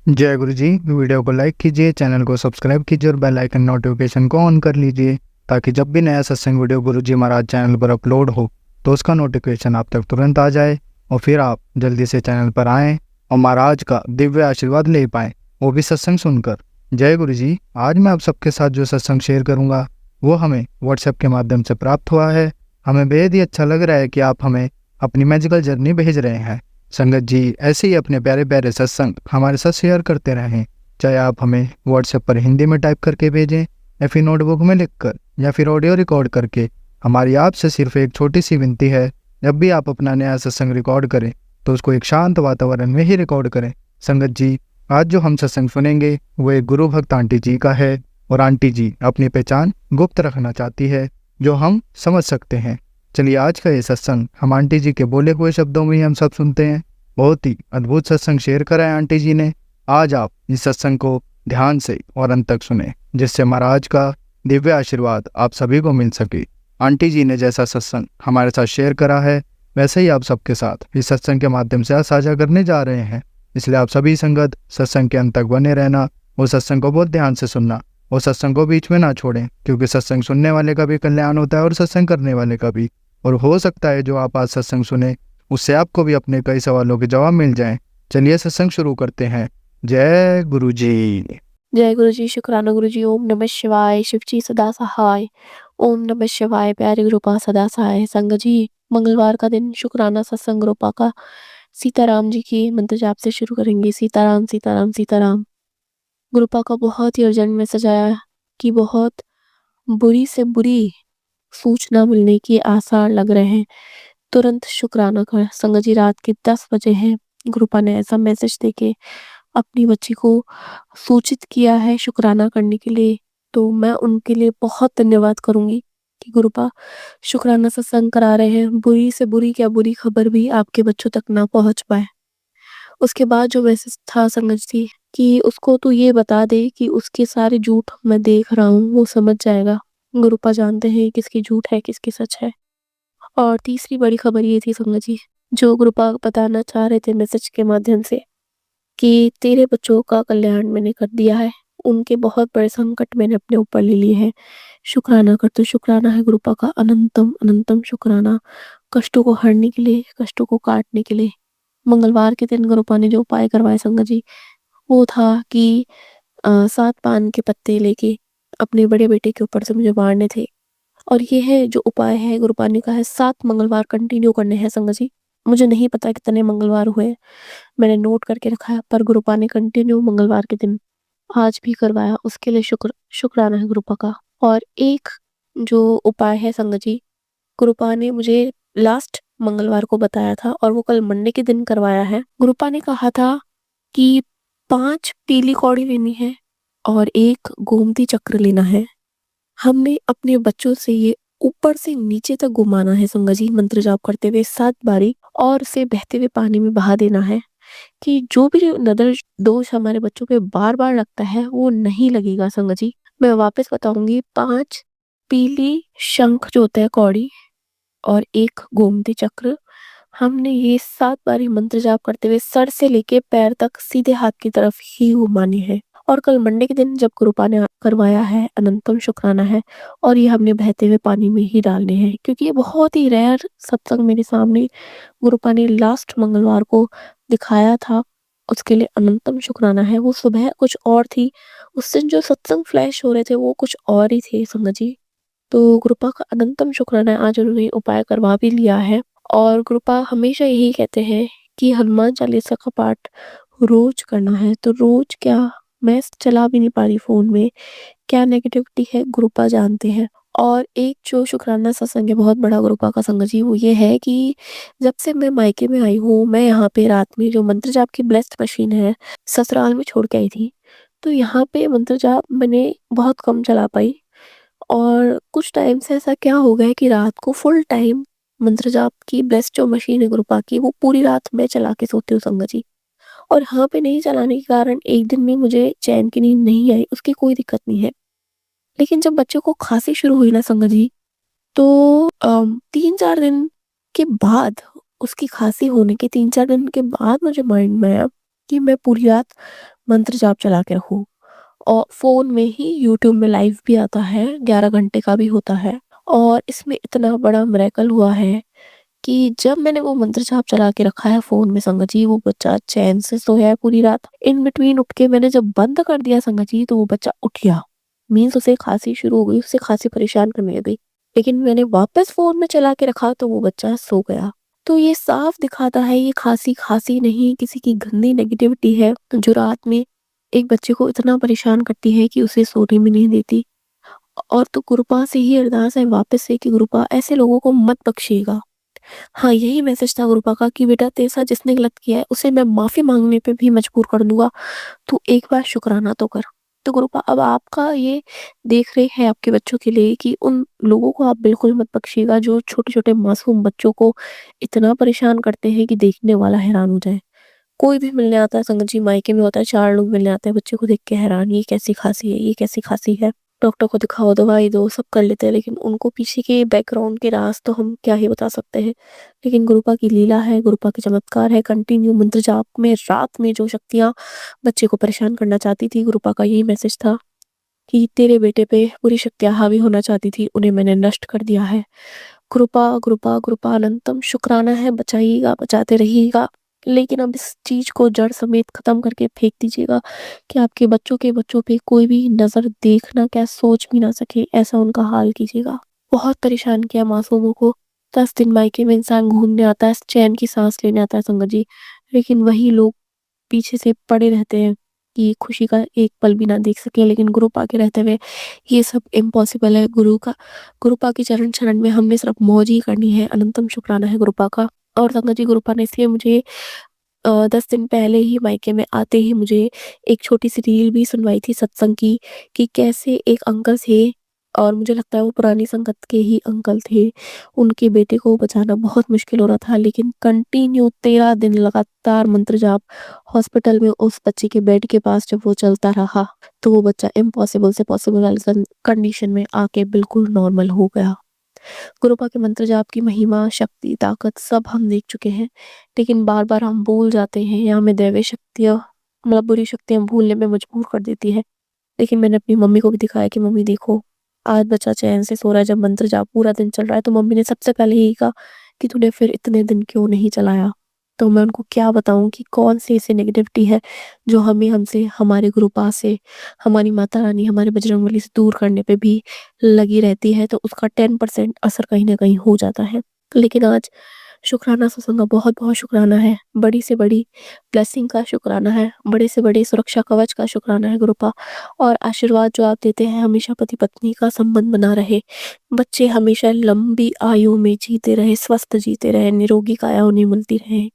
जय गुरु जी। वीडियो को लाइक कीजिए, चैनल को सब्सक्राइब कीजिए और बेल आइकन नोटिफिकेशन को ऑन कर लीजिए ताकि जब भी नया सत्संग वीडियो गुरु जी महाराज चैनल पर अपलोड हो तो उसका नोटिफिकेशन आप तक तुरंत आ जाए और फिर आप जल्दी से चैनल पर आएँ और महाराज का दिव्य आशीर्वाद ले पाएँ, वो भी सत्संग सुनकर। जय गुरु जी। आज मैं आप सबके साथ जो सत्संग शेयर करूँगा वो हमें व्हाट्सएप के माध्यम से प्राप्त हुआ है। हमें बेहद ही अच्छा लग रहा है कि आप हमें अपनी मैजिकल जर्नी भेज रहे हैं। संगत जी ऐसे ही अपने प्यारे प्यारे सत्संग हमारे साथ शेयर करते रहें, चाहे आप हमें व्हाट्सएप पर हिंदी में टाइप करके भेजें या फिर नोटबुक में लिखकर या फिर ऑडियो रिकॉर्ड करके। हमारी आपसे सिर्फ एक छोटी सी विनती है, जब भी आप अपना नया सत्संग रिकॉर्ड करें तो उसको एक शांत वातावरण में ही रिकॉर्ड करें। संगत जी आज जो हम सत्संग सुनेंगे वो एक गुरु भक्त आंटी जी का है और आंटी जी अपनी पहचान गुप्त रखना चाहती है जो हम समझ सकते हैं। चलिए आज का ये सत्संग हम आंटी जी के बोले हुए शब्दों में ही हम सब सुनते हैं। बहुत ही अद्भुत सत्संग शेयर करा है आंटी जी ने। आज आप इस सत्संग को ध्यान से और अंत तक सुने जिससे महाराज का दिव्य आशीर्वाद आप सभी को मिल सके। आंटी जी ने जैसा सत्संग हमारे साथ शेयर करा है वैसे ही आप सबके साथ इस सत्संग के माध्यम से साझा करने जा रहे हैं। इसलिए आप सभी संगत सत्संग के अंत तक बने रहना, वो सत्संग को बहुत ध्यान से सुनना, वो सत्संग को बीच में ना छोड़ें, क्योंकि सत्संग सुनने वाले का भी कल्याण होता है और सत्संग करने वाले का भी। और हो सकता है जो आप आज सत्संग सुने उससे आपको भी अपने कई सवालों के जवाब मिल जाएं। चलिए सत्संग शुरू करते हैं। जय गुरु जी। जय गुरु जी। शुक्राना गुरु जी। ओम नमः शिवाय। शिव जी सदा सहाय। ओम नमः शिवाय। प्यारे गुरुपा सदा सहाय। संग जी मंगलवार का दिन शुक्राना सत्संग गुरुपा का सीताराम जी की मंत्र जाप से शुरू करेंगे। सीताराम सीताराम सीताराम। गुरुपा का बहुत ही अर्जेंट मैसेज आया कि बहुत बुरी से बुरी सूचना मिलने के आसार लग रहे हैं, तुरंत शुक्राना कर। संग जी रात के 10 बजे हैं, गुरुपा ने ऐसा मैसेज देके अपनी बच्ची को सूचित किया है शुक्राना करने के लिए। तो मैं उनके लिए बहुत धन्यवाद करूंगी कि गुरुपा शुक्राना सत्संग करा रहे हैं। बुरी से बुरी क्या बुरी खबर भी आपके बच्चों तक ना पहुंच पाए। उसके बाद जो मैसेज था संगत जी कि उसको तो ये बता दे कि उसके सारे झूठ मैं देख रहा हूँ, वो समझ जाएगा। गुरुपा जानते हैं किसकी झूठ है किसकी सच है। और तीसरी बड़ी खबर ये थी संगत जी, जो गुरुपा बताना चाह रहे थे मैसेज के माध्यम से, कि तेरे बच्चों का कल्याण मैंने कर दिया है, उनके बहुत बड़े संकट मैंने अपने ऊपर ले लिए हैं। शुक्राना कर। तो शुक्राना है गुरुपा का अनंतम अनंतम शुक्राना, कष्टों को हरने के लिए, कष्टों को काटने के लिए। मंगलवार के दिन गुरुपा ने जो उपाय करवाए संगत जी, वो था कि 7 पान के पत्ते लेके अपने बड़े बेटे के ऊपर से मुझे मारने थे। और ये है जो उपाय है गुरुपा ने कहा है 7 मंगलवार कंटिन्यू करने हैं संगत जी। मुझे नहीं पता कितने मंगलवार हुए, मैंने नोट करके रखा है, पर गुरुपा ने कंटिन्यू मंगलवार के दिन आज भी करवाया, उसके लिए शुक्राना है गुरुपा का। और एक जो उपाय है संगत जी, गुरुपा ने मुझे लास्ट मंगलवार को बताया था और वो कल मंडे के दिन करवाया है। गुरुपा ने कहा था कि 5 पीली कौड़ी लेनी है और 1 गोमती चक्र लेना है। हमने अपने बच्चों से ये ऊपर से नीचे तक घुमाना है संगत जी, मंत्र जाप करते हुए 7 बारी, और उसे बहते हुए पानी में बहा देना है कि जो भी नजर दोष हमारे बच्चों पे बार बार लगता है वो नहीं लगेगा संगत जी। मैं वापस बताऊंगी, 5 पीली शंख जो होता है कौड़ी और 1 गोमती चक्र। हमने ये 7 बारी मंत्र जाप करते हुए सर से लेके पैर तक सीधे हाथ की तरफ ही घुमानी है। और कल मंडे के दिन जब गुरुपा ने करवाया है, अनंतम शुक्राना है, और ये हमने बहते हुए पानी में ही डालने हैं, क्योंकि ये बहुत ही रेयर सत्संग मेरे सामने गुरुपा ने लास्ट मंगलवार को दिखाया था। उसके लिए अनंतम शुक्राना है। वो सुबह कुछ और थी, उस दिन जो सत्संग फ्लैश हो रहे थे वो कुछ और ही थे संगत जी। तो गुरुपा का अनंतम शुक्राना है, आज उन्होंने उपाय करवा भी लिया है। और गुरुपा हमेशा यही कहते हैं कि हनुमान चालीसा का पाठ रोज करना है। तो रोज क्या, मैं चला भी नहीं पा रही फोन में, क्या नेगेटिविटी है गुरुपा जानते हैं। और एक जो शुक्राना सत्संग है बहुत बड़ा गुरुपा का संगत जी, वो ये है कि जब से मैं मायके में आई हूँ, मैं यहाँ पे रात में जो मंत्र जाप की ब्लेस्ड मशीन है ससुराल में छोड़ के आई थी, तो यहाँ पे मंत्र जाप मैंने बहुत कम चला पाई। और कुछ टाइम से ऐसा क्या हो गया है कि रात को फुल टाइम मंत्र जाप की ब्लेस्ड जो मशीन है गुरुपा की, वो पूरी रात मैं चला के सोती हूँ संगत जी। और यहाँ पे नहीं चलाने के कारण एक दिन में मुझे चैन की नींद नहीं आई, उसकी कोई दिक्कत नहीं है। लेकिन जब बच्चों को खांसी शुरू हुई ना संगत जी, तो 3-4 दिन के बाद, उसकी खांसी होने के 3-4 दिन के बाद मुझे माइंड में आया कि मैं पूरी रात मंत्र जाप चला के रखूँ। और फ़ोन में ही यूट्यूब में लाइव भी आता है, 11 घंटे का भी होता है। और इसमें इतना बड़ा मिरेकल हुआ है कि जब मैंने वो मंत्र जाप चला के रखा है फ़ोन में संगत जी, वो बच्चा चैन से सोया है पूरी रात। इन बिटवीन उठ के मैंने जब बंद कर दिया संगत जी, तो वो बच्चा उठ गया। मीन्स उसे खाँसी शुरू हो गई, उसे खाँसी परेशान करने लग गई। लेकिन मैंने वापस फ़ोन में चला के रखा तो वो बच्चा सो गया। तो ये साफ दिखाता है ये खाँसी नहीं, किसी की गंदी नेगेटिविटी है, जो रात में एक बच्चे को इतना परेशान करती है कि उसे सोने भी नहीं देती। और तो गुरुपा से ही अरदास है वापस से कि गुरुपा ऐसे लोगों को मत बख्शिएगा। हाँ, यही मैसेज था गुरुपा का कि बेटा तेरे साथ जिसने गलत किया है उसे मैं माफ़ी माँगने पे भी मजबूर कर दूँगा, तू एक बार शुकराना तो कर। तो गुरुपा अब आपका ये देख-रेख है आपके बच्चों के लिए कि उन लोगों को आप बिल्कुल मत बख्शिएगा जो छोटे-छोटे मासूम बच्चों को इतना परेशान करते हैं कि देखने वाला हैरान हो जाए। कोई भी मिलने आता है संगत जी, मायके में होता है 4 लोग मिलने आते हैं, बच्चे को देख के हैरान, ये कैसी खाँसी है, ये कैसी खाँसी है। डॉक्टर को दिखाओ, दवाई दो, सब कर लेते हैं, लेकिन उनको पीछे के बैकग्राउंड के राज़ तो हम क्या ही बता सकते हैं। लेकिन गुरुपा की लीला है, गुरुपा के चमत्कार है, कंटिन्यू मंत्र जाप में रात में जो शक्तियाँ बच्चे को परेशान करना चाहती थी, गुरुपा का यही मैसेज था कि तेरे बेटे पे पूरी शक्तियाँ हावी होना चाहती थी, उन्हें मैंने नष्ट कर दिया है। कृपा, कृपा, कृपा अनंतम शुक्राना है, बचाइएगा, बचाते रहिएगा। लेकिन अब इस चीज़ को जड़ समेत ख़त्म करके फेंक दीजिएगा कि आपके बच्चों के बच्चों पे कोई भी नज़र देखना क्या सोच भी ना सके, ऐसा उनका हाल कीजिएगा। बहुत परेशान किया मासूमों को। 10 दिन मायके में इंसान घूमने आता है, चैन की साँस लेने आता है संगत जी, लेकिन वही लोग पीछे से पड़े रहते हैं कि खुशी का एक पल भी ना देख सकें। लेकिन गुरु पाके रहते हुए ये सब इम्पॉसिबल है। गुरुपा के चरण शरण में हमने सिर्फ मौज ही करनी है। अनंतम शुक्राना है गुरुपा का। और संगत जी गुरुपा ने इसलिए मुझे 10 दिन पहले ही मायके में आते ही मुझे एक छोटी-सी रील भी सुनवाई थी सत्संग की कि कैसे एक अंकल थे और मुझे लगता है वो पुरानी संगत के ही अंकल थे। उनके बेटे को बचाना बहुत मुश्किल हो रहा था, लेकिन कंटिन्यू 13 दिन लगातार मंत्र जाप हॉस्पिटल में उस बच्चे के बेड के पास जब वो चलता रहा, तो वो बच्चा इम्पॉसिबल से पॉसिबल वाली कंडीशन में आके बिल्कुल नॉर्मल हो गया। गुरुपा के मंत्र जाप की महिमा, शक्ति, ताकत सब हम देख चुके हैं, लेकिन बार-बार हम भूल जाते हैं या हमें दैवीय शक्तियाँ मतलब बुरी शक्तियाँ भूलने में मजबूर कर देती है। लेकिन मैंने अपनी मम्मी को भी दिखाया कि मम्मी देखो, आज बच्चा चैन से सो रहा है, जब मंत्र जाप पूरा दिन चल रहा है, तो मम्मी ने सबसे पहले यही कहा कि तूने फिर इतने दिन क्यों नहीं चलाया? तो मैं उनको क्या बताऊँ कि कौन सी ऐसी नेगेटिविटी है, जो हमें हमसे, हमारे गुरुपा से, हमारी माता रानी, हमारे बजरंगबली से दूर करने पे भी लगी रहती है, तो उसका 10% असर कहीं न कहीं हो जाता है। लेकिन आज शुक्राना सत्संग का बहुत-बहुत शुक्राना है। बड़ी से बड़ी ब्लेसिंग का शुक्राना है, बड़े से बड़े सुरक्षा कवच का शुक्राना है गुरुपा। और आशीर्वाद जो आप देते हैं हमेशा पति-पत्नी का संबंध बना रहे, बच्चे हमेशा लंबी आयु में जीते रहे, स्वस्थ जीते रहे, निरोगी काया उन्हें मिलती रहे।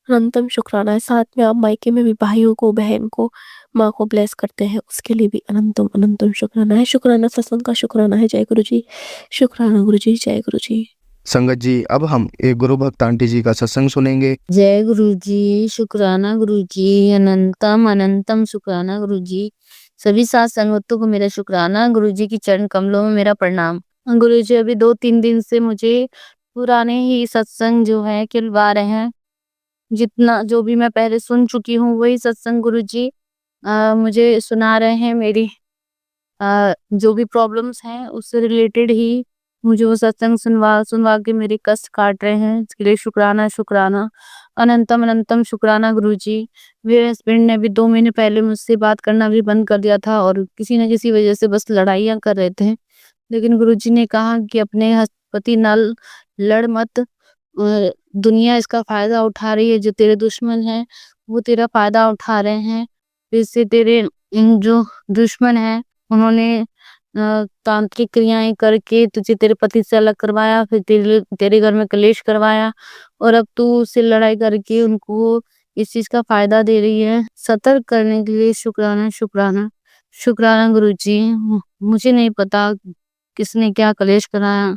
अनंतम शुक्राना है। साथ में आप मायके में भी भाइयों को, बहन को, माँ को ब्लेस करते हैं, उसके लिए भी अनंतम अनंतम शुक्राना है। शुक्राना सत्संग का शुक्राना है। जय गुरु जी। शुक्राना गुरु जी, जय गुरु जी। संगत जी अब हम एक गुरु भक्त आंटी जी का सत्संग सुनेंगे। जय गुरु जी, शुक्राना गुरु जी, अनंतम अनंतम शुक्राना गुरु जी। सभी साथ संगतों को मेरा शुक्राना, गुरु जी की चरण कमलों में मेरा प्रणाम। गुरु जी अभी 2-3 दिन से मुझे पुराने ही सत्संग जो है खिलवा रहे हैं। जितना जो भी मैं पहले सुन चुकी हूँ वही सत्संग गुरु जी मुझे सुना रहे हैं। मेरी जो भी प्रॉब्लम्स हैं उससे रिलेटेड ही मुझे वो सत्संग सुनवा सुनवा के मेरे कष्ट काट रहे हैं। इसके लिए शुक्राना शुक्राना, अनंतम अनंतम शुक्राना गुरु जी। मेरे हस्बैंड ने भी 2 महीने पहले मुझसे बात करना भी बंद कर दिया था और किसी न किसी वजह से बस लड़ाइयाँ कर रहे थे। लेकिन गुरु जी ने कहा कि अपने पति नाल लड़ मत, दुनिया इसका फायदा उठा रही है, जो तेरे दुश्मन हैं वो तेरा फायदा उठा रहे हैं। इससे तेरे जो दुश्मन हैं उन्होंने तांत्रिक क्रियाएं करके तुझे तेरे पति से अलग करवाया, फिर तेरे घर में कलेश करवाया और अब तू उससे लड़ाई करके उनको इस चीज का फायदा दे रही है। सतर्क करने के लिए शुक्राना शुक्राना शुक्राना गुरु जी। मुझे नहीं पता किसने क्या कलेश कराया,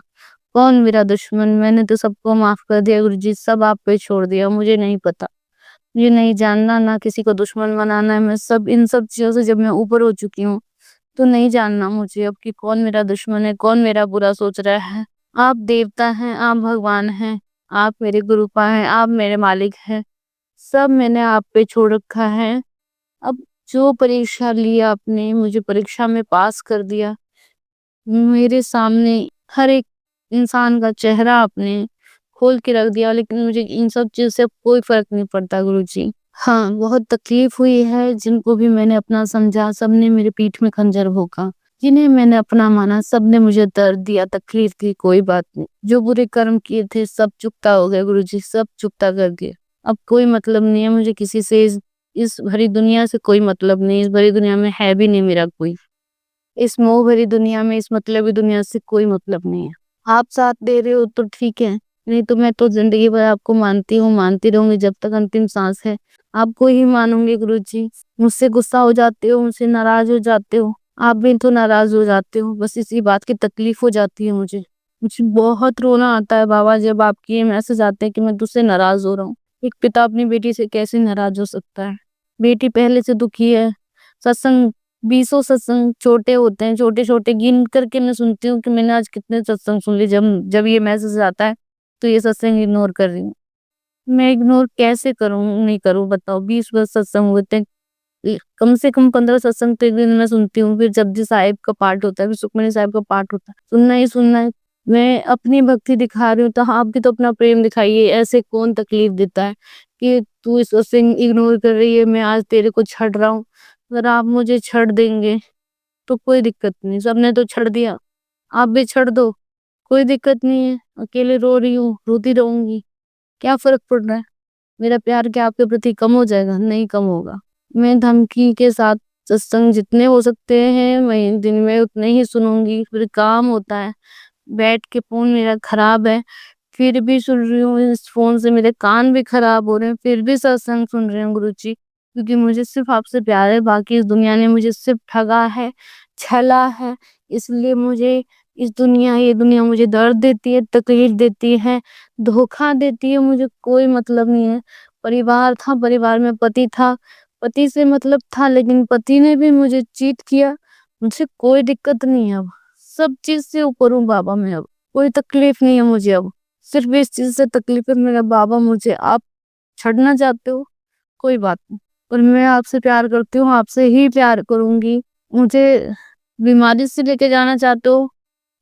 कौन मेरा दुश्मन। मैंने तो सबको माफ कर दिया गुरु जी, सब आप पे छोड़ दिया। मुझे नहीं पता, मुझे नहीं जानना, ना किसी को दुश्मन बनाना है। मैं सब इन सब चीजों से जब मैं ऊपर हो चुकी हूँ तो नहीं जानना मुझे अब कि कौन मेरा दुश्मन है, कौन मेरा बुरा सोच रहा है। आप देवता हैं, आप भगवान हैं, आप मेरे गुरुपा हैं, आप मेरे मालिक हैं। सब मैंने आप पे छोड़ रखा है। अब जो परीक्षा ली आपने, मुझे परीक्षा में पास कर दिया। मेरे सामने हर एक इंसान का चेहरा आपने खोल के रख दिया, लेकिन मुझे इन सब चीज़ से कोई फ़र्क नहीं पड़ता गुरुजी। हाँ, बहुत तकलीफ़ हुई है, जिनको भी मैंने अपना समझा, सबने मेरे पीठ में खंजर भोंका। जिन्हें मैंने अपना माना, सबने मुझे दर्द दिया, तकलीफ़ दी, कोई बात नहीं। जो बुरे कर्म किए थे, सब चुकता हो गए गुरुजी, सब चुकता कर दिए। अब कोई मतलब नहीं है मुझे किसी से, इस भरी दुनिया से कोई मतलब नहीं, इस भरी दुनिया में है भी नहीं मेरा कोई। इस मोह भरी दुनिया में, इस मतलबी दुनिया से कोई मतलब नहीं है। आप साथ दे रहे हो तो ठीक है, नहीं तो मैं तो ज़िंदगी भर आपको मानती हूँ, मानती रहूँगी जब तक अंतिम साँस है। आपको ही मानूँगी गुरुजी। मुझसे गुस्सा हो जाते हो, मुझसे नाराज़ हो जाते हो, आप भी तो नाराज़ हो जाते हो, बस इसी बात की तकलीफ़ हो जाती है मुझे। मुझे बहुत रोना आता है बाबा, जब आपके ये मैसेज आते हैं कि मैं तुझसे नाराज़ हो रहा हूँ। एक पिता अपनी बेटी से कैसे नाराज़ हो सकता है? बेटी पहले से दुखी है। सत्संग, बीसों सत्संग छोटे होते हैं, छोटे-छोटे गिन करके मैं सुनती हूँ कि मैंने आज कितने सत्संग सुन लिए। जब जब ये मैसेज आता है, तो ये सत्संग इग्नोर कर रही हूँ। मैं इग्नोर कैसे करूँ, नहीं करूँ बताओ? 20 बस सत्संग होते हैं। कम से कम 15 सत्संग तो एक दिन में सुनती हूँ। फिर जपजी साहिब का पाठ होता है, फिर सुखमनी साहिब का पाठ होता है। सुनना ही सुनना है। मैं अपनी भक्ति दिखा रही हूँ, तो आप भी तो अपना प्रेम दिखाइए। ऐसे कौन तकलीफ देता है कि तू इस सत्संग इग्नोर कर रही है, मैं आज तेरे को छड़ रहा हूँ। अगर आप मुझे छड़ देंगे तो कोई दिक्कत नहीं, सबने तो छड़ दिया, आप भी छड़ दो, कोई दिक्कत नहीं है। अकेले रो रही हूँ, रोती रहूंगी, क्या फर्क पड़ रहा है? मेरा प्यार क्या आपके प्रति कम हो जाएगा? नहीं कम होगा। मैं धमकी के साथ सत्संग जितने हो सकते हैं मैं दिन में उतने ही सुनूंगी। फिर काम होता है, बैठ के फोन मेरा खराब है, फिर भी सुन रही हूँ। इस फोन से मेरे कान भी खराब हो रहे हैं, फिर भी सत्संग सुन रही हूँ गुरुजी, क्योंकि मुझे सिर्फ आपसे प्यार है। बाकी इस दुनिया ने मुझे सिर्फ ठगा है, छला है। इसलिए मुझे ये दुनिया मुझे दर्द देती है, तकलीफ देती है, धोखा देती है। मुझे कोई मतलब नहीं है। परिवार था, परिवार में पति था, पति से मतलब था, लेकिन पति ने भी मुझे चीट किया। मुझे कोई दिक्कत नहीं है अब, सब चीज से ऊपर हूँ बाबा मैं अब। कोई तकलीफ नहीं है मुझे अब, सिर्फ इस चीज से तकलीफ है मेरा बाबा। मुझे आप छड़ना चाहते हो, कोई बात नहीं, पर मैं आपसे प्यार करती हूँ, आपसे ही प्यार करूंगी। मुझे बीमारी से लेके जाना चाहते हो,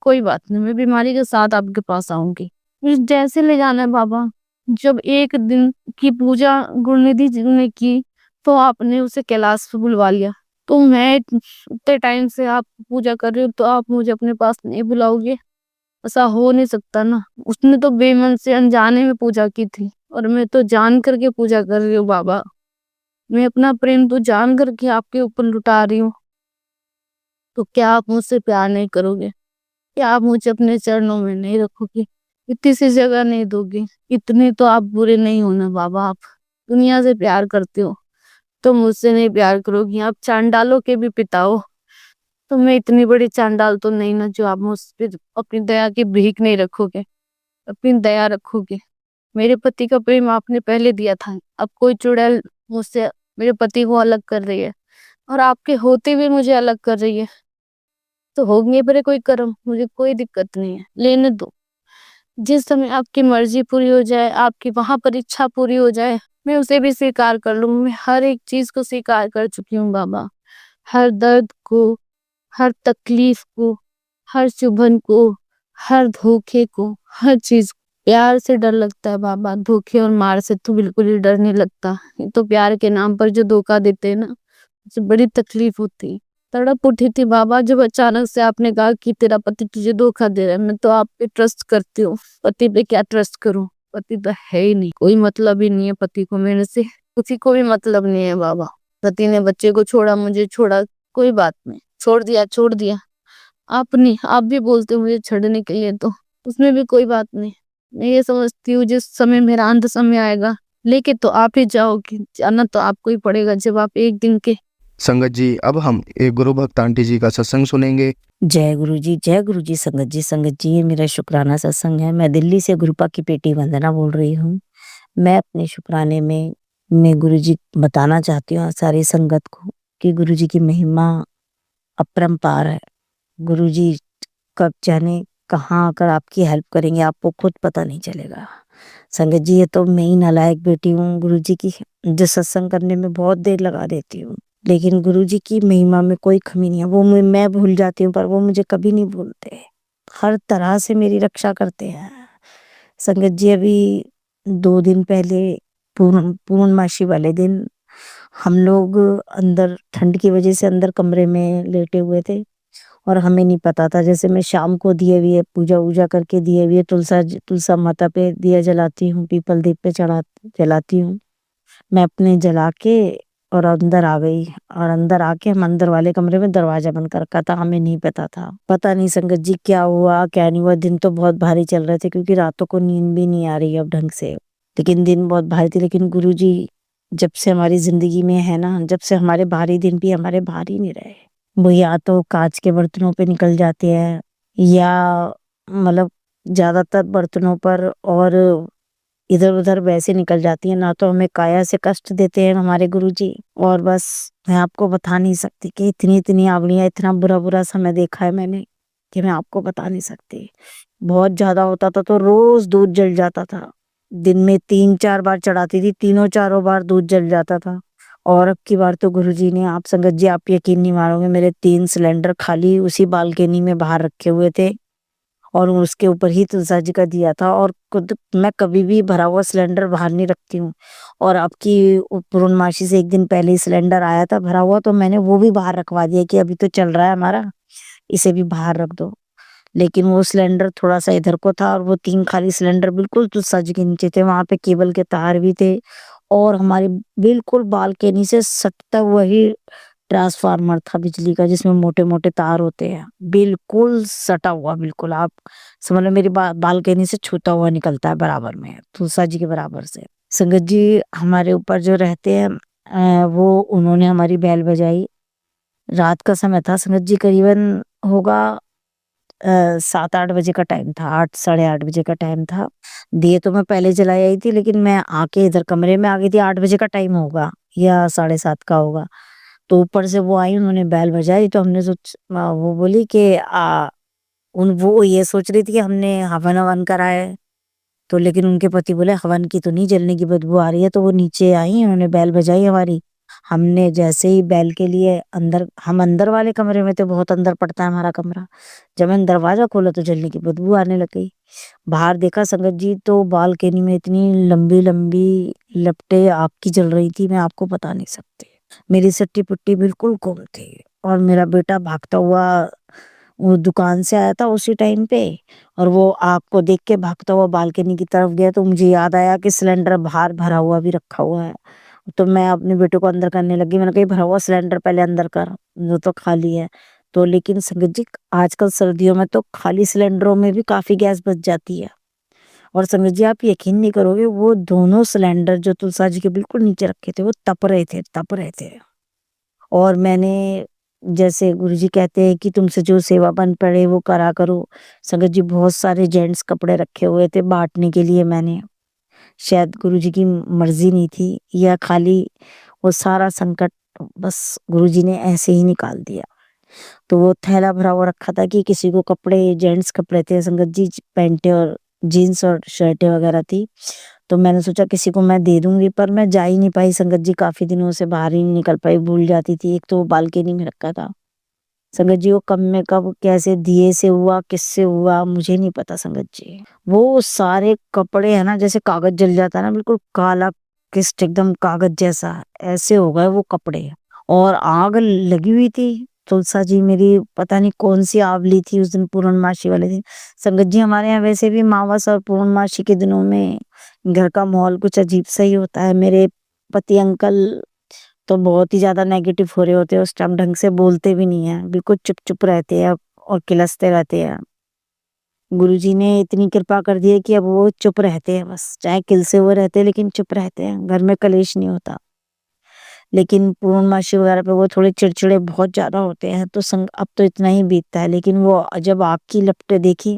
कोई बात नहीं, मैं बीमारी के साथ आपके पास आऊंगी। मुझे जैसे ले जाना है बाबा। जब एक दिन की पूजा गुरुनिधि जी ने की, तो आपने उसे कैलाश पे बुलवा लिया। तो मैं इतने टाइम से आप पूजा कर रही हूँ, तो आप मुझे अपने पास नहीं बुलाओगे? ऐसा हो नहीं सकता ना। उसने तो बेमन से अनजाने में पूजा की थी, और मैं तो जान करके पूजा कर रही हूँ बाबा। मैं अपना प्रेम तो जान करके आपके ऊपर लुटा रही हूँ। तो क्या आप मुझसे प्यार नहीं करोगे? क्या आप मुझे अपने चरणों में नहीं रखोगे? इतनी सी जगह नहीं दोगे? इतने तो आप बुरे नहीं हो ना बाबा। आप दुनिया से प्यार करते हो, तो मुझसे नहीं प्यार करोगी? आप चांडालों के भी पिता हो, तो मैं इतनी बड़ी चांडाल तो नहीं ना जो आप मुझ पे अपनी दया की भीख नहीं रखोगे, अपनी दया रखोगे। मेरे पति का प्रेम आपने पहले दिया था, अब कोई चुड़ैल मुझसे मेरे पति को अलग कर रही है, और आपके होते हुए मुझे अलग कर रही है। तो होंगे बड़े कोई कर्म, मुझे कोई दिक्कत नहीं है, लेने दो। जिस समय आपकी मर्जी पूरी हो जाए, आपकी वहां पर इच्छा पूरी हो जाए, मैं उसे भी स्वीकार कर लूँ। मैं हर एक चीज को स्वीकार कर चुकी हूँ बाबा। हर दर्द को, हर तकलीफ को, हर चुभन को, हर धोखे को, हर चीज को। प्यार से डर लगता है बाबा, धोखे और मार से तो बिल्कुल ही डर नहीं लगता। ये तो प्यार के नाम पर जो धोखा देते हैं ना, उससे बड़ी तकलीफ होती है। तड़प उठी थी बाबा जब अचानक से आपने कहा कि तेरा पति तुझे धोखा दे रहा है। मैं तो आप पे ट्रस्ट करती हूँ, पति पे क्या ट्रस्ट करूँ? पति तो है ही नहीं, कोई मतलब ही नहीं है पति को मेरे से, किसी को भी मतलब नहीं है बाबा। पति ने बच्चे को छोड़ा, मुझे छोड़ा, कोई बात नहीं, छोड़ दिया, छोड़ दिया। आप नहीं, आप भी बोलते हो मुझे छड़ने के लिए, तो उसमें भी कोई बात नहीं। मैं ये समझती हूँ जिस समय मेरा अंत समय आएगा, लेके तो आप ही जाओगे, जाना तो आपको ही पड़ेगा जब आप एक दिन के। संगत जी, अब हम एक गुरु भक्त आंटी जी का सत्संग सुनेंगे। जय गुरु जी, जय गुरु जी। संगत जी ये मेरा शुक्राना सत्संग है। मैं दिल्ली से गुरुपा की बेटी वंदना बोल रही हूँ। मैं अपने शुक्राने में मैं गुरु जी बताना चाहती हूँ सारी संगत को कि गुरु जी की महिमा अपरंपार है। गुरु जी कब जाने कहाँ आकर आपकी हेल्प करेंगे, आपको खुद पता नहीं चलेगा। संगत जी, ये तो मैं ही नालायक बेटी हूँ गुरु जी की, जो सत्संग करने में बहुत देर लगा देती हूँ। लेकिन गुरुजी की महिमा में कोई कमी नहीं है। वो मैं भूल जाती हूँ पर वो मुझे कभी नहीं भूलते। हर तरह से मेरी रक्षा करते हैं। संगत जी अभी 2 दिन पहले पूर्णमासी वाले दिन हम लोग अंदर ठंड की वजह से अंदर कमरे में लेटे हुए थे और हमें नहीं पता था। जैसे मैं शाम को दिए हुए पूजा करके दिए हुए तुलसा माता पे दिया जलाती हूँ, पीपल दीप पे जलाती हूँ। मैं अपने जला के और अंदर आ गई और अंदर आके हम अंदर वाले कमरे में दरवाजा बंद कर रखा था। हमें नहीं पता था। पता नहीं संगत जी क्या हुआ क्या नहीं हुआ। दिन तो बहुत भारी चल रहे थे क्योंकि रातों को नींद भी नहीं आ रही अब ढंग से। लेकिन दिन बहुत भारी थे। लेकिन गुरुजी जब से हमारी जिंदगी में है ना, जब से हमारे भारी दिन भी हमारे भारी नहीं रहे। वो या तो कांच के बर्तनों पे निकल जाते हैं या मतलब ज्यादातर बर्तनों पर और इधर उधर वैसे निकल जाती है। ना तो हमें काया से कष्ट देते हैं हमारे गुरुजी और बस मैं आपको बता नहीं सकती कि इतनी इतनी आवलियां, इतना बुरा बुरा समय देखा है मैंने कि मैं आपको बता नहीं सकती। बहुत ज्यादा होता था तो रोज दूध जल जाता था। दिन में 3-4 बार चढ़ाती थी, तीनों चारों बार दूध जल जाता था। और अब की बार तो गुरुजी ने, आप संगत जी आप यकीन नहीं मारोगे, मेरे 3 सिलेंडर खाली उसी बालकनी में बाहर रखे हुए थे और उसके ऊपर ही तुलसा जी का दिया था। और खुद मैं कभी भी भरा हुआ सिलेंडर बाहर नहीं रखती हूँ। और आपकी पूर्णमासी से 1 दिन पहले ही सिलेंडर आया था भरा हुआ तो मैंने वो भी बाहर रखवा दिया कि अभी तो चल रहा है हमारा, इसे भी बाहर रख दो। लेकिन वो सिलेंडर थोड़ा सा इधर को था और वो 3 खाली सिलेंडर बिल्कुल तुलसा जी के नीचे थे। वहां पे केबल के तार भी थे और हमारी बिल्कुल बालकनी से सटता हुआ ही ट्रांसफार्मर था बिजली का, जिसमें मोटे मोटे तार होते हैं, बिल्कुल सटा हुआ। बिल्कुल आप समझ लो मेरी बालकनी से छूता हुआ निकलता है बराबर में, तुलसा जी के बराबर से। संगत जी हमारे ऊपर जो रहते हैं वो उन्होंने हमारी बैल बजाई। रात का समय था संगत जी, करीबन होगा 7-8 बजे का टाइम था, 8 साढ़े 8 बजे का टाइम था। दिए तो मैं पहले जलाई आई थी लेकिन मैं आके इधर कमरे में आ गई थी। 8 बजे का टाइम होगा या 7:30 का होगा। तो ऊपर से वो आई, उन्होंने बैल बजाई तो हमने वो बोली कि वो ये सोच रही थी कि हमने हवन अवन करा है। तो लेकिन उनके पति बोले हवन की तो नहीं, जलने की बदबू आ रही है। तो वो नीचे आई, उन्होंने बैल बजाई हमारी। हमने जैसे ही बैल के लिए अंदर, हम अंदर वाले कमरे में थे, बहुत अंदर पड़ता है हमारा कमरा। जब मैंने दरवाजा खोला तो जलने की बदबू आने लग गई। बाहर देखा संगत जी तो बालकनी में इतनी लंबी लंबी लपटें आग की जल रही थी, मैं आपको बता नहीं सकती। मेरी सट्टी पुट्टी बिल्कुल गुम थी और मेरा बेटा भागता हुआ वो दुकान से आया था उसी टाइम पे और वो आग को देख के भागता हुआ बालकनी की तरफ गया। तो मुझे याद आया कि सिलेंडर बाहर भरा हुआ भी रखा हुआ है। तो मैं अपने बेटे को अंदर करने लगी। मैंने कहा भरा हुआ सिलेंडर पहले अंदर कर, जो तो खाली है। तो लेकिन संगत जी आजकल सर्दियों में तो खाली सिलेंडरों में भी काफी गैस बच जाती है। और संगत जी आप यकीन नहीं करोगे, वो दोनों सिलेंडर जो तुलसा जी के बिल्कुल नीचे रखे थे वो तप रहे थे। और मैंने, जैसे गुरुजी कहते हैं कि तुमसे जो सेवा बन पड़े वो करा करो। संगत जी बहुत सारे जेंट्स कपड़े रखे हुए थे बांटने के लिए। मैंने, शायद गुरुजी की मर्जी नहीं थी या खाली वो सारा संकट बस गुरुजी ने ऐसे ही निकाल दिया। तो वो थैला भरा हुआ रखा था कि किसी को कपड़े, जेंट्स कपड़े थे संगत जी, पैंटे और जीन्स और शर्टें वगैरह थी। तो मैंने सोचा किसी को मैं दे दूंगी, पर मैं जा ही नहीं पाई संगत जी, काफी दिनों से बाहर ही नहीं निकल पाई, भूल जाती थी। एक तो वो बालकनी में रखा था संगत जी, वो कब में कब कैसे दिए से हुआ, किससे हुआ मुझे नहीं पता संगत जी। वो सारे कपड़े है ना, जैसे कागज जल जाता है ना, बिल्कुल काला किस्ट एकदम कागज जैसा ऐसे हो गए वो कपड़े। और आग लगी हुई थी। तुलसा जी मेरी पता नहीं कौन सी आंवली थी उस दिन पूर्णमासी वाले दिन। संगत जी हमारे यहाँ वैसे भी मावस और पूर्णमासी के दिनों में घर का माहौल कुछ अजीब सा ही होता है। मेरे पति अंकल तो बहुत ही ज्यादा नेगेटिव हो रहे होते हैं उस टाइम, ढंग से बोलते भी नहीं है, बिल्कुल चुप चुप रहते हैं और किलसते रहते हैं। गुरुजी ने इतनी कृपा कर दी है कि अब वो चुप रहते हैं, बस चाहे किलसे हुए रहते हैं लेकिन चुप रहते हैं, घर में कलेश नहीं होता। लेकिन पूर्णमासी वगैरह पे वो थोड़े चिड़चिड़े बहुत ज्यादा होते हैं। तो अब तो इतना ही बीतता है। लेकिन वो जब आग की लपटें देखी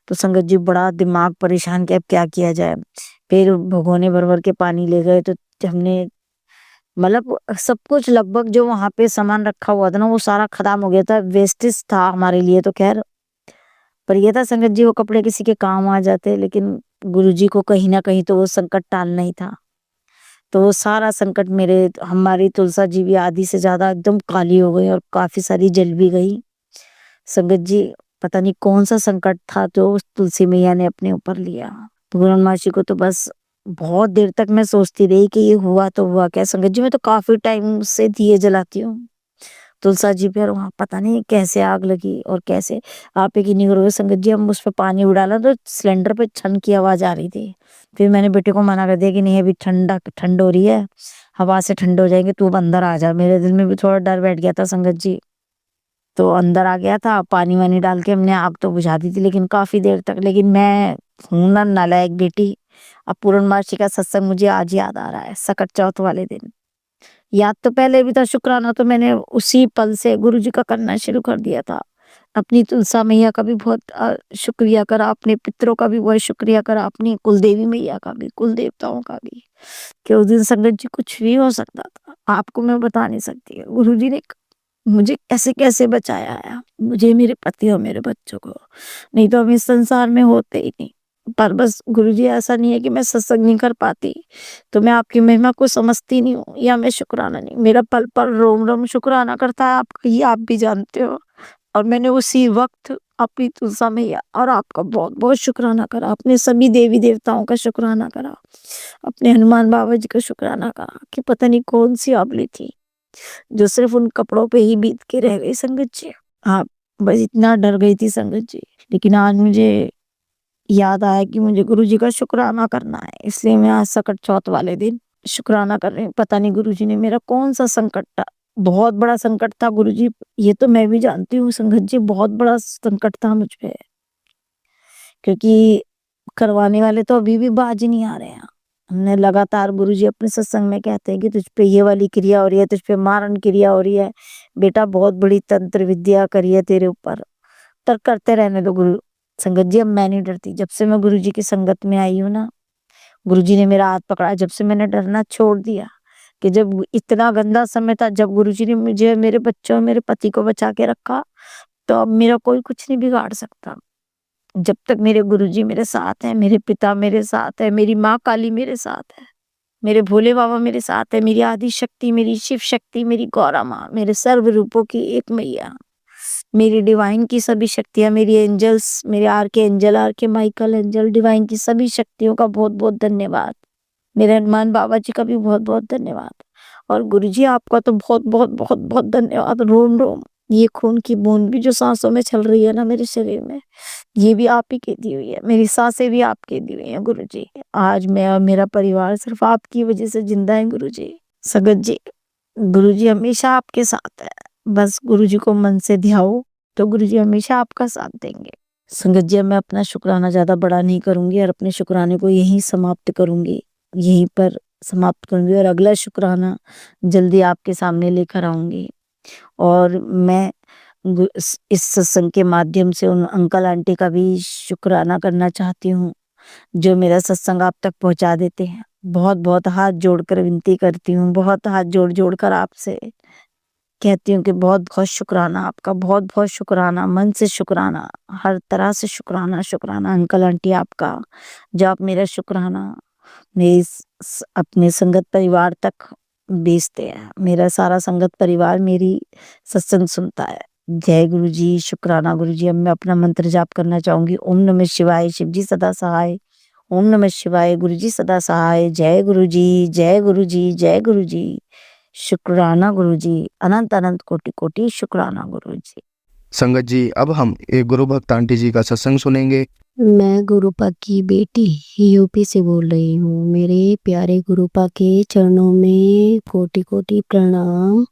तो संगत जी बड़ा दिमाग परेशान कि अब क्या किया जाए। फिर भगोने भर भर के पानी ले गए। तो हमने, मतलब सब कुछ लगभग जो वहां पे सामान रखा हुआ था ना वो सारा खत्म हो गया था, वेस्टेज था हमारे लिए तो खैर। पर ये था संगत जी वो कपड़े किसी के काम आ जाते, लेकिन गुरुजी को कहीं ना कहीं तो वो संकट टालना ही था। तो सारा संकट मेरे हमारी तुलसा जी भी आधी से ज़्यादा एकदम काली हो गई और काफ़ी सारी जल भी गई। संगत जी, पता नहीं कौन-सा संकट था जो उस तुलसी मैया ने अपने ऊपर लिया। पूर्णमासी को तो बस बहुत देर तक मैं सोचती रही कि ये हुआ तो हुआ क्या? संगत जी, मैं तो काफ़ी टाइम से दिए जलाती हूँ तुलसा जी पे और वहाँ पता नहीं कैसे आग लगी और कैसे आप यकीन नहीं करोगे संगत जी, हम उसपे पानी भी डाला तो सिलेंडर पे छन की आवाज़ आ रही थी। फिर मैंने बेटे को मना कर दिया कि नहीं अभी ठंड हो रही है, हवा से ठंडे हो जाएँगे, तू अब अंदर आ जा। मेरे दिल में भी थोड़ा डर बैठ गया था संगत जी। तो अंदर आ गया था, पानी-वानी डाल के हमने आग तो बुझा दी थी लेकिन काफ़ी देर तक। लेकिन मैं हूँ ना नालायक बेटी, अब पूर्णमासी का सत्संग मुझे आज याद आ रहा है, सकट चौथ वाले दिन। याद तो पहले भी था, शुक्राना तो मैंने उसी पल से गुरुजी का करना शुरू कर दिया था। अपनी तुलसा मैया का भी बहुत शुक्रिया करा, अपने पितरों का भी बहुत शुक्रिया करा, अपनी कुलदेवी मैया का भी, कुल देवताओं का भी, कि उस दिन संगत जी कुछ भी हो सकता था। आपको मैं बता नहीं सकती। गुरुजी ने मुझे कैसे-कैसे बचाया है, मुझे, मेरे पति और मेरे बच्चों को। नहीं तो हम इस संसार में होते ही नहीं। पर बस गुरुजी, ऐसा नहीं है कि मैं सत्संग नहीं कर पाती, तो मैं आपकी महिमा को समझती नहीं हूँ या मैं शुक्राना नहीं, मेरा पल-पल रोम-रोम शुक्राना करता है, ये आप भी जानते हो। और मैंने उसी वक़्त अपनी तुलसा मैया और आपका बहुत-बहुत शुक्राना करा, अपने सभी देवी-देवताओं का शुक्राना करा, अपने हनुमान बाबा जी का शुक्राना करा कि पता नहीं कौन-सी अबली थी, जो सिर्फ़ उन कपड़ों पे ही बीत के रह गई संगत जी। हाँ, बस इतना डर गई थी संगत जी। लेकिन आज मुझे याद आया कि मुझे गुरुजी का शुक्राना करना है, इसलिए मैं आज सकट चौथ वाले दिन शुक्राना कर रही हूँ। पता नहीं गुरुजी ने मेरा कौन-सा संकट था, बहुत बड़ा संकट था गुरुजी, ये तो मैं भी जानती हूँ संगत जी, बहुत बड़ा संकट था मुझ पे। क्योंकि करवाने वाले तो अभी भी बाज नहीं आ रहे हैं। हमने लगातार गुरुजी अपने सत्संग में कहते हैं कि तुझ पे ये वाली क्रिया हो रही है, तुझ पे मारण क्रिया हो रही है, बेटा बहुत बड़ी तंत्र विद्या करी है तेरे ऊपर, तर करते रहने दो गुरु। संगत जी, अब मैं नहीं डरती, जब से मैं गुरुजी की संगत में आई हूँ ना, गुरुजी ने मेरा हाथ पकड़ा, जब से मैंने डरना छोड़ दिया, कि जब इतना गंदा समय था, जब गुरुजी ने मुझे, मेरे बच्चों और मेरे पति को बचा के रखा, तो अब मेरा कोई कुछ नहीं बिगाड़ सकता। जब तक मेरे गुरुजी मेरे साथ हैं, मेरे पिता मेरे साथ है, मेरी माँ काली मेरे साथ है, मेरे भोले बाबा मेरे साथ है, मेरी आदि शक्ति, मेरी शिव शक्ति, मेरी गौरा माँ, मेरे सर्व रूपों की एक मैया, मेरी डिवाइन की सभी शक्तियाँ, मेरी एंजल्स, मेरे आर्के एंजल, आर्के माइकल एंजल, डिवाइन की सभी शक्तियों का बहुत-बहुत धन्यवाद। मेरे हनुमान बाबा जी का भी बहुत-बहुत धन्यवाद। और गुरुजी, आपका तो बहुत-बहुत, बहुत-बहुत धन्यवाद। रोम-रोम ये खून की बूंद भी जो सांसों में चल रही है ना मेरे शरीर में, ये भी आप ही की दी हुई है। मेरी सांसें भी आपकी दी हुई हैं गुरुजी। आज मैं और मेरा परिवार सिर्फ आपकी वजह से जिंदा है गुरुजी। संगत जी, गुरुजी हमेशा आपके साथ है। बस गुरुजी को मन से ध्याओ तो गुरुजी हमेशा आपका साथ देंगे। संगत जी, अब मैं अपना शुक्राना ज़्यादा बड़ा नहीं करूँगी और अपने शुक्राने को यहीं समाप्त करूँगी। यहीं पर समाप्त करूँगी और अगला शुक्राना जल्दी आपके सामने लेकर आऊँगी। और मैं इस सत्संग के माध्यम से उन अंकल आंटी का भी शुक्राना करना चाहती हूँ, जो मेरा सत्संग आप तक पहुँचा देते हैं। बहुत-बहुत हाथ जोड़कर विनती करती हूँ, बहुत हाथ जोड़-जोड़ कर आपसे कहती हूँ कि बहुत-बहुत शुक्राना आपका, बहुत-बहुत शुक्राना, मन से शुक्राना, हर तरह से शुक्राना, शुक्राना अंकल आंटी आपका, जो आप मेरा शुक्राना मेरी अपने संगत परिवार तक भेजते हैं। मेरा सारा संगत परिवार मेरी सत्संग सुनता है। जय गुरुजी, शुक्राना गुरुजी। अब मैं अपना मंत्र जाप करना चाहूँगी। ओम नमः शिवाय, शिवजी सदा सहाय। ओम नमः शिवाय, गुरुजी सदा सहाय। जय गुरुजी, जय गुरुजी, जय गुरुजी। शुक्राना गुरुजी, अनंत-अनंत कोटि-कोटि शुक्राना गुरुजी। संगत जी, अब हम एक गुरु भक्त आंटी जी का सत्संग सुनेंगे। मैं गुरुपा की बेटी यूपी से बोल रही हूँ। मेरे प्यारे गुरुपा के चरणों में कोटि-कोटि प्रणाम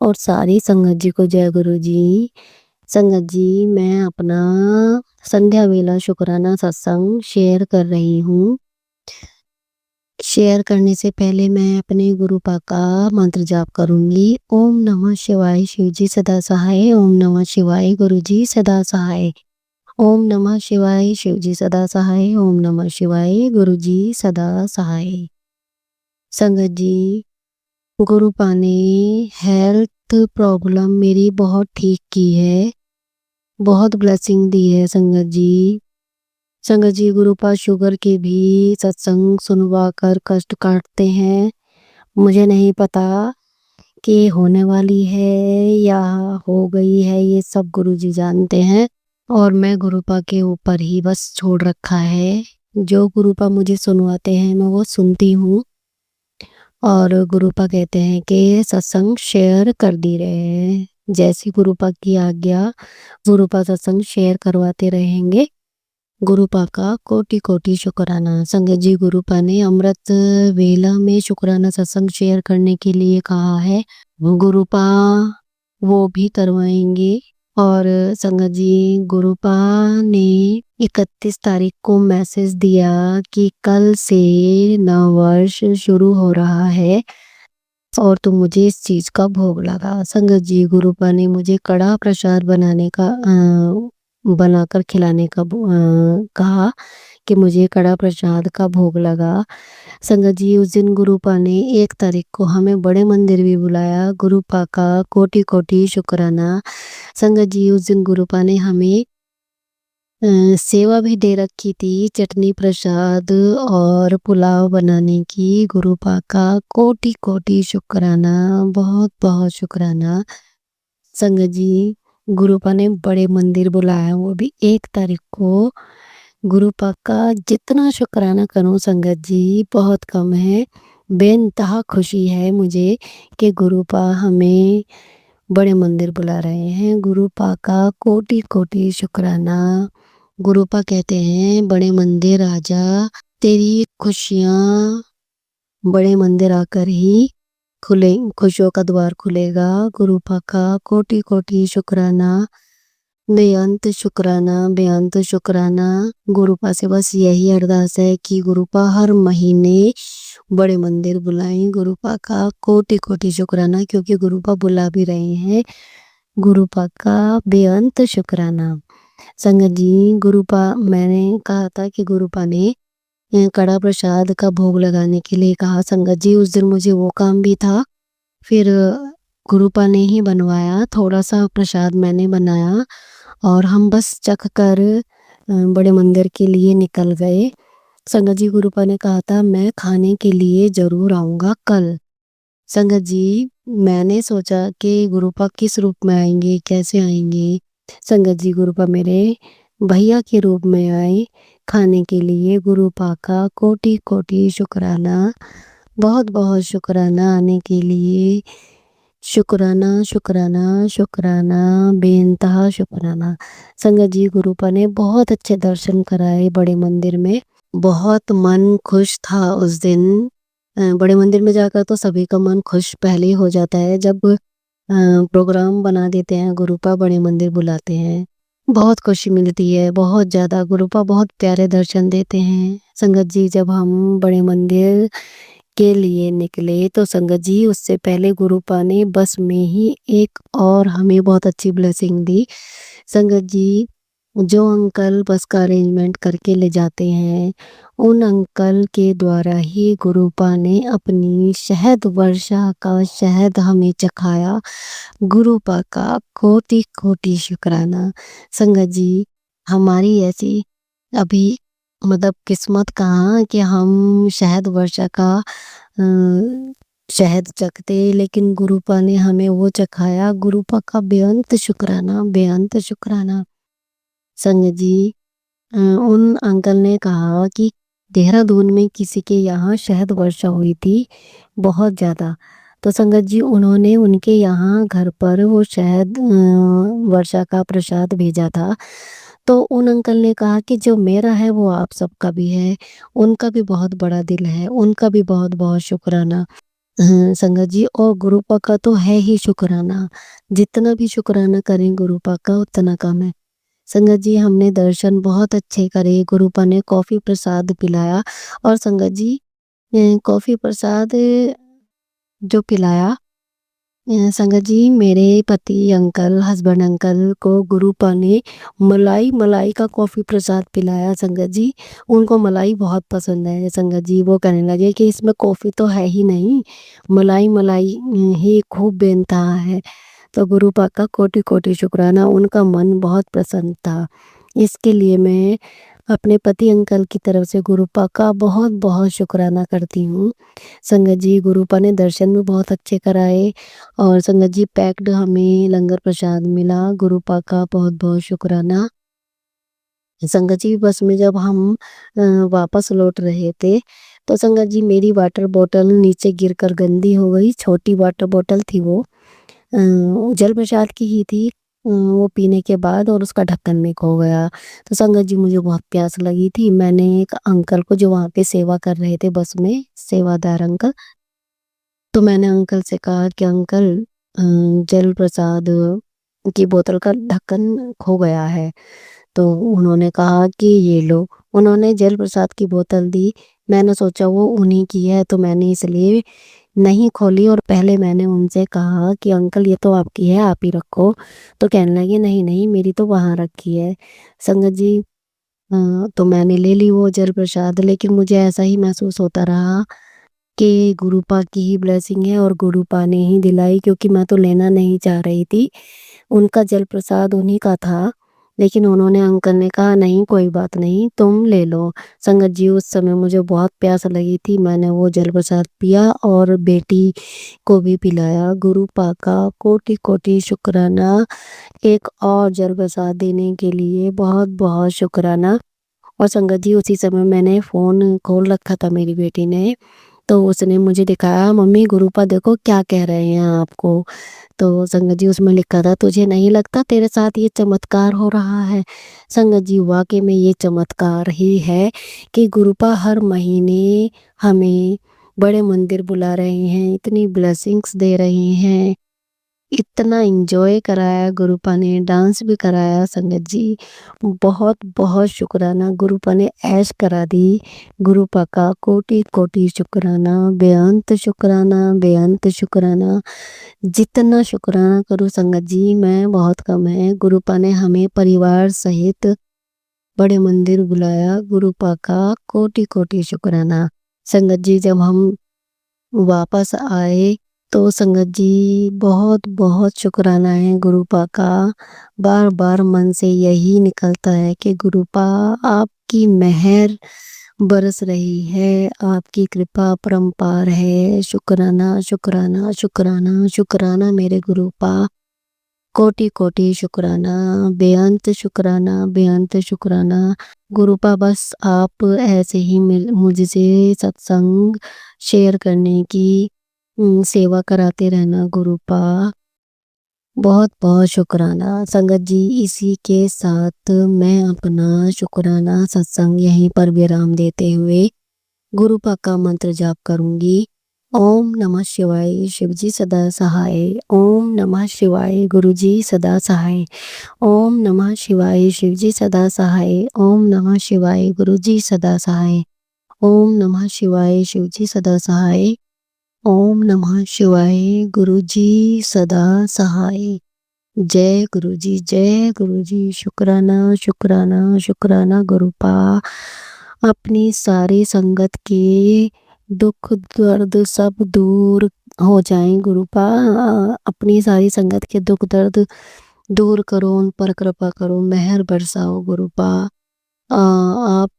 और सारी संगत जी को जय गुरु जी। संगत जी, मैं अपना संध्या वेला शुक्राना सत्संग शेयर कर रही हूँ। शेयर करने से पहले मैं अपने गुरुपा का मंत्र जाप करूँगी। ओम नमः शिवाय, शिवजी सदा सहाय। ओम नमः शिवाय, गुरुजी सदा सहाय। ओम नमः शिवाय, शिवजी सदा सहाय। ओम नमः शिवाय, गुरुजी सदा सहाय। संगत जी, गुरुपा ने हेल्थ प्रॉब्लम मेरी बहुत ठीक की है, बहुत ब्लेसिंग दी है संगत जी। संगत जी, गुरुपा शुगर के भी सत्संग सुनवा कर कष्ट काटते हैं। मुझे नहीं पता कि होने वाली है या हो गई है, ये सब गुरुजी जानते हैं और मैं गुरुपा के ऊपर ही बस छोड़ रखा है। जो गुरुपा मुझे सुनवाते हैं मैं वो सुनती हूँ और गुरुपा कहते हैं कि सत्संग शेयर कर दी रहे। जैसी गुरुपा की आज्ञा गुरुपा सत्संग शेयर करवाते रहेंगे। गुरुपा का कोटि कोटि शुक्राना। संगत जी, गुरुपा ने अमृत वेला में शुक्राना सत्संग शेयर करने के लिए कहा है। गुरुपा वो भी करवाएंगे। और संगत जी, गुरुपा ने 31 तारीख को मैसेज दिया कि कल से नववर्ष शुरू हो रहा है और तो मुझे इस चीज का भोग लगा। संगत जी, गुरुपा ने मुझे कड़ा प्रसाद बनाकर खिलाने का कहा कि मुझे कड़ा प्रसाद का भोग लगा। संगत जी, उस दिन गुरुपा ने 1 तारीख को हमें बड़े मंदिर भी बुलाया। गुरुपा का कोटि कोटि शुक्राना। संगत जी, उस दिन गुरुपा ने हमें सेवा भी दे रखी थी, चटनी प्रसाद और पुलाव बनाने की। गुरुपा का कोटि कोटि शुक्राना, बहुत बहुत शुक्राना। संगत जी, गुरुपा ने बड़े मंदिर बुलाया, वो भी 1 तारीख को। गुरुपा का जितना शुक्राना करूं संगत जी बहुत कम है। बेइंतहा खुशी है मुझे कि गुरुपा हमें बड़े मंदिर बुला रहे हैं। गुरुपा का कोटि कोटि शुक्राना। गुरुपा कहते हैं, बड़े मंदिर आजा, तेरी खुशियाँ बड़े मंदिर आकर ही खुले, खुशियों का द्वार खुलेगा। गुरुपा का कोटि कोटि शुक्राना, बेअंत शुक्राना, बेअंत शुक्राना। गुरुपा से बस यही अरदास है कि गुरुपा हर महीने बड़े मंदिर बुलाएं। गुरुपा का कोटि कोटि शुक्राना, क्योंकि गुरुपा बुला भी रहे हैं। गुरुपा का बेअंत शुक्राना। संगत जी, गुरुपा, मैंने कहा था कि गुरुपा ने कड़ा प्रसाद का भोग लगाने के लिए कहा। संगत जी, उस दिन मुझे वो काम भी था, फिर गुरुपा ने ही बनवाया। थोड़ा सा प्रसाद मैंने बनाया और हम बस चख कर बड़े मंदिर के लिए निकल गए। संगत जी, गुरुपा ने कहा था मैं खाने के लिए जरूर आऊँगा कल। संगत जी, मैंने सोचा कि गुरुपा किस रूप में आएंगे, कैसे आएंगे। संगत जी, गुरुपा मेरे भैया के रूप में आए खाने के लिए। गुरुपा का कोटि कोटि शुक्राना, बहुत बहुत शुक्राना आने के लिए। शुक्राना शुक्राना शुक्राना, बेइंतहा शुक्राना। संगत जी, गुरुपा ने बहुत अच्छे दर्शन कराए बड़े मंदिर में। बहुत मन खुश था उस दिन। बड़े मंदिर में जाकर तो सभी का मन खुश पहले ही हो जाता है जब प्रोग्राम बना देते हैं, गुरुपा बड़े मंदिर बुलाते हैं, बहुत खुशी मिलती है, बहुत ज़्यादा। गुरुपा बहुत प्यारे दर्शन देते हैं। संगत जी, जब हम बड़े मंदिर के लिए निकले तो संगत जी, उससे पहले गुरुपा ने बस में ही एक और हमें बहुत अच्छी ब्लेसिंग दी। संगत जी, जो अंकल बस का अरेंजमेंट करके ले जाते हैं, उन अंकल के द्वारा ही गुरुपा ने अपनी शहद वर्षा का शहद हमें चखाया। गुरुपा का कोटि कोटि शुक्राना। संगत जी, हमारी ऐसी अभी मतलब किस्मत कहाँ कि हम शहद वर्षा का शहद चखते, लेकिन गुरुपा ने हमें वो चखाया। गुरुपा का बेअंत शुक्राना, बेअंत शुक्राना। संगत जी, उन अंकल ने कहा कि देहरादून में किसी के यहाँ शहद वर्षा हुई थी बहुत ज़्यादा, तो संगत जी उन्होंने उनके यहाँ घर पर वो शहद वर्षा का प्रसाद भेजा था। तो उन अंकल ने कहा कि जो मेरा है वो आप सबका भी है। उनका भी बहुत बड़ा दिल है, उनका भी बहुत बहुत शुक्राना। संगत जी, और गुरुपा का तो है ही शुक्राना, जितना भी शुक्राना करें गुरुपा का उतना कम है। संगत जी, हमने दर्शन बहुत अच्छे करे। गुरुपा ने कॉफ़ी प्रसाद पिलाया और संगत जी, कॉफ़ी प्रसाद जो पिलाया, संगत जी, मेरे पति अंकल, हस्बैंड अंकल को गुरुपा ने मलाई का कॉफ़ी प्रसाद पिलाया। संगत जी, उनको मलाई बहुत पसंद है। संगत जी, वो कहने लगे कि इसमें कॉफ़ी तो है ही नहीं, मलाई ही खूब बेनता है। तो गुरुपा का कोटि कोटि शुक्राना, उनका मन बहुत प्रसन्न था। इसके लिए मैं अपने पति अंकल की तरफ से गुरुपा का बहुत-बहुत शुक्राना करती हूँ। संगत जी, गुरुपा ने दर्शन भी बहुत अच्छे कराए और संगत जी पैक्ड हमें लंगर प्रसाद मिला। गुरुपा का बहुत-बहुत शुक्राना। संगत जी बस में जब हम वापस लौट रहे थे, तो संगत जी मेरी वाटर बॉटल नीचे गिरकर गंदी हो गई। छोटी वाटर बॉटल थी वो। जल प्रसाद की ही थी। वो पीने के बाद और उसका ढक्कन में खो गया। तो संगत जी मुझे बहुत प्यास लगी थी। मैंने एक अंकल को जो वहाँ पे सेवा कर रहे थे बस में, सेवादार अंकल, तो मैंने अंकल से कहा कि अंकल जल प्रसाद की बोतल का ढक्कन खो गया है। तो उन्होंने कहा कि ये लो। उन्होंने जल प्रसाद की बोतल दी। मैंने सोचा वो उन्हीं की है, तो मैंने इसलिए नहीं खोली और पहले मैंने उनसे कहा कि अंकल ये तो आपकी है, आप ही रखो। तो कहने लगे नहीं नहीं मेरी तो वहाँ रखी है। संगत जी तो मैंने ले ली वो जल प्रसाद, लेकिन मुझे ऐसा ही महसूस होता रहा कि गुरुपा की ही ब्लेसिंग है और गुरुपा ने ही दिलाई, क्योंकि मैं तो लेना नहीं चाह रही थी। उनका जल प्रसाद उन्हीं का था, लेकिन उन्होंने अंकल ने कहा नहीं कोई बात नहीं तुम ले लो। संगत जी उस समय मुझे बहुत प्यास लगी थी। मैंने वो जल प्रसाद पिया और बेटी को भी पिलाया। गुरुपा का कोटि-कोटि शुक्राना। एक और जल प्रसाद देने के लिए बहुत-बहुत शुक्राना। और संगत जी उसी समय मैंने फ़ोन खोल रखा था मेरी बेटी ने, तो उसने मुझे दिखाया मम्मी गुरुपा देखो क्या कह रहे हैं आपको। तो संगत जी उसमें लिखा था तुझे नहीं लगता तेरे साथ ये चमत्कार हो रहा है। संगत जी वाकई में ये चमत्कार ही है कि गुरुपा हर महीने हमें बड़े मंदिर बुला रहे हैं, इतनी ब्लेसिंग्स दे रहे हैं, इतना एंजॉय कराया गुरुपा ने, डांस भी कराया। संगत जी बहुत बहुत शुक्राना, गुरुपा ने ऐश करा दी। गुरुपा का कोटि कोटि शुक्राना, बेअंत शुक्राना, बेअंत शुक्राना। जितना शुक्राना करूँ संगत जी मैं बहुत कम है। गुरुपा ने हमें परिवार सहित बड़े मंदिर बुलाया। गुरुपा का कोटि कोटि शुक्राना। संगत जी जब हम वापस आए तो संगत जी बहुत बहुत शुक्राना है गुरुपा का। बार बार मन से यही निकलता है कि गुरुपा आपकी मेहर बरस रही है, आपकी कृपा परम्पार है। शुक्राना शुक्राना शुक्राना शुक्राना मेरे गुरुपा। कोटि कोटि शुक्राना, बेअंत शुक्राना, बेअंत शुक्राना। गुरुपा बस आप ऐसे ही मुझसे सत्संग शेयर करने की सेवा कराते रहना गुरुपा। बहुत बहुत शुक्राना। संगत जी इसी के साथ मैं अपना शुक्राना सत्संग यहीं पर विराम देते हुए गुरुपा का मंत्र जाप करूंगी। ओम नमः शिवाय, शिवजी सदा सहाय। ओम नमः शिवाय, गुरुजी सदा सहाय। ओम नमः शिवाय, शिवजी सदा सहाय। ओम नमः शिवाय, गुरुजी सदा सहाय। ओम नमः शिवाय, शिवजी सदा सहाय। ओम नमः शिवाय, गुरुजी सदा सहाय। जय गुरुजी, जय गुरुजी। शुक्राना शुक्राना शुक्राना गुरुपा। अपनी सारी संगत के दुख दर्द सब दूर हो जाएं गुरुपा। अपनी सारी संगत के दुख दर्द दूर करो, उन पर कृपा करो, मेहर बरसाओ गुरुपा। आप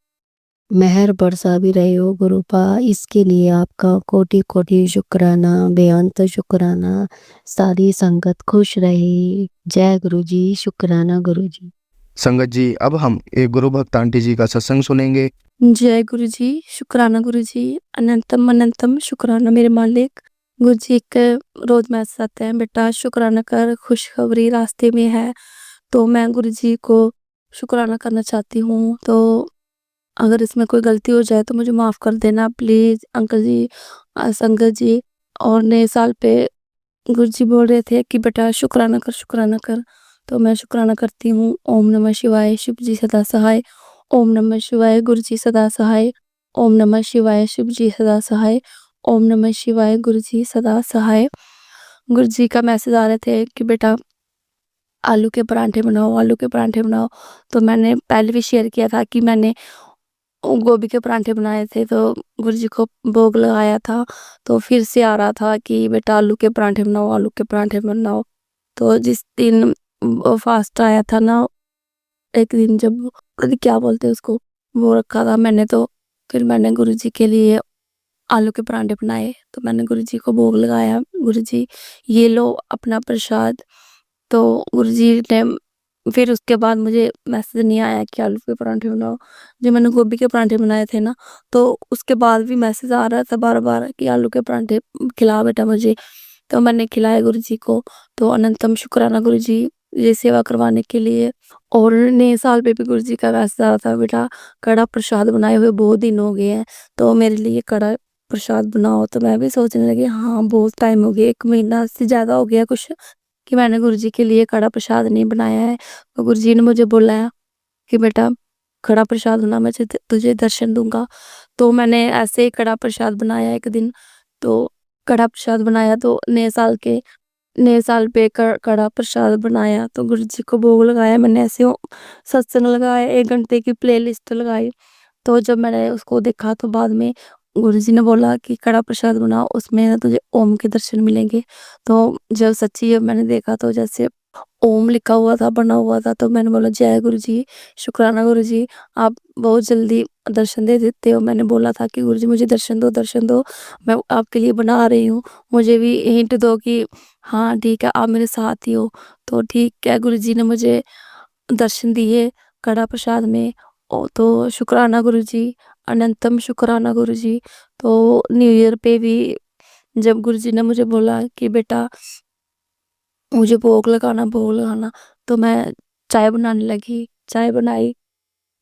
मेहर बरसा भी रहे हो गुरुपा, इसके लिए आपका कोटि कोटि शुक्राना, बेअंत शुक्राना। सारी संगत खुश रहे। जय गुरुजी, शुक्राना गुरुजी। संगत जी अब हम एक गुरु भक्त आंटी जी का सत्संग सुनेंगे। जय गुरु जी, शुक्राना गुरु जी, अनंतम अनंतम शुक्राना मेरे मालिक। गुरु जी एक रोज मैसेज आता है बेटा शुक्राना कर, खुशखबरी रास्ते में है। तो मैं गुरु जी को शुक्राना करना चाहती हूँ। तो अगर इसमें कोई गलती हो जाए तो मुझे माफ़ कर देना प्लीज़ अंकल जी, संगत जी। और नए साल पे गुरु जी बोल रहे थे कि बेटा शुक्राना कर, शुक्राना कर। तो मैं शुक्राना करती हूँ। ओम नमः शिवाय, शिव जी सदा सहाय। ओम नमः शिवाय, गुरु जी सदा सहाय। ओम नमः शिवाय, शिव जी सदा सहाय। ओम नमः शिवाय, गुरु जी सदा सहाय। गुरु जी का मैसेज आ रहे थे कि बेटा आलू के परांठे बनाओ, आलू के परांठे बनाओ। तो मैंने पहले भी शेयर किया था कि मैंने गोभी के परांठे बनाए थे, तो गुरु जी को भोग लगाया था। तो फिर से आ रहा था कि बेटा आलू के परांठे बनाओ, आलू के परांठे बनाओ। तो जिस दिन फास्ट आया था ना, एक दिन जब क्या बोलते हैं उसको, वो रखा था मैंने, तो फिर मैंने गुरुजी के लिए आलू के परांठे बनाए, तो मैंने गुरुजी को भोग लगाया, गुरुजी ये लो अपना प्रसाद। तो गुरुजी ने फिर उसके बाद मुझे मैसेज नहीं आया कि आलू के परांठे बनाओ। जो मैंने गोभी के परांठे बनाए थे ना, तो उसके बाद भी मैसेज आ रहा था बार-बार कि आलू के परांठे खिला बेटा मुझे। तो मैंने खिलाए गुरुजी को। तो अनंतम शुक्राना गुरुजी ये सेवा करवाने के लिए। और नए साल पे भी गुरुजी का मैसेज आया था, बेटा कड़ा प्रसाद बनाए हुए बहुत दिन हो गए हैं, तो मेरे लिए कड़ा प्रसाद बनाओ। तो मैं भी सोचने लगी हाँ बहुत टाइम हो गया, 1 महीना से ज़्यादा हो गया कुछ, कि मैंने गुरुजी के लिए कड़ा प्रसाद नहीं बनाया है। तो गुरुजी ने मुझे बोला कि बेटा कड़ा प्रसाद बना, मैं तुझे दर्शन दूँगा। तो मैंने ऐसे ही कड़ा प्रसाद बनाया एक दिन। तो कड़ा प्रसाद बनाया, तो नए साल पे कड़ा प्रसाद बनाया, तो गुरुजी को भोग लगाया। मैंने ऐसे सत्संग लगाया, 1 घंटे की प्लेलिस्ट लगाई। तो जब मैंने उसको देखा तो बाद में गुरुजी ने बोला कि कड़ा प्रसाद बनाओ, उसमें ना तुझे ओम के दर्शन मिलेंगे। तो जब सच्ची जब मैंने देखा तो जैसे ओम लिखा हुआ था, बना हुआ था, तो मैंने बोला जय गुरुजी, शुक्राना गुरुजी, आप बहुत जल्दी दर्शन दे देते हो। मैंने बोला था कि गुरुजी मुझे दर्शन दो, मैं आपके लिए बना रही हूँ, मुझे भी हिंट दो कि हाँ ठीक है आप मेरे साथ ही हो। तो ठीक है, गुरुजी ने मुझे दर्शन दिए कड़ा प्रसाद में। तो शुक्राना गुरुजी, अनंतम शुक्राना गुरुजी। तो न्यू ईयर पे भी जब गुरुजी ने मुझे बोला कि बेटा मुझे भोग लगाना, तो मैं चाय बनाने लगी, चाय बनाई,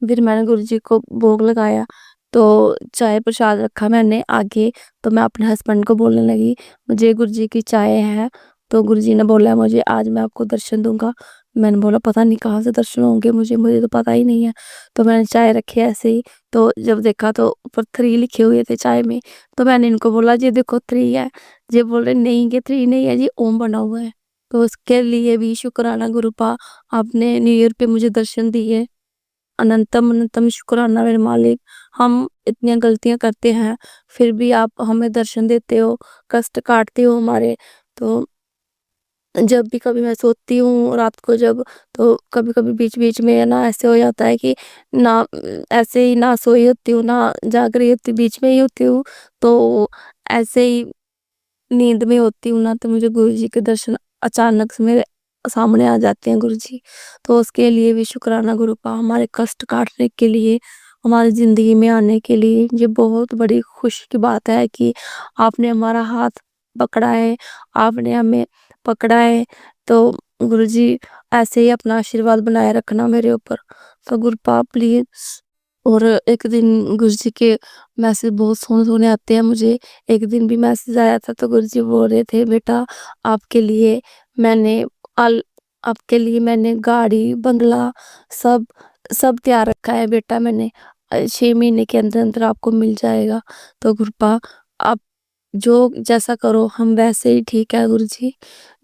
फिर मैंने गुरुजी को भोग लगाया। तो चाय प्रसाद रखा मैंने आगे, तो मैं अपने हस्बैंड को बोलने लगी मुझे गुरुजी की चाय है। तो गुरुजी ने बोला मुझे आज मैं आपको दर्शन दूंगा। मैंने बोला पता नहीं कहाँ से दर्शन होंगे, मुझे तो पता ही नहीं है। तो मैंने चाय रखी ऐसे ही। तो जब देखा तो ऊपर 3 लिखे हुए थे चाय में। तो मैंने इनको बोला जी देखो 3 है। ये बोल रहे नहीं ये 3 नहीं है जी, ओम बना हुआ है। तो उसके लिए भी शुक्राना गुरुपा, आपने न्यू ईयर पे मुझे दर्शन दिए। अनंतम अनंतम शुक्राना मेरे मालिक। हम इतनी गलतियाँ करते हैं, फिर भी आप हमें दर्शन देते हो, कष्ट काटते हो हमारे। तो जब भी कभी मैं सोती हूँ रात को जब, तो कभी-कभी बीच-बीच में ना ऐसे हो जाता है कि ना ऐसे ही ना सोई होती हूँ, ना जाग रही होती, बीच में ही होती हूँ। तो ऐसे ही नींद में होती हूँ ना, तो मुझे गुरुजी के दर्शन अचानक से मेरे सामने आ जाते हैं गुरुजी। तो उसके लिए भी शुक्राना गुरुपा, हमारे कष्ट काटने के लिए, हमारी ज़िंदगी में आने के लिए। ये बहुत बड़ी खुशी की बात है कि आपने हमारा हाथ पकड़ा है, आपने हमें पकड़ा है। तो गुरुजी ऐसे ही अपना आशीर्वाद बनाए रखना मेरे ऊपर। तो गुरुपा प्लीज़। और एक दिन गुरुजी के मैसेज बहुत सोने-सोने आते हैं मुझे। एक दिन भी मैसेज आया था, तो गुरुजी बोल रहे थे बेटा आपके लिए मैंने अल आपके लिए मैंने गाड़ी, बंगला सब सब तैयार रखा है बेटा मैंने। 6 महीने के अंदर-अंदर आपको मिल जाएगा। तो गुरुपा आप जो जैसा करो हम वैसे ही ठीक है गुरुजी।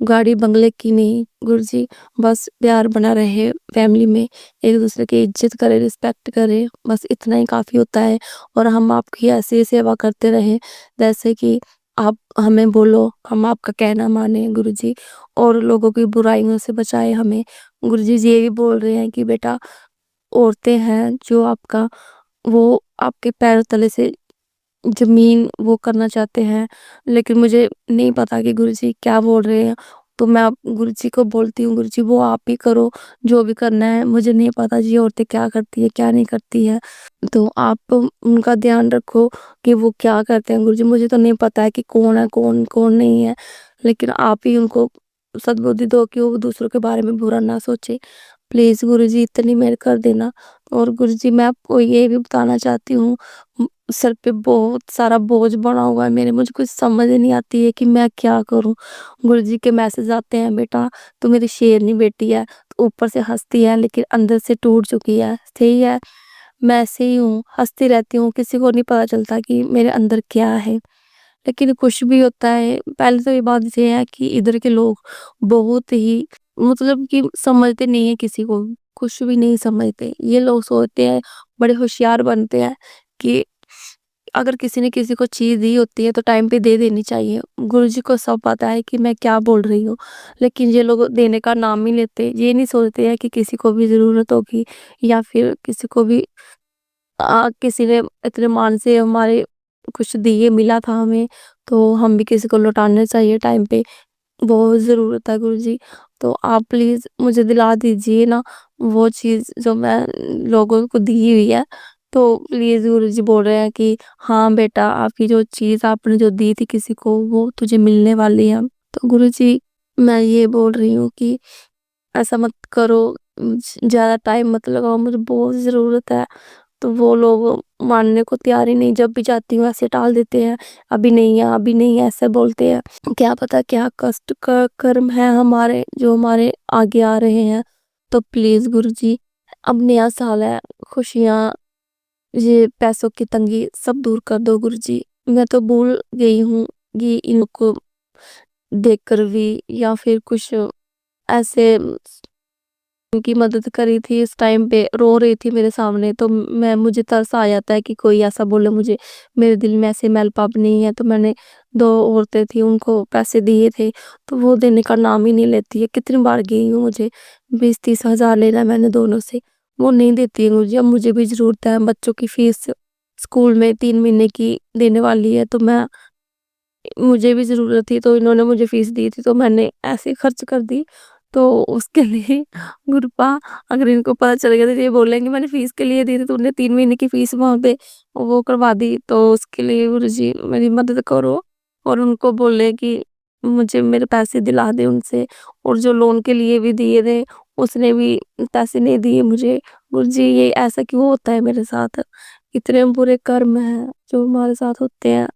गाड़ी बंगले की नहीं गुरुजी, बस प्यार बना रहे फैमिली में, एक-दूसरे की इज़्ज़त करें, रिस्पेक्ट करें, बस इतना ही काफ़ी होता है। और हम आपकी ऐसे ही सेवा करते रहें, जैसे कि आप हमें बोलो, हम आपका कहना मानें गुरुजी, और लोगों की बुराइयों से बचाएँ हमें। गुरुजी ये भी बोल रहे हैं कि बेटा औरतें हैं जो वो आपके पैरों तले से ज़मीन वो करना चाहते हैं, लेकिन मुझे नहीं पता कि गुरुजी क्या बोल रहे हैं। तो मैं अब गुरुजी को बोलती हूँ गुरुजी वो आप ही करो, जो भी करना है, मुझे नहीं पता जी औरतें क्या करती है, क्या नहीं करती है। तो आप उनका ध्यान रखो कि वो क्या करते हैं गुरुजी, मुझे तो नहीं पता है कि कौन है, कौन नहीं है, लेकिन आप ही उनको सद्बुद्धि दो कि वो दूसरों के बारे में बुरा ना सोचे। प्लीज़ गुरुजी इतनी मेहर कर देना। और गुरुजी मैं आपको ये भी बताना चाहती हूँ, सर पे बहुत सारा बोझ बना हुआ है मेरे, मुझे कुछ समझ नहीं आती है कि मैं क्या करूँ? गुरुजी के मैसेज आते हैं बेटा तू मेरी शेरनी बेटी है, तो ऊपर से हँसती है लेकिन अंदर से टूट चुकी है, सही है? मैं ऐसे ही हूँ, हँसती रहती हूँ, किसी को नहीं पता चलता कि मेरे अंदर क्या है। लेकिन कुछ भी होता है, पहले तो ये बात ये है कि इधर के लोग बहुत ही मतलब कि समझते नहीं है किसी को, कुछ भी नहीं समझते। ये लोग सोचते हैं, बड़े होशियार बनते हैं कि अगर किसी ने किसी को चीज़ दी होती है तो टाइम पे दे देनी चाहिए। गुरुजी को सब पता है कि मैं क्या बोल रही हूँ, लेकिन ये लोग देने का नाम ही लेते, ये नहीं सोचते हैं कि किसी को भी ज़रूरत होगी या फिर किसी को भी किसी ने इतने मान से हमारे कुछ दिए मिला था हमें, तो हम भी किसी को लौटाना चाहिए टाइम पे, बहुत ज़रूरत है गुरुजी। तो आप प्लीज़ मुझे दिला दीजिए ना वो चीज़ जो मैं लोगों को दी हुई है। तो प्लीज़ गुरुजी बोल रहे हैं कि हाँ बेटा, आपकी जो चीज़ आपने जो दी थी किसी को वो तुझे मिलने वाली है। तो गुरुजी मैं ये बोल रही हूँ कि ऐसा मत करो, ज़्यादा टाइम मत लगाओ, मुझे बहुत ज़रूरत है। तो वो लोग मानने को तैयार ही नहीं, जब भी जाती हूँ ऐसे टाल देते हैं, अभी नहीं है, अभी नहीं है, ऐसे बोलते हैं। क्या पता क्या कष्ट का कर्म है हमारे, जो हमारे आगे आ रहे हैं। तो प्लीज़ गुरुजी, अब नया साल है, खुशियाँ, ये पैसों की तंगी सब दूर कर दो गुरुजी। मैं तो भूल गई हूँ कि इनको देखकर भी या फिर कुछ ऐसे उनकी मदद करी थी, इस टाइम पे रो रही थी मेरे सामने, तो मुझे तरस आ जाता है कि कोई ऐसा बोले मुझे। मेरे दिल में ऐसे मैल-पाप नहीं है, तो मैंने 2 औरतें थी उनको पैसे दिए थे, तो वो देने का नाम ही नहीं लेती है। कितनी बार गई हूँ, मुझे 20-30 हज़ार लेना है मैंने दोनों से, वो नहीं देती है मुझे। अब मुझे भी ज़रूरत है, बच्चों की फीस स्कूल में 3 महीने की देने वाली है, तो मुझे भी ज़रूरत थी, तो इन्होंने मुझे फीस दी थी, तो मैंने ऐसे ही खर्च कर दी। तो उसके लिए गुरुपा, अगर इनको पता चल गया तो ये बोलेंगे मैंने फीस के लिए दी थी, तूने 3 महीने की फीस वहाँ पे वो करवा दी। तो उसके लिए गुरुजी मेरी मदद करो और उनको बोले कि मुझे मेरे पैसे दिला दें उनसे, और जो लोन के लिए भी दिए थे, उसने भी पैसे नहीं दिए मुझे। गुरुजी ये ऐसा क्यों होता है मेरे साथ? इतने बुरे कर्म हैं जो हमारे साथ होते हैं।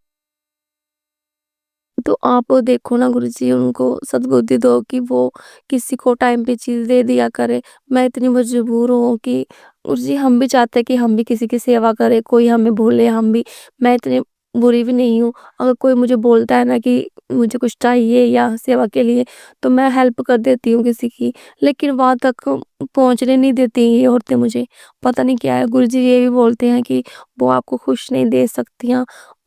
तो आप देखो ना गुरुजी, उनको सद्बुद्धि दो कि वो किसी को टाइम पे चीज़ दे दिया करे। मैं इतनी मजबूर हूँ कि गुरुजी हम भी चाहते हैं कि हम भी किसी की सेवा करें, कोई हमें बोले हम भी, मैं इतनी बुरी भी नहीं हूँ। अगर कोई मुझे बोलता है ना कि मुझे कुछ चाहिए या सेवा के लिए, तो मैं हेल्प कर देती हूँ किसी की। लेकिन वहाँ तक पहुँचने नहीं देती ये औरतें मुझे। पता नहीं क्या है, गुरुजी ये भी बोलते हैं कि वो आपको खुश नहीं दे सकती।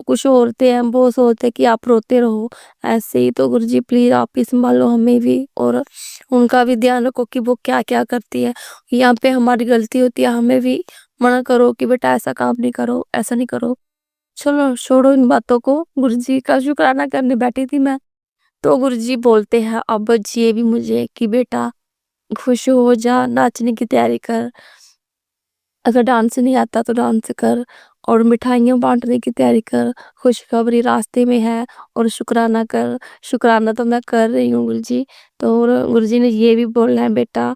कुछ औरतें हैं वो सोचते हैं कि आप रोते रहो ऐसे ही। तो गुरुजी प्लीज़ आप ही सँभालो हमें भी, और उनका भी ध्यान रखो कि वो क्या-क्या करती है। यहाँ पे हमारी गलती होती है, हमें भी मना करो कि बेटा ऐसा काम नहीं करो, ऐसा नहीं करो। चलो छोड़ो इन बातों को, गुरुजी का शुक्राना करने बैठी थी मैं। तो गुरुजी बोलते हैं अब ये भी मुझे कि बेटा खुश हो जा, नाचने की तैयारी कर। अगर डांस नहीं आता तो डांस कर, और मिठाइयाँ बाँटने की तैयारी कर, खुशखबरी रास्ते में है, और शुक्राना कर। शुक्राना तो मैं कर रही हूँ गुरुजी। तो और गुरुजी ने ये भी बोला है बेटा,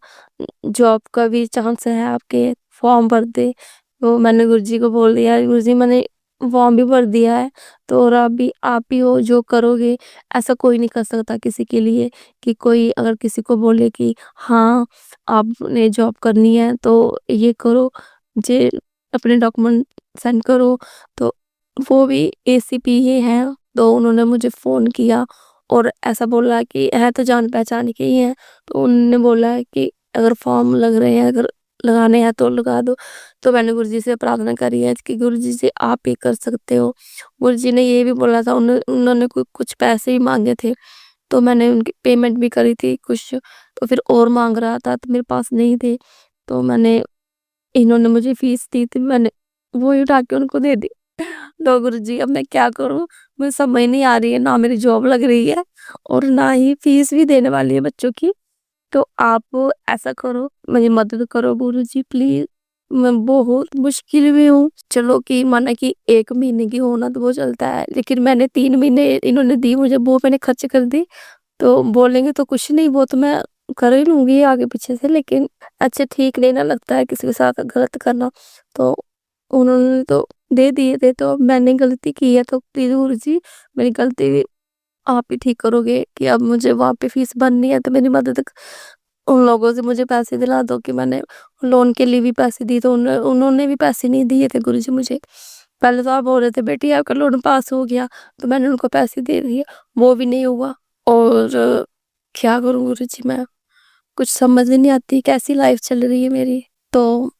जॉब का भी चांस है आपके, फॉर्म भर दे। तो मैंने गुरुजी को बोल दिया, गुरुजी मैंने फॉर्म भी भर दिया है, तो और अभी आप ही हो जो करोगे। ऐसा कोई नहीं कर सकता किसी के लिए कि कोई अगर किसी को बोले कि हाँ, आपने जॉब करनी है तो ये करो, जे अपने डॉक्यूमेंट सेंड करो। तो वो भी एसीपी ही हैं, तो उन्होंने मुझे फ़ोन किया और ऐसा बोला कि है तो जान पहचान के ही हैं। तो उन्होंने बोला है कि अगर फॉर्म लग रहे हैं, अगर लगाने हैं तो लगा दो। तो मैंने गुरुजी से प्रार्थना करी है कि गुरुजी से आप ही कर सकते हो। गुरुजी ने ये भी बोला था, उन्होंने कुछ पैसे भी माँगे थे, तो मैंने उनकी पेमेंट भी करी थी कुछ, तो फिर और माँग रहा था तो मेरे पास नहीं थे। तो इन्होंने मुझे फीस दी थी, मैंने वो ही उठा के उनको दे दी। तो गुरुजी अब मैं क्या करूँ? मुझे समझ नहीं आ रही है, ना मेरी जॉब लग रही है और ना ही फीस भी देने वाली है बच्चों की। तो आप ऐसा करो, मेरी मदद करो गुरुजी प्लीज़। मैं बहुत मुश्किल में हूँ। चलो कि माना कि 1 महीने की हो ना तो वो चलता है, लेकिन मैंने 3 महीने इन्होंने दी मुझे, वो मैंने खर्च कर दी। तो बोलेंगे तो कुछ नहीं, वो तो मैं कर ही लूँगी आगे पीछे से, लेकिन अच्छा ठीक नहीं ना लगता है किसी के साथ गलत करना। तो उन्होंने तो दे दिए थे, तो अब मैंने गलती की है, तो प्लीज़ गुरुजी मेरी गलती आप ही ठीक करोगे कि अब मुझे वहाँ पे फीस भरनी है, तो मेरी मदद उन लोगों से मुझे पैसे दिला दो कि मैंने लोन के लिए भी पैसे दिए, तो उन्होंने भी पैसे नहीं दिए थे गुरुजी मुझे। पहले तो आप बोल रहे थे बेटी आपका लोन पास हो गया, तो मैंने उनको पैसे दे दिए, वो भी नहीं हुआ। और क्या करूँ गुरुजी मैं? कुछ समझ ही नहीं आती कैसी लाइफ चल रही है मेरी। तो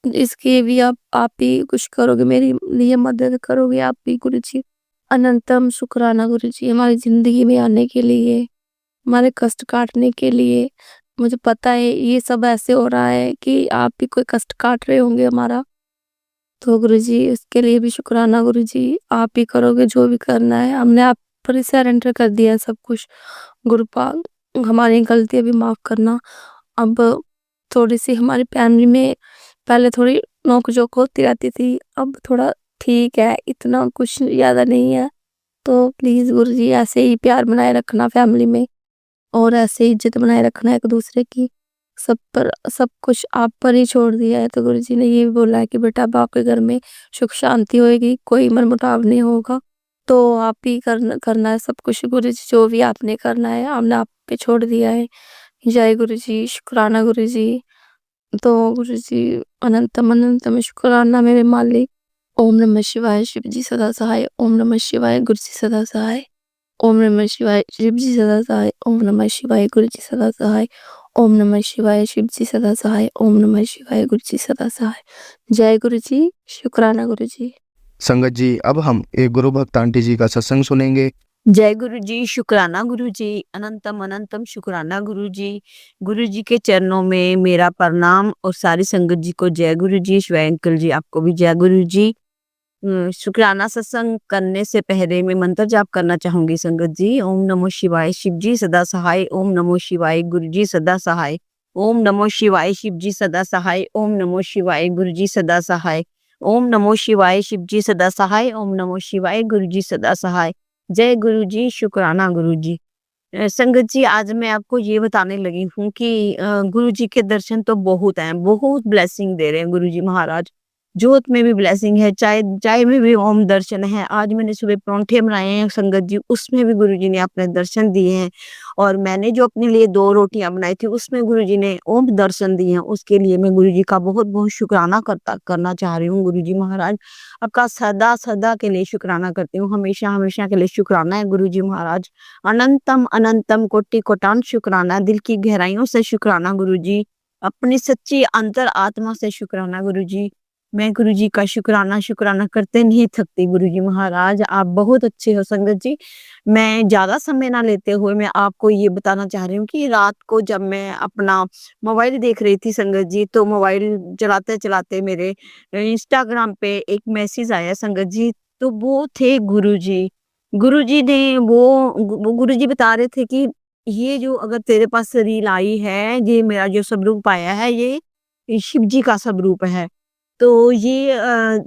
इसकी भी आप ही कुछ करोगे, मेरी लिए मदद करोगे आप भी गुरुजी। अनंतम शुक्राना गुरुजी हमारी ज़िंदगी में आने के लिए, हमारे कष्ट काटने के लिए। मुझे पता है ये सब ऐसे हो रहा है कि आप भी कोई कष्ट काट रहे होंगे हमारा। तो गुरुजी उसके लिए भी शुक्राना गुरुजी, आप ही करोगे जो भी करना है। हमने आप पर ही सरेंडर कर दिया है सब कुछ। गुरुपाल हमारी गलतियाँ भी माफ़ करना। अब थोड़ी-सी हमारी फैमिली में पहले थोड़ी नोक-झोंक होती रहती थी, अब थोड़ा ठीक है, इतना कुछ ज़्यादा नहीं है। तो प्लीज़ गुरुजी ऐसे ही प्यार बनाए रखना फैमिली में और ऐसे ही इज़्ज़त बनाए रखना एक-दूसरे की। सब कुछ आप पर ही छोड़ दिया है, तो गुरुजी ने ये भी बोला है कि बेटा अब आपके घर में सुख शांति होएगी, कोई मनमुटाव नहीं होगा। तो आप ही करना है सब कुछ गुरुजी, जो भी आपने करना है हमने आप पे छोड़ दिया है। जय गुरुजी, शुक्राना गुरुजी। तो गुरुजी अनंतम अनंतम शुक्राना मेरे मालिक। ओम नमः शिवाय, शिव जी सदा सहाय। ओम नमः शिवाय, गुरु जी सदा सहाय। ओम नमः शिवाय, शिव जी सदा सहाय। ओम नमः शिवाय, गुरु जी सदा सहाय। ओम नमः शिवाय, शिव जी सदा सहाय। ओम नमः शिवाय, गुरु जी सदा सहाय। जय गुरु जी, शुक्राना गुरु जी। संगत जी, अब हम एक गुरु भक्त आंटी जी का सत्संग सुनेंगे। जय गुरु जी, शुक्राना गुरु जी, अनंतम अनंतम शुक्राना गुरु जी। गुरु जी के चरणों में मेरा प्रणाम और सारी संगत जी को जय गुरु जी। शिवाय अंकल जी आपको भी जय गुरु जी। शुक्राना सत्संग करने से पहले मैं मंत्र जाप करना चाहूंगी संगत जी। ओम नमो शिवाय, शिव जी सदा सहाय। ओम नमो शिवाय, गुरु जी सदा सहाय। ओम नमो शिवाय, शिव जी सदा सहाय। ओम नमो शिवाय, गुरु जी सदा सहाय। ओम नमो शिवाय, शिव जी सदा सहाय। ओम नमो शिवाय, गुरु जी सदा सहाय। जय गुरु जी, शुक्राना गुरु जी। संगत जी, आज मैं आपको ये बताने लगी हूँ कि गुरु जी के दर्शन तो बहुत हैं, बहुत ब्लेसिंग दे रहे हैं गुरु जी महाराज। जोत में भी ब्लेसिंग है, चाय चाय में भी ओम दर्शन है। आज मैंने सुबह परांठे बनाए हैं संगत जी, उसमें भी गुरु जी ने अपने दर्शन दिए हैं। और मैंने जो अपने लिए 2 रोटियां बनाई थी, उसमें गुरु जी ने ओम दर्शन दिए हैं। उसके लिए मैं गुरु जी का बहुत बहुत शुक्राना करना चाह रही हूँ। गुरु जी महाराज आपका सदा सदा के लिए शुक्राना करती हूँ, हमेशा हमेशा के लिए शुक्राना है गुरु जी महाराज। अनंतम अनंतम कोटि कोटान शुक्राना, दिल की गहराइयों से शुक्राना गुरु जी, अपनी सच्ची अंतर आत्मा से शुक्राना गुरु जी। मैं गुरु जी का शुक्राना शुक्राना करते नहीं थकती गुरु जी महाराज, आप बहुत अच्छे हो संगत जी। मैं ज्यादा समय ना लेते हुए मैं आपको ये बताना चाह रही हूँ कि रात को जब मैं अपना मोबाइल देख रही थी संगत जी, तो मोबाइल चलाते चलाते मेरे इंस्टाग्राम पे एक मैसेज आया संगत जी। तो वो थे गुरु जी। गुरुजी ने वो गुरुजी बता रहे थे कि ये जो अगर तेरे पास रील आई है, ये मेरा जो स्वरूप आया है, ये शिव जी का स्वरूप है। तो ये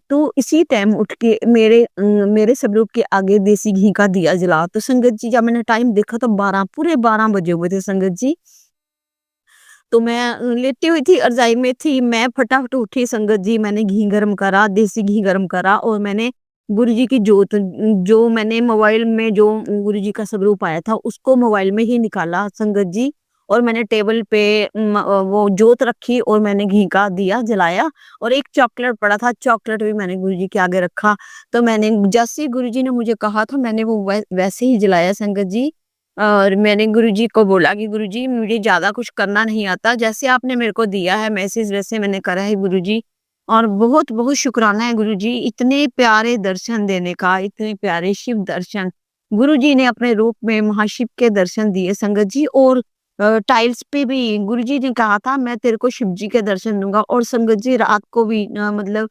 तो इसी टाइम उठ के मेरे स्वरूप के आगे देसी घी का दिया जला। तो संगत जी, जब मैंने टाइम देखा तो 12 पूरे 12 बजे हुए थे संगत जी। तो मैं लेटी हुई थी, रज़ाई में थी, मैं फटाफट उठी संगत जी, मैंने घी गरम करा, देसी घी गरम करा और मैंने गुरुजी की जोत, जो मैंने मोबाइल में जो गुरुजी का स्वरूप आया था, उसको मोबाइल में ही निकाला संगत जी। और मैंने टेबल पे वो जोत रखी और मैंने घी का दिया जलाया और एक चॉकलेट पड़ा था, चॉकलेट भी मैंने गुरुजी के आगे रखा। तो मैंने जैसे ही गुरुजी ने मुझे कहा था, मैंने वो वैसे ही जलाया संगत जी। और मैंने गुरुजी को बोला कि गुरुजी मुझे ज़्यादा कुछ करना नहीं आता, जैसे आपने मेरे को दिया है मैसेज वैसे मैंने करा है गुरुजी। और बहुत-बहुत शुक्राना है गुरुजी, इतने प्यारे दर्शन देने का, इतने प्यारे शिव दर्शन। गुरुजी ने अपने रूप में महाशिव के दर्शन दिए संगत जी। और टाइल्स पे भी गुरुजी ने कहा था मैं तेरे को शिव जी के दर्शन दूँगा। और संगत जी रात को भी मतलब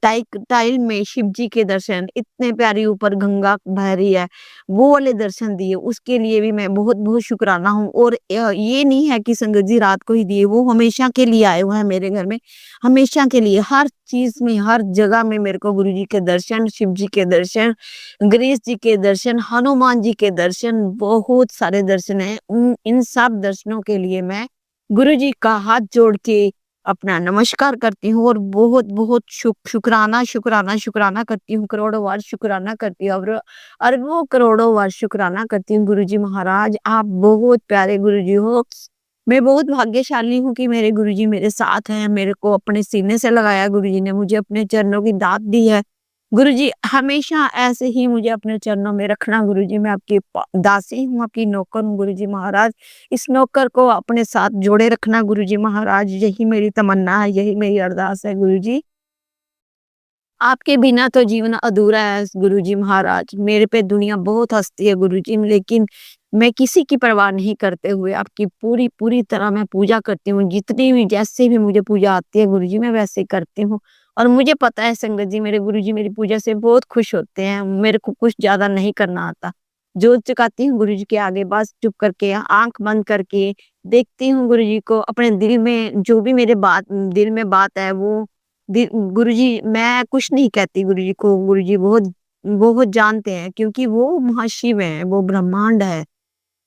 टाइल में शिव जी के दर्शन, इतने प्यारी ऊपर गंगा बह रही है, वो वाले दर्शन दिए, उसके लिए भी मैं बहुत-बहुत शुक्राना हूँ। और ये नहीं है कि संगत जी रात को ही दिए, वो हमेशा के लिए आए हुए हैं मेरे घर में, हमेशा के लिए हर चीज़ में, हर जगह में मेरे को गुरुजी के दर्शन, शिव जी के दर्शन, गणेश जी के दर्शन, हनुमान जी के दर्शन, बहुत सारे दर्शन हैं। इन सब दर्शनों के लिए मैं गुरुजी का हाथ जोड़ के अपना नमस्कार करती हूँ और बहुत-बहुत शुक्राना, शुक्राना, शुक्राना करती हूँ, करोड़ों बार शुक्राना करती हूँ और अरबों करोड़ों बार शुक्राना करती हूँ गुरुजी महाराज, आप बहुत प्यारे गुरुजी हो। मैं बहुत भाग्यशाली हूँ कि मेरे गुरुजी मेरे साथ हैं, मेरे को अपने सीने से लगाया गुरुजी ने, मुझे अपने चरणों की दात दी है। गुरुजी हमेशा ऐसे ही मुझे अपने चरणों में रखना गुरुजी, मैं आपकी दासी हूँ, आपकी नौकर हूँ गुरुजी महाराज। इस नौकर को अपने साथ जोड़े रखना गुरुजी महाराज, यही मेरी तमन्ना है, यही मेरी अरदास है गुरुजी। आपके बिना तो जीवन अधूरा है गुरुजी महाराज। मेरे पे दुनिया बहुत हँसती है गुरुजी, लेकिन मैं किसी की परवाह नहीं करते हुए आपकी पूरी पूरी तरह मैं पूजा करती हूँ। जितनी भी जैसे भी मुझे पूजा आती है गुरुजी, मैं वैसे ही करती हूँ। और मुझे पता है संगत जी, मेरे गुरुजी मेरी पूजा से बहुत खुश होते हैं। मेरे को कुछ ज़्यादा नहीं करना आता। जोत जगाती हूँ गुरुजी के आगे, बस चुप करके, आँख बंद करके देखती हूँ गुरुजी को। अपने दिल में जो भी मेरे दिल में बात है वो गुरुजी, मैं कुछ नहीं कहती गुरुजी को। गुरुजी बहुत बहुत जानते हैं, क्योंकि वो महाशिव हैं, वो ब्रह्मांड है।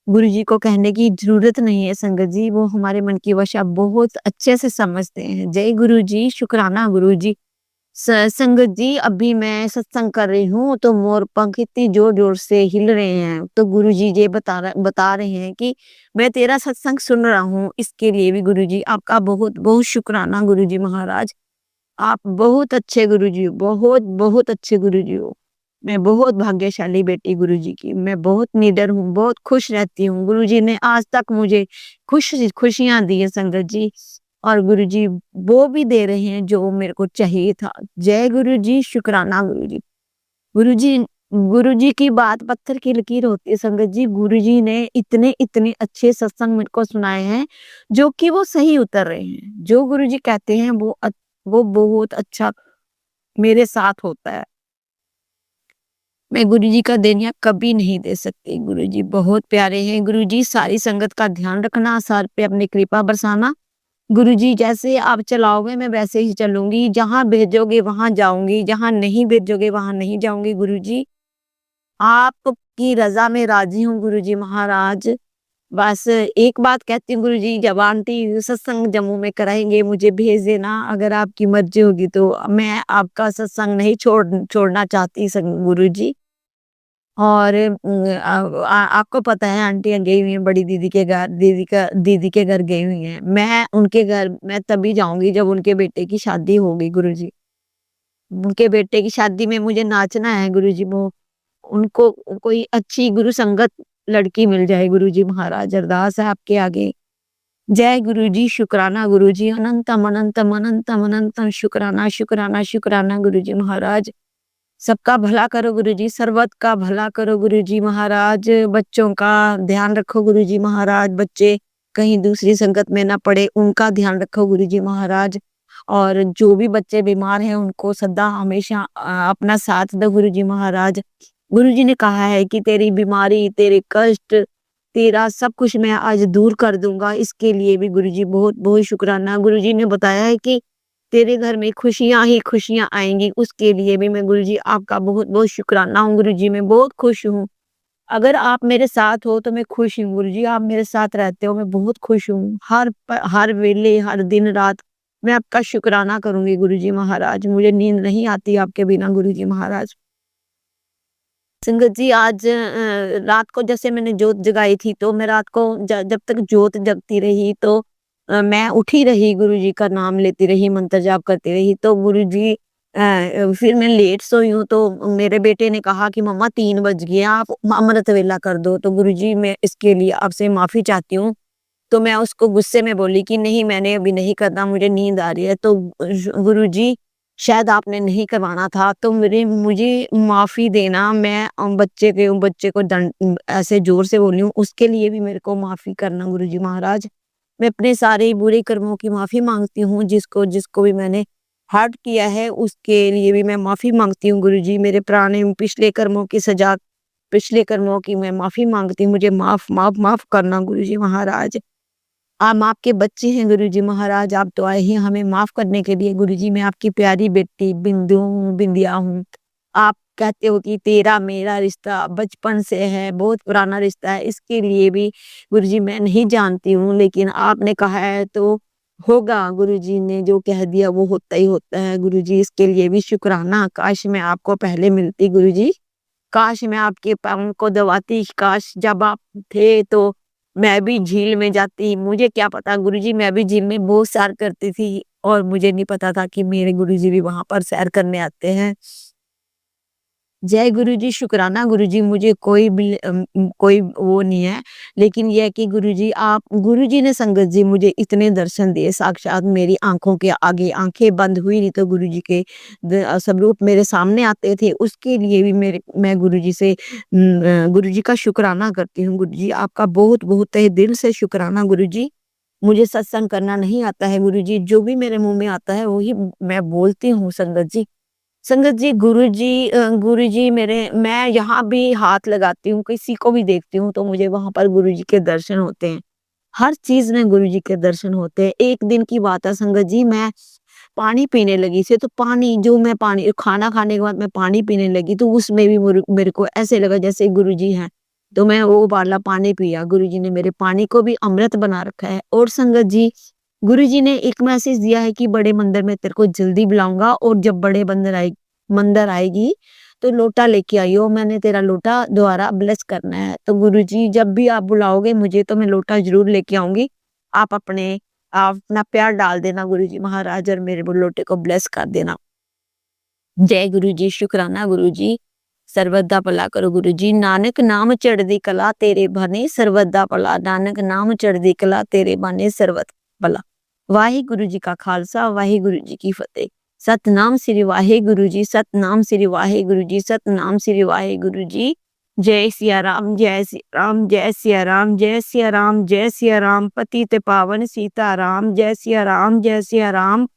गुरुजी को कहने की ज़रूरत नहीं है संगत जी, वो हमारे मन की भाषा बहुत अच्छे से समझते हैं। जय गुरुजी, शुक्राना गुरुजी। संगत जी, अभी मैं सत्संग कर रही हूँ तो मोर पंख इतनी जोर-जोर से हिल रहे हैं। तो गुरुजी ये बता रहे हैं कि मैं तेरा सत्संग सुन रहा हूँ। इसके लिए भी गुरुजी आपका बहुत-बहुत शुक्राना गुरुजी महाराज। आप बहुत अच्छे गुरुजी हो, बहुत-बहुत अच्छे गुरुजी हो। मैं बहुत भाग्यशाली बेटी गुरुजी की। मैं बहुत निडर हूँ, बहुत खुश रहती हूँ। गुरुजी ने आज तक मुझे खुशियाँ दी है संगत जी, और गुरुजी वो भी दे रहे हैं जो मेरे को चाहिए था। जय गुरुजी, शुक्राना गुरुजी। गुरुजी गुरुजी की बात पत्थर की लकीर होती है संगत जी। गुरुजी ने इतने अच्छे सत्संग मेरे को सुनाए हैं, जो कि वो सही उतर रहे हैं। जो गुरुजी कहते हैं वो बहुत अच्छा मेरे साथ होता है। मैं गुरुजी का देनिया कभी नहीं दे सकती। गुरुजी बहुत प्यारे हैं। गुरुजी सारी संगत का ध्यान रखना, सर पे अपनी कृपा बरसाना। गुरुजी जैसे आप चलाओगे मैं वैसे ही चलूँगी, जहाँ भेजोगे वहाँ जाऊँगी, जहाँ नहीं भेजोगे वहाँ नहीं जाऊँगी गुरुजी। आपकी रज़ा में राज़ी हूँ गुरुजी महाराज। बस एक बात कहती हूँ गुरुजी, जब आंटी सत्संग जम्मू में कराएँगे मुझे भेज देना, अगर आपकी मर्ज़ी होगी तो। मैं आपका सत्संग नहीं छोड़ना चाहती गुरुजी। और आपको पता है आंटियाँ गई हुई हैं बड़ी दीदी के घर, दीदी के घर गई हुई हैं। मैं उनके घर मैं तभी जाऊँगी जब उनके बेटे की शादी होगी गुरुजी। उनके बेटे की शादी में मुझे नाचना है गुरुजी। वो उनको कोई अच्छी गुरु संगत लड़की मिल जाए गुरुजी महाराज, अरदास है आपके आगे। जय गुरुजी, शुक्राना गुरुजी, अनंतम अनंतम अनंतम अनंतम शुक्राना शुक्राना शुक्राना गुरुजी महाराज। सबका भला करो गुरुजी, सर्वत का भला करो गुरुजी महाराज। बच्चों का ध्यान रखो गुरुजी महाराज, बच्चे कहीं दूसरी संगत में ना पड़े, उनका ध्यान रखो गुरुजी महाराज। और जो भी बच्चे बीमार हैं उनको सदा हमेशा अपना साथ दो गुरुजी महाराज। गुरुजी ने कहा है कि तेरी बीमारी, तेरे कष्ट, तेरा सब कुछ मैं आज दूर कर दूंगा। इसके लिए भी गुरुजी बहुत-बहुत शुक्राना। गुरुजी ने बताया है कि तेरे घर में खुशियाँ ही खुशियाँ आएँगी, उसके लिए भी मैं गुरुजी आपका बहुत-बहुत शुक्राना हूँ गुरुजी। मैं बहुत खुश हूँ। अगर आप मेरे साथ हो तो मैं खुश हूँ गुरुजी, आप मेरे साथ रहते हो मैं बहुत खुश हूँ। हर वेले, हर दिन-रात मैं आपका शुक्राना करूँगी गुरुजी महाराज। मुझे नींद नहीं आती आपके बिना गुरुजी महाराज। संगत जी, आज रात को जैसे मैंने जोत जगाई थी, तो मैं रात को जब तक जोत जगती रही तो मैं उठी रही, गुरुजी का नाम लेती रही, मंत्र जाप करती रही। तो गुरुजी फिर मैं लेट सोई हूँ, तो मेरे बेटे ने कहा कि मम्मा 3 बज गए, आप अमृत वेला कर दो। तो गुरुजी मैं इसके लिए आपसे माफ़ी चाहती हूँ। तो मैं उसको गुस्से में बोली कि नहीं, मैंने अभी नहीं करना, मुझे नींद आ रही है। तो गुरुजी, शायद आपने नहीं करवाना था, तो मुझे माफ़ी देना। मैं बच्चे को ऐसे ज़ोर से बोली हूँ, उसके लिए भी मेरे को माफ़ी करना गुरुजी महाराज। मैं अपने सारे बुरे कर्मों की माफ़ी माँगती हूँ, जिसको भी मैंने हर्ट किया है, उसके लिए भी मैं माफ़ी माँगती हूँ गुरुजी। मेरे पुराने पिछले कर्मों की सज़ा, पिछले कर्मों की मैं माफ़ी माँगती हूँ। मुझे माफ़ करना गुरुजी महाराज। हम आपके बच्चे हैं गुरुजी महाराज, आप तो आए हैं हमें माफ़ करने के लिए गुरुजी। मैं आपकी प्यारी बेटी बिंदिया हूँ। आप कहते हो कि तेरा मेरा रिश्ता बचपन से है, बहुत पुराना रिश्ता है। इसके लिए भी गुरुजी मैं नहीं जानती हूँ, लेकिन आपने कहा है तो होगा। गुरुजी ने जो कह दिया वो होता ही होता है गुरुजी, इसके लिए भी शुक्राना। काश मैं आपको पहले मिलती गुरुजी, काश मैं आपके पाँव को दबाती, काश जब आप थे तो मैं भी झील में जाती। मुझे क्या पता गुरुजी, मैं भी झील में बहुत सैर करती थी, और मुझे नहीं पता था कि मेरे गुरुजी भी वहाँ पर सैर करने आते हैं। जय गुरुजी, शुक्राना गुरुजी। मुझे कोई वो नहीं है, लेकिन ये है कि गुरुजी ने संगत जी मुझे इतने दर्शन दिए, साक्षात मेरी आँखों के आगे, आँखें बंद हुई नहीं तो गुरुजी के स्वरूप मेरे सामने आते थे। उसके लिए भी मैं गुरुजी का शुक्राना करती हूँ। गुरुजी आपका बहुत-बहुत तहे दिल से शुक्राना गुरुजी। मुझे सत्संग करना नहीं आता है गुरुजी, जो भी मेरे मुँह में आता है वही मैं बोलती हूँ संगत जी। संगत जी, गुरुजी मैं यहाँ भी हाथ लगाती हूँ, किसी को भी देखती हूँ तो मुझे वहाँ पर गुरुजी के दर्शन होते हैं। हर चीज़ में गुरुजी के दर्शन होते हैं। एक दिन की बात है संगत जी, मैं पानी पीने लगी से तो पानी खाना खाने के बाद मैं पानी पीने लगी तो उसमें भी मेरे को ऐसे लगा जैसे गुरुजी हैं। तो मैं वो वाला पानी पिया, गुरुजी ने मेरे पानी को भी अमृत बना रखा है। और संगत जी, गुरुजी ने एक मैसेज दिया है कि बड़े मंदिर में तेरे को जल्दी बुलाऊँगा और जब बड़े मंदिर आएगी तो लोटा लेके आइयो, मैंने तेरा लोटा दोबारा ब्लेस करना है। तो गुरुजी जब भी आप बुलाओगे मुझे तो मैं लोटा ज़रूर लेके आऊँगी। आप अपना प्यार डाल देना गुरुजी महाराज और मेरे वो लोटे को ब्लेस कर देना। जय गुरुजी, शुक्राना गुरुजी, सर्वदा भला करो गुरुजी। नानक नाम चढ़दी कला तेरे बने सर्वदा भला, नानक नाम चढ़दी कला तेरे बने सर्वदा भला। वाहिगुरु जी का खालसा, वाहिगुरु जी की फतेह। सतनाम श्री वाहिगुरु जी, सतनाम श्री वाहिगुरु जी, सतनाम श्री वाहिगुरु जी। जय सिया राम, जय सिया राम, जय सिया राम, जय सिया राम, जय सिया राम। पतित पावन सीता राम, जय सिया राम, जय सिया राम।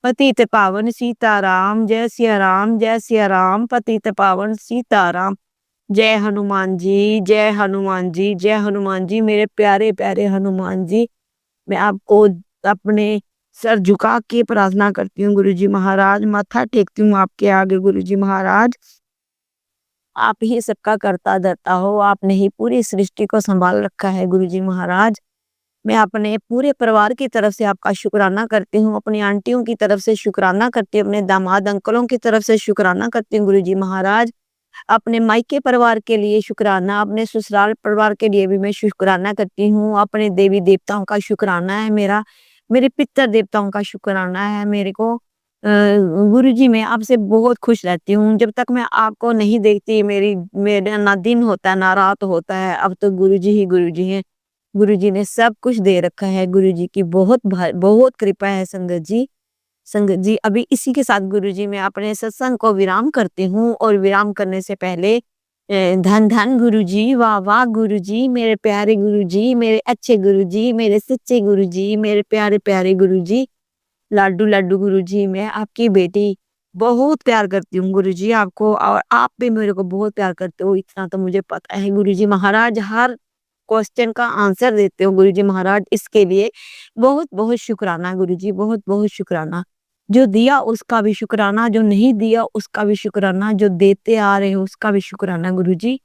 पतित पावन सीता राम, जय सिया राम, जय सिया राम। पतित पावन सीता राम। जय हनुमान जी, जय हनुमान जी, जय हनुमान जी। मेरे प्यारे प्यारे हनुमान जी, मैं आपको अपने सर झुका के प्रार्थना करती हूँ गुरुजी महाराज, माथा टेकती हूँ आपके आगे गुरुजी महाराज। आप ही सबका करता धरता हो, आपने ही पूरी सृष्टि को संभाल रखा है गुरुजी महाराज। मैं अपने पूरे परिवार की तरफ से आपका शुक्राना करती हूँ, अपनी आंटियों की तरफ से शुक्राना करती हूँ, अपने दामाद अंकलों की तरफ से शुक्राना करती हूँ गुरुजी महाराज। अपने मायके परिवार के लिए शुक्राना, अपने ससुराल परिवार के लिए भी मैं शुक्राना करती हूँ। अपने देवी देवताओं का शुक्राना है मेरा, मेरे पितर देवताओं का शुक्राना है मेरे को। गुरुजी मैं आपसे बहुत खुश रहती हूँ। जब तक मैं आपको नहीं देखती मेरा ना दिन होता है ना रात होता है। अब तो गुरुजी ही गुरुजी हैं। गुरुजी ने सब कुछ दे रखा है। गुरुजी की बहुत कृपा है संगत जी। संगत जी, अभी इसी के साथ गुरुजी मैं अपने सत्संग को विराम करती हूँ और विराम करने से पहले धन धन गुरुजी, वाह वाह गुरुजी, मेरे प्यारे गुरुजी, मेरे अच्छे गुरुजी, मेरे सच्चे गुरुजी, मेरे प्यारे प्यारे गुरुजी, लाडू लाडू गुरुजी, मैं आपकी बेटी बहुत प्यार करती हूँ गुरुजी आपको, और आप भी मेरे को बहुत प्यार करते हो, इतना तो मुझे पता है गुरुजी महाराज। हर क्वेश्चन का आंसर देते हो गुरुजी महाराज, इसके लिए बहुत बहुत शुक्राना गुरुजी, बहुत बहुत शुक्राना। जो दिया उसका भी शुक्राना, जो नहीं दिया उसका भी शुक्राना, जो देते आ रहे हो उसका भी शुक्राना गुरुजी।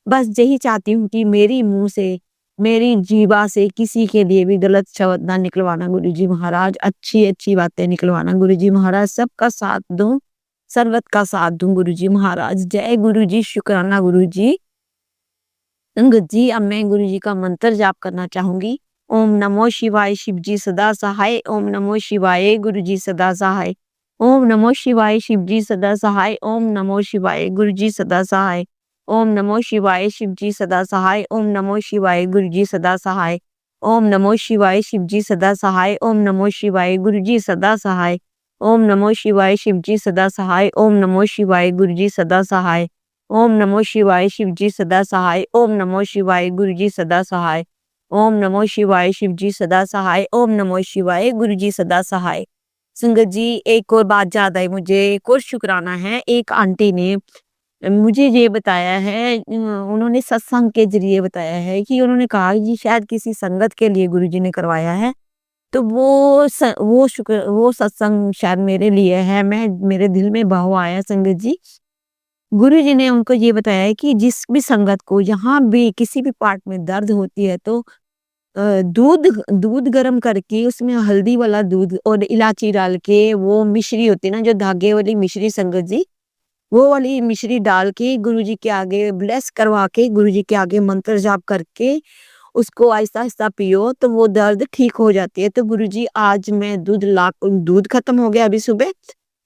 बस यही चाहती हूँ कि मेरी मुंह से, मेरी जीवा से किसी के लिए भी गलत शब्द ना निकलवाना गुरुजी महाराज, अच्छी अच्छी बातें निकलवाना गुरुजी महाराज। सबका साथ दूं, सर्वत का साथ दूं गुरुजी महाराज। जय गुरुजी, शुक्राना गुरुजी। संगत जी, अब मैं गुरुजी का मंत्र जाप करना चाहूंगी। ओम नमो शिवाय, शिव जी सदा सहाय। ओम नमो शिवाय, गुरुजी सदा सहाय। ओम नमो शिवाय, शिव जी सदा सहाय। ओम नमो शिवाय, गुरुजी सदा सहाय। ओम नमो शिवाय, शिव जी सदा सहाय। ओम नमो शिवाय, गुरुजी सदा सहाय। ओम नमो शिवाय, शिव जी सदा सहाय। ओम नमो शिवाय, गुरुजी सदा सहाय। ओम नमो शिवाय, शिव जी सदा सहाय। ओम नमो शिवाय, गुरुजी सदा सहाय। ओम नमो शिवाय, शिव जी सदा सहाय। ओम नमो शिवाय, गुरुजी सदा सहाय। ओम नमो शिवाय, शिव जी सदा सहाय। ओम नमो शिवाय, गुरुजी सदा सहाय। संगत जी, एक और बात याद आई मुझे, एक और शुक्राना है। एक आंटी ने मुझे ये बताया है, उन्होंने सत्संग के जरिए बताया है कि उन्होंने कहा कि शायद किसी संगत के लिए गुरुजी ने करवाया है, तो वो सत्संग शायद मेरे लिए है। मेरे दिल में भाव आया संगत जी। गुरुजी ने उनको ये बताया है कि जिस भी संगत को जहाँ भी किसी भी पार्ट में दर्द होती है तो दूध दूध गर्म करके उसमें हल्दी वाला दूध और इलायची डाल के, वो मिश्री होती है ना जो धागे वाली मिश्री संगत जी, वो वाली मिश्री डाल के गुरुजी के आगे ब्लेस करवा के, गुरुजी के आगे मंत्र जाप करके उसको आहिस्ता आहिस्ता पियो तो वो दर्द ठीक हो जाती है। तो गुरुजी, आज मैं दूध खत्म हो गया अभी सुबह,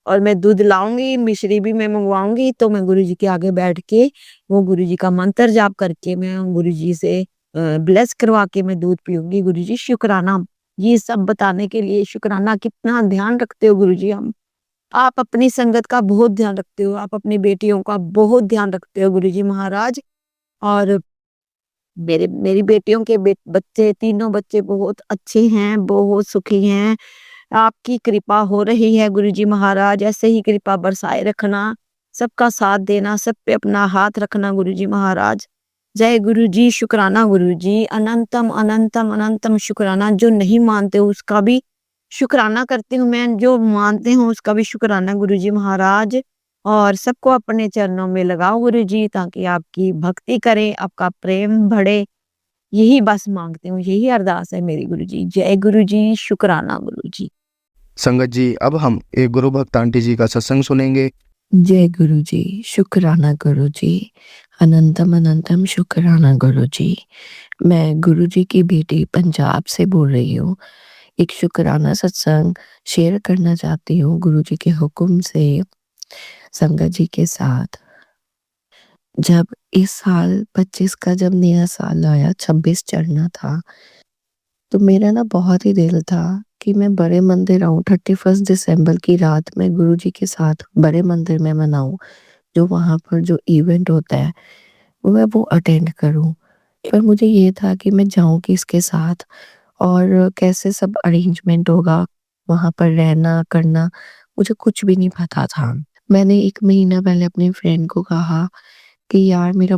और मैं दूध लाऊंगी, मिश्री भी मैं मंगवाऊंगी, तो मैं गुरुजी के आगे बैठ के वो गुरुजी का मंत्र जाप करके मैं गुरुजी से ब्लेस करवा के मैं दूध पीऊंगी गुरुजी। शुक्राना, ये सब बताने के लिए शुक्राना। कितना ध्यान रखते हो गुरुजी हम, आप अपनी संगत का बहुत ध्यान रखते हो, आप अपनी बेटियों का बहुत ध्यान रखते हो गुरुजी महाराज। और मेरी बेटियों के बच्चे, तीनों बच्चे बहुत अच्छे हैं, बहुत सुखी हैं। आपकी कृपा हो रही है गुरुजी महाराज, ऐसे ही कृपा बरसाए रखना, सबका साथ देना, सब पे अपना हाथ रखना गुरुजी महाराज। जय गुरुजी, शुक्राना गुरुजी, अनंतम अनंतम अनंतम शुक्राना। जो नहीं मानते उसका भी शुक्राना करती हूँ मैं, जो मानते हैं उसका भी शुक्राना गुरुजी महाराज। और सबको अपने चरणों में लगाओ गुरुजी, ताकि आपकी भक्ति करें, आपका प्रेम बढ़े। यही बस मांगती हूँ, यही अरदास है मेरी गुरुजी। जय गुरुजी, शुक्राना गुरुजी। संगत जी, अब हम एक गुरु भक्त आंटी जी का सत्संग सुनेंगे। जय गुरु जी, शुक्राना गुरु जी, अनंतम अनंतम शुक्राना गुरु जी। मैं गुरु जी की बेटी पंजाब से बोल रही हूँ। एक शुक्राना सत्संग शेयर करना चाहती हूँ गुरु जी के हुक्म से संगत जी के साथ। जब इस साल 25 का जब नया साल आया, 26 चढ़ना था, तो मेरा ना बहुत ही दिल था कि मैं बड़े मंदिर आऊँ। 31 दिसंबर की रात में गुरु जी के साथ बड़े मंदिर में मनाऊँ। जो वहाँ पर जो इवेंट होता है मैं वो अटेंड करूँ। पर मुझे ये था कि मैं जाऊँ किसके साथ और कैसे सब अरेंजमेंट होगा, वहाँ पर रहना करना, मुझे कुछ भी नहीं पता था। मैंने 1 महीना पहले अपनी फ्रेंड को कहा कि यार मेरा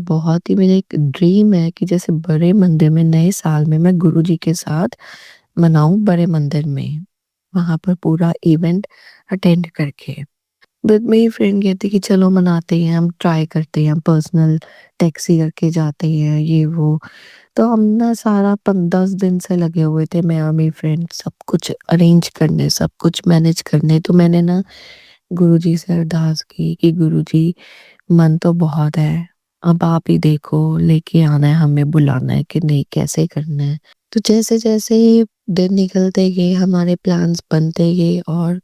एक ड्रीम है कि जैसे बड़े मंदिर में नए साल में मैं गुरुजी के साथ मनाऊँ बड़े मंदिर में, वहाँ पर पूरा इवेंट अटेंड करके। बट मेरी फ्रेंड कहती कि चलो मनाते हैं, हम ट्राई करते हैं, पर्सनल टैक्सी करके जाते हैं, ये वो। तो हम ना सारा 10 दिन से लगे हुए थे, मैं और मेरी फ्रेंड, सब कुछ अरेंज करने, सब कुछ मैनेज करने। तो मैंने ना गुरुजी से अरदास की कि गुरुजी मन तो बहुत है, अब आप ही देखो, लेके आना है, हमें बुलाना है कि नहीं, कैसे करना है। तो जैसे-जैसे दिन निकलते गए, हमारे प्लान्स बनते गए और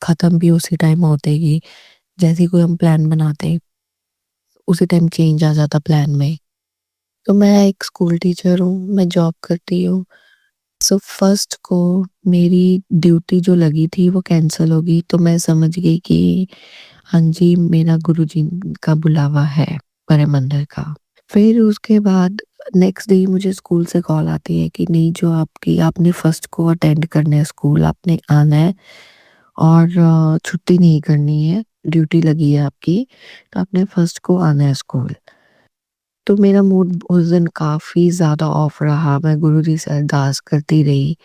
खत्म भी उसी टाइम होते गए। जैसे ही कोई हम प्लान बनाते, उसी टाइम चेंज आ जाता प्लान में। तो मैं एक स्कूल टीचर हूँ, मैं जॉब करती हूँ। सो फर्स्ट को मेरी ड्यूटी जो लगी थी वो कैंसल हो गई, तो मैं समझ गई कि हाँ जी, मेरा गुरुजी का बुलावा है बड़े मंदिर का। फिर उसके बाद नेक्स्ट डे मुझे स्कूल से कॉल आती है कि नहीं, जो आपने फर्स्ट को अटेंड करना है स्कूल, आपने आना है और छुट्टी नहीं करनी है, ड्यूटी लगी है आपकी, तो आपने फर्स्ट को आना है स्कूल। तो मेरा मूड उस दिन काफ़ी ज़्यादा ऑफ रहा। मैं गुरुजी से अरदास करती रही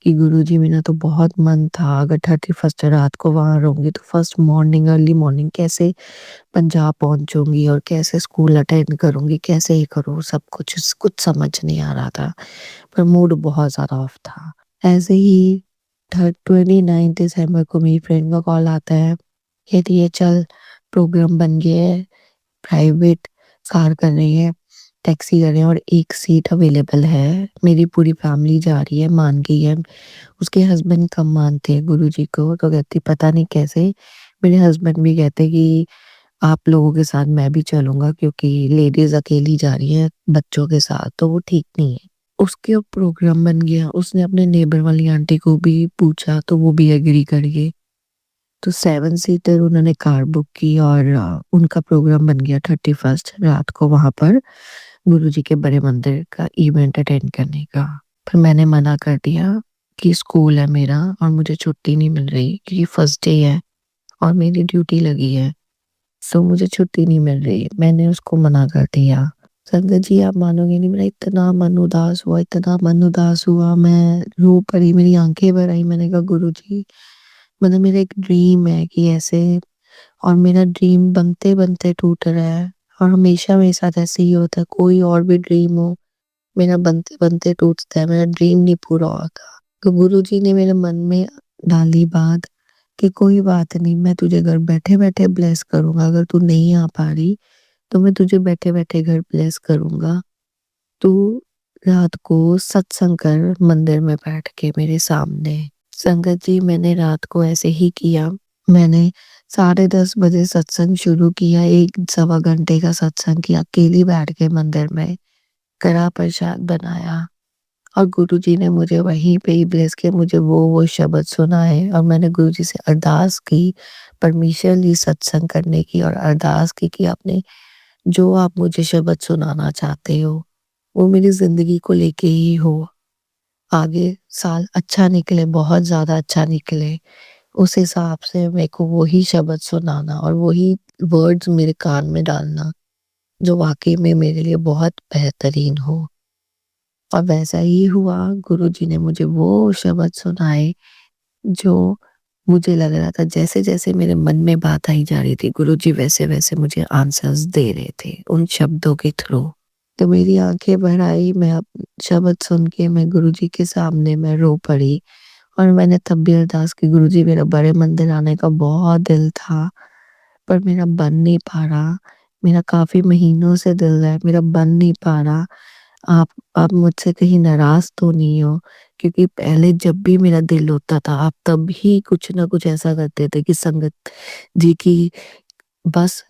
कि गुरुजी, मेरा तो बहुत मन था, अगर 31st रात को वहाँ रहूँगी तो फर्स्ट मॉर्निंग, अर्ली मॉर्निंग कैसे पंजाब पहुँचूँगी और कैसे स्कूल अटेंड करूँगी, कैसे ही करूँ, सब कुछ समझ नहीं आ रहा था। पर मूड बहुत ज़्यादा ऑफ था। ऐसे ही 29 दिसंबर को मेरी फ्रेंड का कॉल आता है, कहती है चल, प्रोग्राम बन गया है, प्राइवेट कार कर रही है, टैक्सी कर रहे हैं और एक सीट अवेलेबल है। मेरी पूरी फैमिली जा रही है, मान गई है। उसके हस्बैंड कम मानते हैं गुरुजी को, तो कहती पता नहीं कैसे। मेरे हस्बैंड भी कहते कि आप लोगों के साथ मैं भी चलूँगा, क्योंकि लेडीज़ अकेली जा रही हैं बच्चों के साथ, तो वो ठीक नहीं है। उसके प्रोग्राम बन गया, उसने अपने नेबर वाली आंटी को भी पूछा, तो वो भी एग्री कर गए। तो 7 सीटर उन्होंने कार बुक की और उनका प्रोग्राम बन गया 31st रात को वहाँ पर गुरुजी के बड़े मंदिर का इवेंट अटेंड करने का। फिर मैंने मना कर दिया कि स्कूल है मेरा और मुझे छुट्टी नहीं मिल रही, क्योंकि फर्स्ट डे है और मेरी ड्यूटी लगी है, सो मुझे छुट्टी नहीं मिल रही। मैंने उसको मना कर दिया। संगत जी, आप मानोगे नहीं, मेरा इतना मन उदास हुआ, इतना मन उदास हुआ, मैं रो पड़ी, मेरी आंखें भर आई। मैंने कहा गुरुजी, मतलब मेरा एक ड्रीम है कि ऐसे, और मेरा ड्रीम बनते बनते टूट रहा है और हमेशा मेरे साथ ऐसे ही होता है। कोई और भी ड्रीम हो, मेरा बनते बनते टूटता है, मेरा ड्रीम नहीं पूरा होता। तो गुरुजी ने मेरे मन में डाली बात कि कोई बात नहीं, मैं तुझे घर बैठे बैठे ब्लेस करूंगा। अगर तू नहीं आ पा रही तो मैं तुझे बैठे बैठे घर ब्लेस करूंगा। तू रात को सत्संग कर मंदिर में बैठ के मेरे सामने। संगत जी, मैंने रात को ऐसे ही किया। मैंने 10:30 बजे सत्संग शुरू किया, 1 सवा घंटे का सत्संग किया, अकेली बैठ के मंदिर में कड़ा प्रसाद बनाया और गुरुजी ने मुझे वहीं पे ही ब्लेस किया। मुझे वो शब्द सुनाए और मैंने गुरुजी से अरदास की, परमिशन ली सत्संग करने की और अरदास की कि आपने जो आप मुझे शब्द सुनाना चाहते हो वो मेरी ज़िंदगी को लेके ही हो। आगे साल अच्छा निकले, बहुत ज़्यादा अच्छा निकले, उस हिसाब से मेरे को वही शब्द सुनाना और वही वर्ड्स मेरे कान में डालना, जो वाक़ई में मेरे लिए बहुत बेहतरीन हो। और वैसा ही हुआ, गुरुजी ने मुझे वो शब्द सुनाए, जो मुझे लग रहा था जैसे-जैसे मेरे मन में बात आई जा रही थी, गुरुजी वैसे-वैसे मुझे आंसर्स दे रहे थे, उन शब्दों के थ्रू। तो मेरी आँखें भर आई, मैं शब्द सुन के मैं गुरुजी के सामने मैं रो पड़ी और मैंने तब भी अरदास की, गुरुजी मेरा बड़े मंदिर आने का बहुत दिल था, पर मेरा बन नहीं पा रहा। मेरा काफ़ी महीनों से दिल है, मेरा बन नहीं पा रहा। आप मुझसे कहीं नाराज़ तो नहीं हो? क्योंकि पहले जब भी मेरा दिल होता था, आप तब ही कुछ न कुछ ऐसा करते थे कि संगत जी की बस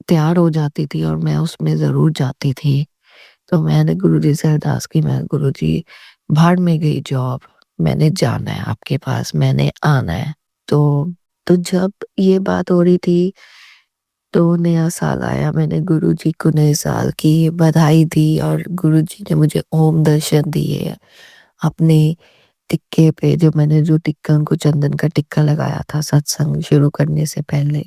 तैयार हो जाती थी और मैं उसमें ज़रूर जाती थी। तो मैंने गुरुजी से अरदास की, मैं गुरुजी भाड़ में गई जॉब, मैंने जाना है आपके पास, मैंने आना है। तो जब ये बात हो रही थी, तो नया साल आया, मैंने गुरुजी को नए साल की बधाई दी और गुरुजी ने मुझे ओम दर्शन दिए। अपने टिक्के पे जो टिक्का उनको चंदन का टिक्का लगाया था सत्संग शुरू करने से पहले,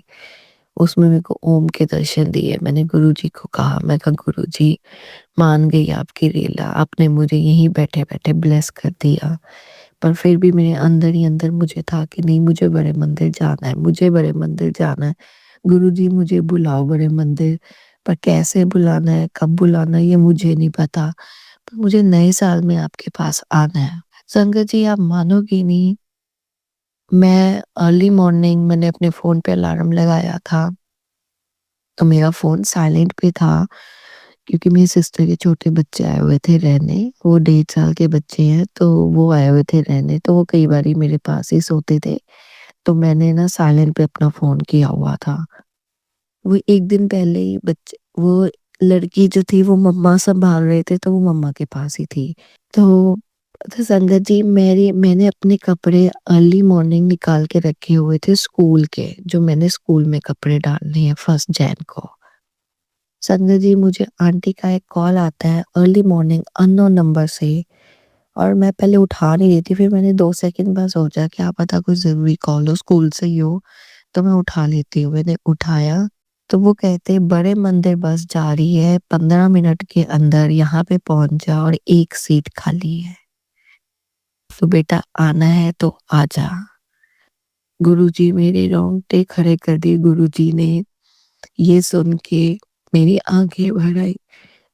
उसमें मेरे को ओम के दर्शन दिए। मैंने गुरुजी को कहा, मैं कहा गुरुजी मान गई आपकी लीला, आपने मुझे यहीं बैठे-बैठे ब्लेस कर दिया। पर फिर भी मेरे अंदर ही अंदर मुझे था कि नहीं, मुझे बड़े मंदिर जाना है, मुझे बड़े मंदिर जाना है। गुरुजी मुझे बुलाओ बड़े मंदिर, पर कैसे बुलाना है, कब बुलाना है ये मुझे नहीं पता। पर मुझे नए साल में आपके पास आना है। संगत जी आप मानोगे नहीं, मैं अर्ली मॉर्निंग मैंने अपने फ़ोन पे अलार्म लगाया था, तो मेरा फ़ोन साइलेंट पे था क्योंकि मेरी सिस्टर के छोटे बच्चे आए हुए थे रहने, वो 1.5 साल के बच्चे हैं, तो वो आए हुए थे रहने, तो वो कई बारी मेरे पास ही सोते थे, तो मैंने ना साइलेंट पे अपना फ़ोन किया हुआ था। वो 1 दिन पहले ही वो लड़की जो थी वो मम्मा सँभाल रहे थे, तो वो मम्मा के पास ही थी। तो संगत जी मैंने अपने कपड़े अर्ली मॉर्निंग निकाल के रखे हुए थे स्कूल के, जो मैंने स्कूल में कपड़े डालने हैं 1 जैन को। संगत जी मुझे आंटी का एक कॉल आता है अर्ली मॉर्निंग अननोन नंबर से और मैं पहले उठा नहीं रही थी, फिर मैंने 2 सेकंड बाद सोचा क्या पता कोई ज़रूरी कॉल हो, स्कूल से ही हो, तो मैं उठा लेती हूँ। मैंने उठाया, तो वो कहते बड़े मंदिर बस जा रही है, 15 मिनट के अंदर यहाँ पे पहुँच जा और 1 सीट खाली है। तो बेटा आना है तो आ जा। गुरुजी मेरे रोंगटे खड़े कर दिए, गुरुजी ने ये सुन के मेरी आँखें भर आई।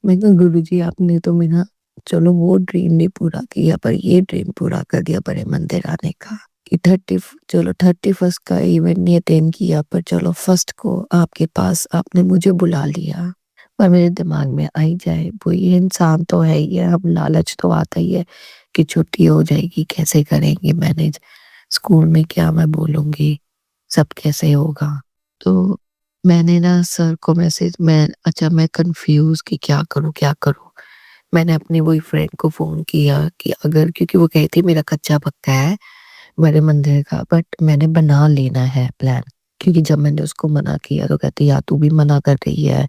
मैं कहा गुरुजी आपने तो मेरा चलो वो ड्रीम नहीं पूरा किया, पर ये ड्रीम पूरा कर दिया बड़े मंदिर आने का। कि 31st का इवेंट नहीं अटेंड किया, पर चलो 1st को आपके पास आपने मुझे बुला लिया। पर मेरे दिमाग में आई जाए, वो ये इंसान तो है ही है, अब लालच तो आता ही है कि छुट्टी हो जाएगी, कैसे करेंगे मैनेज, स्कूल में क्या मैं बोलूँगी, सब कैसे होगा। तो मैंने ना सर को मैं कन्फ्यूज़ कि क्या करूँ, क्या करूँ? मैंने अपनी बॉयफ्रेंड को फ़ोन किया कि अगर, क्योंकि वो कही थी मेरा कच्चा-पक्का है बड़े मंदिर का, बट मैंने बना लेना है प्लान। क्योंकि जब मैंने उसको मना किया तो कहती यार तू भी मना कर रही है,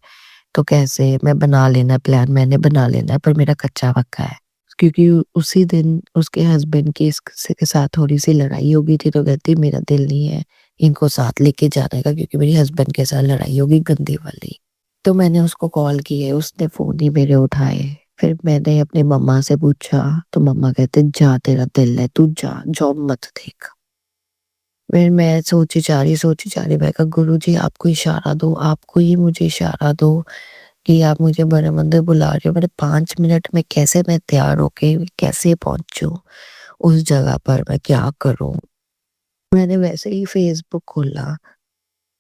तो कैसे, मैं बना लेना प्लान, मैंने बना लेना है, पर मेरा कच्चा-पक्का है। क्योंकि उसी दिन उसके हस्बैंड की के साथ थोड़ी-सी लड़ाई हो गई थी, तो कहती मेरा दिल नहीं है इनको साथ लेके जाने का, क्योंकि मेरे हस्बैंड के साथ लड़ाई हो गई गंदी वाली। तो मैंने उसको कॉल किए, उसने फ़ोन ही मेरे उठाए। फिर मैंने अपनी मम्मा से पूछा, तो मम्मा कहते जा तेरा दिल है, तू जा, जॉब मत देख। फिर मैं सोची जा रही, मैं कहा गुरुजी आपको इशारा दो, आपको ही मुझे इशारा दो कि आप मुझे बड़े मंदिर बुला रहे हो। मैंने 5 मिनट में कैसे मैं तैयार होके कैसे पहुँचूँ उस जगह पर, मैं क्या करूँ? मैंने वैसे ही फ़ेसबुक खोला,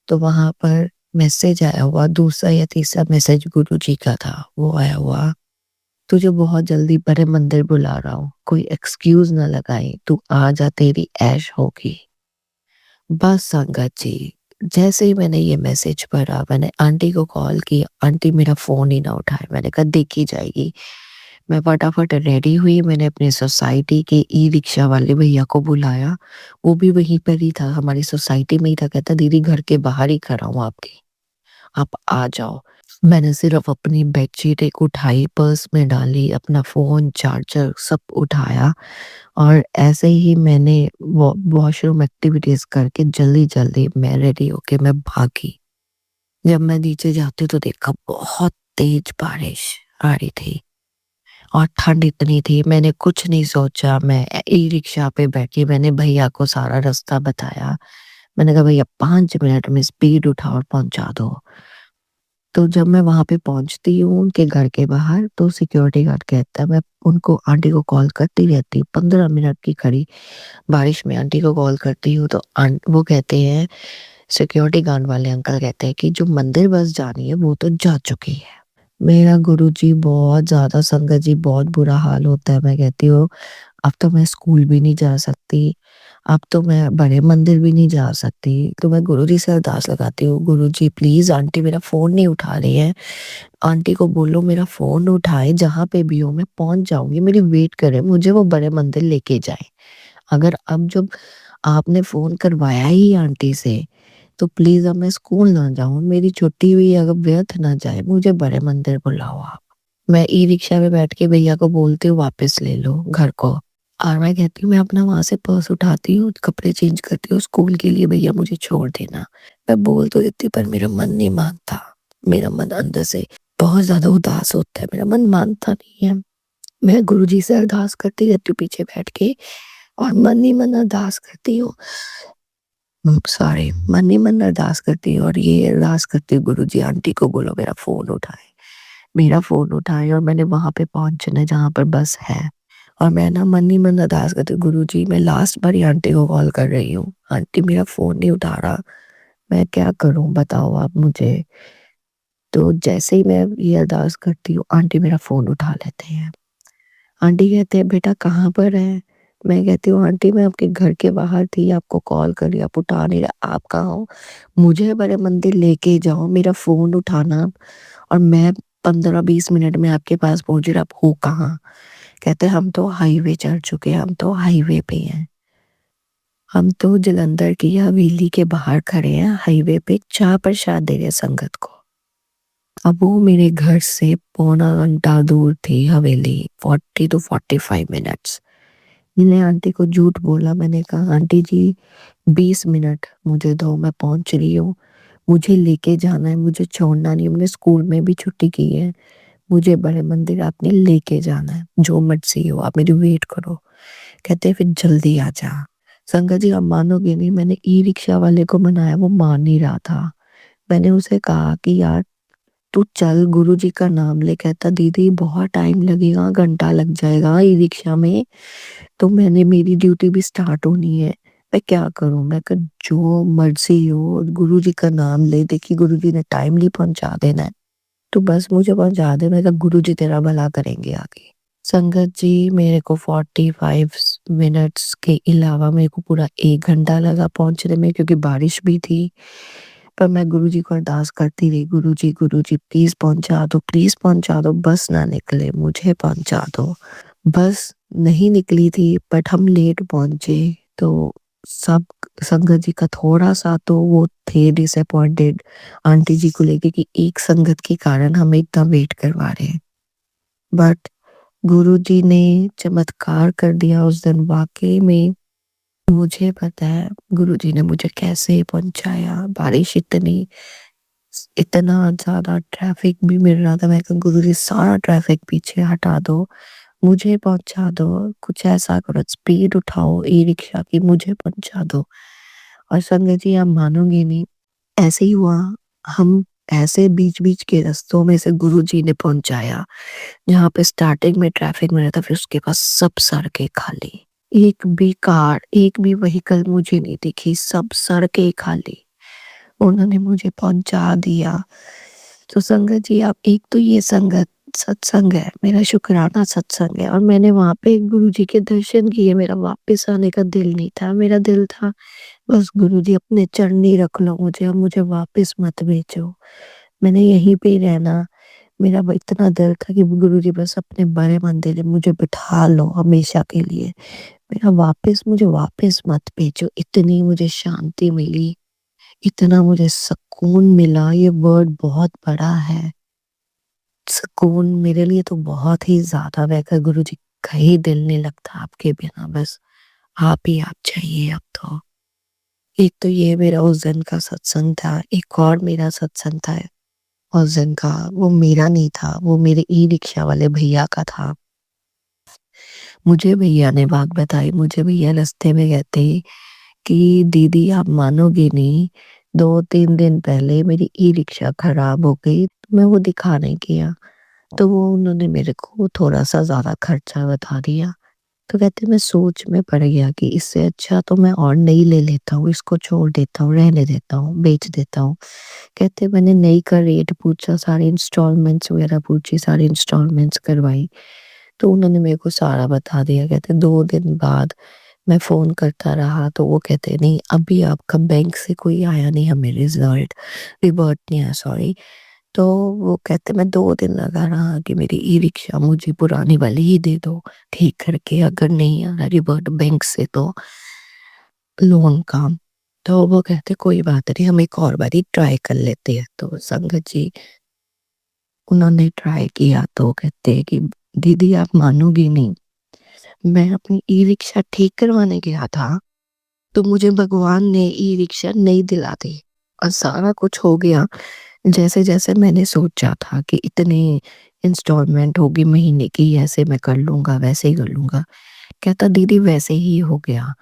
तो वहाँ पर मैसेज आया हुआ, दूसरा या तीसरा मैसेज गुरुजी का था, वो आया हुआ, तुझे बहुत जल्दी बड़े मंदिर बुला रहा हूँ, कोई एक्सक्यूज़ ना लगाई, तू आ जा तेरी ऐश होगी। बस संगत जी, जैसे ही मैंने ये मैसेज पढ़ा, मैंने आंटी को कॉल की, आंटी मेरा फ़ोन ही ना उठाए, मैंने कहा देखी जाएगी। मैं फटाफट रेडी हुई, मैंने अपनी सोसाइटी के ई-रिक्शा वाले भैया को बुलाया, वो भी वहीं पर ही था, हमारी सोसाइटी में ही था, कहता दीदी घर के बाहर ही खड़ा हूँ आपके, आप आ जाओ। मैंने सिर्फ अपनी बेडशीट एक उठाई, पर्स में डाली, अपना फ़ोन, चार्जर सब उठाया और ऐसे ही मैंने वॉशरूम एक्टिविटीज़ करके जल्दी-जल्दी मैं रेडी होके मैं भागी। जब मैं नीचे जाती हूँ तो देखा बहुत तेज बारिश आ रही थी और ठंड इतनी थी, मैंने कुछ नहीं सोचा, मैं ई-रिक्शा पे बैठी, मैंने भैया को सारा रास्ता बताया। मैंने कहा भैया 5 मिनट में स्पीड उठाओ और पहुँचा दो। तो जब मैं वहाँ पे पहुँचती हूँ उनके घर के बाहर तो सिक्योरिटी गार्ड कहता है, मैं उनको आंटी को कॉल करती रहती हूँ, 15 मिनट की खड़ी बारिश में आंटी को कॉल करती हूँ तो वो कहते हैं, सिक्योरिटी गार्ड वाले अंकल कहते हैं कि जो मंदिर बस जानी है वो तो जा चुकी है। मेरा गुरुजी बहुत ज़्यादा संगत जी बहुत बुरा हाल होता है। मैं कहती हूँ अब तो मैं स्कूल भी नहीं जा सकती, अब तो मैं बड़े मंदिर भी नहीं जा सकती। तो मैं गुरुजी से अरदास लगाती हूँ, गुरुजी प्लीज़ आंटी मेरा फ़ोन नहीं उठा रही है, आंटी को बोलो मेरा फ़ोन उठाए, जहाँ पे भी हो मैं पहुँच जाऊँगी, मेरी वेट करे, मुझे वो बड़े मंदिर लेके जाए। अगर अब जब आपने फ़ोन करवाया ही आंटी से तो प्लीज़ अब मैं स्कूल ना जाऊँ, मेरी छुट्टी भी अगर व्यर्थ ना जाए, मुझे बड़े मंदिर बुलाओ आप। मैं ई-रिक्शा में बैठ के भैया को बोलती हूँ वापस ले लो घर को और मैं कहती हूँ मैं अपना वहाँ से पर्स उठाती हूँ, कपड़े चेंज करती हूँ स्कूल के लिए, भैया मुझे छोड़ देना। मैं बोल तो देती पर मेरा मन नहीं मानता, मेरा मन अंदर से बहुत ज़्यादा उदास होता है, मेरा मन मानता नहीं है। मैं गुरुजी से अरदास करती रहती हूँ पीछे बैठ के और मन ही मन अरदास करती हूँ। सॉरी, मन ही मन अरदास करती हूँ और ये अरदास करती हूँ गुरुजी आंटी को बोलो मेरा फ़ोन उठाएँ। मेरा फ़ोन उठाएँ और मैंने वहाँ पे पहुँचना है जहाँ पर बस है और मैं ना मन ही मन अरदास करती हूँ, गुरुजी मैं लास्ट बारी आंटी को कॉल कर रही हूँ, आंटी मेरा फ़ोन नहीं उठा रहा, मैं क्या करूँ बताओ आप मुझे? तो जैसे ही मैं ये अरदास करती हूँ, आंटी मेरा फ़ोन उठा लेते हैं। आंटी कहते हैं बेटा कहाँ पर है? मैं कहती हूँ आंटी मैं आपके घर के बाहर थी, आपको कॉल करी, आप उठा नहीं रहे, आप कहाँ हो? मुझे बड़े मंदिर लेके जाओ, मेरा फ़ोन उठाना और मैं 15-20 मिनट में आपके पास पहुँच रही, आप हो कहाँ? कहते हैं हम तो हाईवे चढ़ चुके हैं, हम तो हाईवे पे हैं। हम तो जालंधर की हवेली के बाहर खड़े हैं, हाईवे पे चाय प्रसाद दे रहे हैं संगत को। अब वो मेरे घर से पौना घंटा दूर थी हवेली, 40 to 45 मिनट्स। मैंने आंटी को झूठ बोला, मैंने कहा आंटी जी 20 मिनट मुझे दो, मैं पहुँच रही हूँ, मुझे लेके जाना है, मुझे छोड़ना नहीं, मैंने स्कूल में भी छुट्टी की है, मुझे बड़े मंदिर आपने लेके जाना है, जो मर्ज़ी हो आप मेरी वेट करो। कहते हैं फिर जल्दी आ जा। संगत जी आप मानोगे नहीं, मैंने ई-रिक्शा वाले को मनाया, वो मान नहीं रहा था। मैंने उसे कहा कि यार तू चल गुरुजी का नाम ले, कहता दीदी बहुत टाइम लगेगा, घंटा लग जाएगा ई-रिक्शा में, तो मैंने मेरी ड्यूटी भी स्टार्ट होनी है, मैं क्या करूँ? मैं कहा जो मर्ज़ी हो गुरुजी का नाम ले, देखिए गुरुजी ने टाइमली पहुँचा देना है, तो बस मुझे पहुँचा दे, मैं कहा गुरुजी तेरा भला करेंगे आगे। संगत जी मेरे को 45 मिनट्स के अलावा मेरे को पूरा 1 घंटा लगा पहुँचने में क्योंकि बारिश भी थी। पर मैं गुरुजी को अरदास करती रही, गुरुजी प्लीज़ पहुँचा दो, बस ना निकले, मुझे पहुँचा दो। बस नहीं निकली थी बट हम लेट पहुँचे तो सब संगत जी का थोड़ा-सा तो वो थे डिसअपॉइंटेड आंटी जी को लेके कि एक संगत के कारण हमें इतना वेट करवा रहे हैं। बट गुरुजी ने चमत्कार कर दिया उस दिन वाक़ई में मुझे पता है गुरुजी ने मुझे कैसे पहुँचाया। बारिश इतना ज़्यादा ट्रैफ़िक भी मिल रहा था, मैं कहा गुरुजी सारा ट्रैफ़िक पीछे हटा दो, मुझे पहुँचा दो, कुछ ऐसा करो स्पीड उठाओ ई-रिक्शा की मुझे पहुँचा दो। और संगत जी आप मानोगे नहीं, ऐसे ही हुआ, हम ऐसे बीच-बीच के रास्तों में से गुरुजी ने पहुँचाया, जहाँ पे स्टार्टिंग में ट्रैफ़िक में रहता फिर उसके बाद सब सड़कें खाली। एक भी कार, एक भी व्हीकल मुझे नहीं दिखी, सब सड़कें खाली। उन्होंने मुझे पहुँचा दिया। तो संगत जी आप एक तो ये संगत सत्संग है, मेरा शुकराना सत्संग है और मैंने वहाँ पे गुरुजी के दर्शन किए, मेरा वापस आने का दिल नहीं था, मेरा दिल था बस गुरुजी अपने चरण ही रख लो मुझे और मुझे वापस मत भेजो। मैंने यहीं पे ही रहना, मेरा इतना दिल था कि गुरुजी बस अपने बड़े मंदिर में मुझे बिठा लो हमेशा के लिए। मुझे वापस मत भेजो, इतनी मुझे शांति मिली, इतना मुझे सुकून मिला, ये वर्ड बहुत बड़ा है। सुकून मेरे लिए तो बहुत ही ज़्यादा महँगा गुरुजी, कहीं दिल नहीं लगता आपके बिना, बस आप ही आप चाहिए अब तो। एक तो ये मेरा उस दिन का सत्संग था, एक और मेरा सत्संग था उस दिन का, वो मेरा नहीं था, वो मेरे ई-रिक्शा वाले भैया का था। मुझे भैया ने बात बताई, मुझे भैया रास्ते में कहते कि दीदी आप मानोगे नहीं, 2-3 दिन पहले मेरी ई-रिक्शा खराब हो गई, तो मैं वो दिखाने गया, तो वो उन्होंने मेरे को थोड़ा-सा ज़्यादा खर्चा बता दिया। तो कहते मैं सोच में पड़ गया कि इससे अच्छा तो मैं और नई ले लेता हूँ, इसको छोड़ देता हूँ, रहने देता हूँ, बेच देता हूँ। कहते मैंने नई का रेट पूछा, सारे इंस्टॉलमेंट्स वगैरह पूछी, सारी इंस्टॉलमेंट्स करवाई, तो उन्होंने मेरे को सारा बता दिया। कहते 2 दिन बाद मैं फ़ोन करता रहा, तो वो कहते नहीं अभी आपका बैंक से कोई आया नहीं, हमें रिवर्ट नहीं आया, सॉरी। तो वो कहते मैं 2 दिन लगा रहा कि मेरी ई-रिक्शा मुझे पुरानी वाली ही दे दो ठीक करके, अगर नहीं आ रहा रिवर्ट बैंक से तो लोन का। तो वो कहते कोई बात नहीं, हम एक और बारी ट्राई कर लेते हैं। तो संगत जी उन्होंने ट्राई किया, तो कहते हैं कि दीदी आप मानोगी नहीं, मैं अपनी ई-रिक्शा ठीक करवाने गया था, तो मुझे भगवान ने ई-रिक्शा नई दिला दी और सारा कुछ हो गया जैसे-जैसे मैंने सोचा था कि इतने इंस्टॉलमेंट होगी महीने की, ऐसे मैं कर लूँगा, वैसे ही कर लूँगा। कहता दीदी वैसे ही हो गया,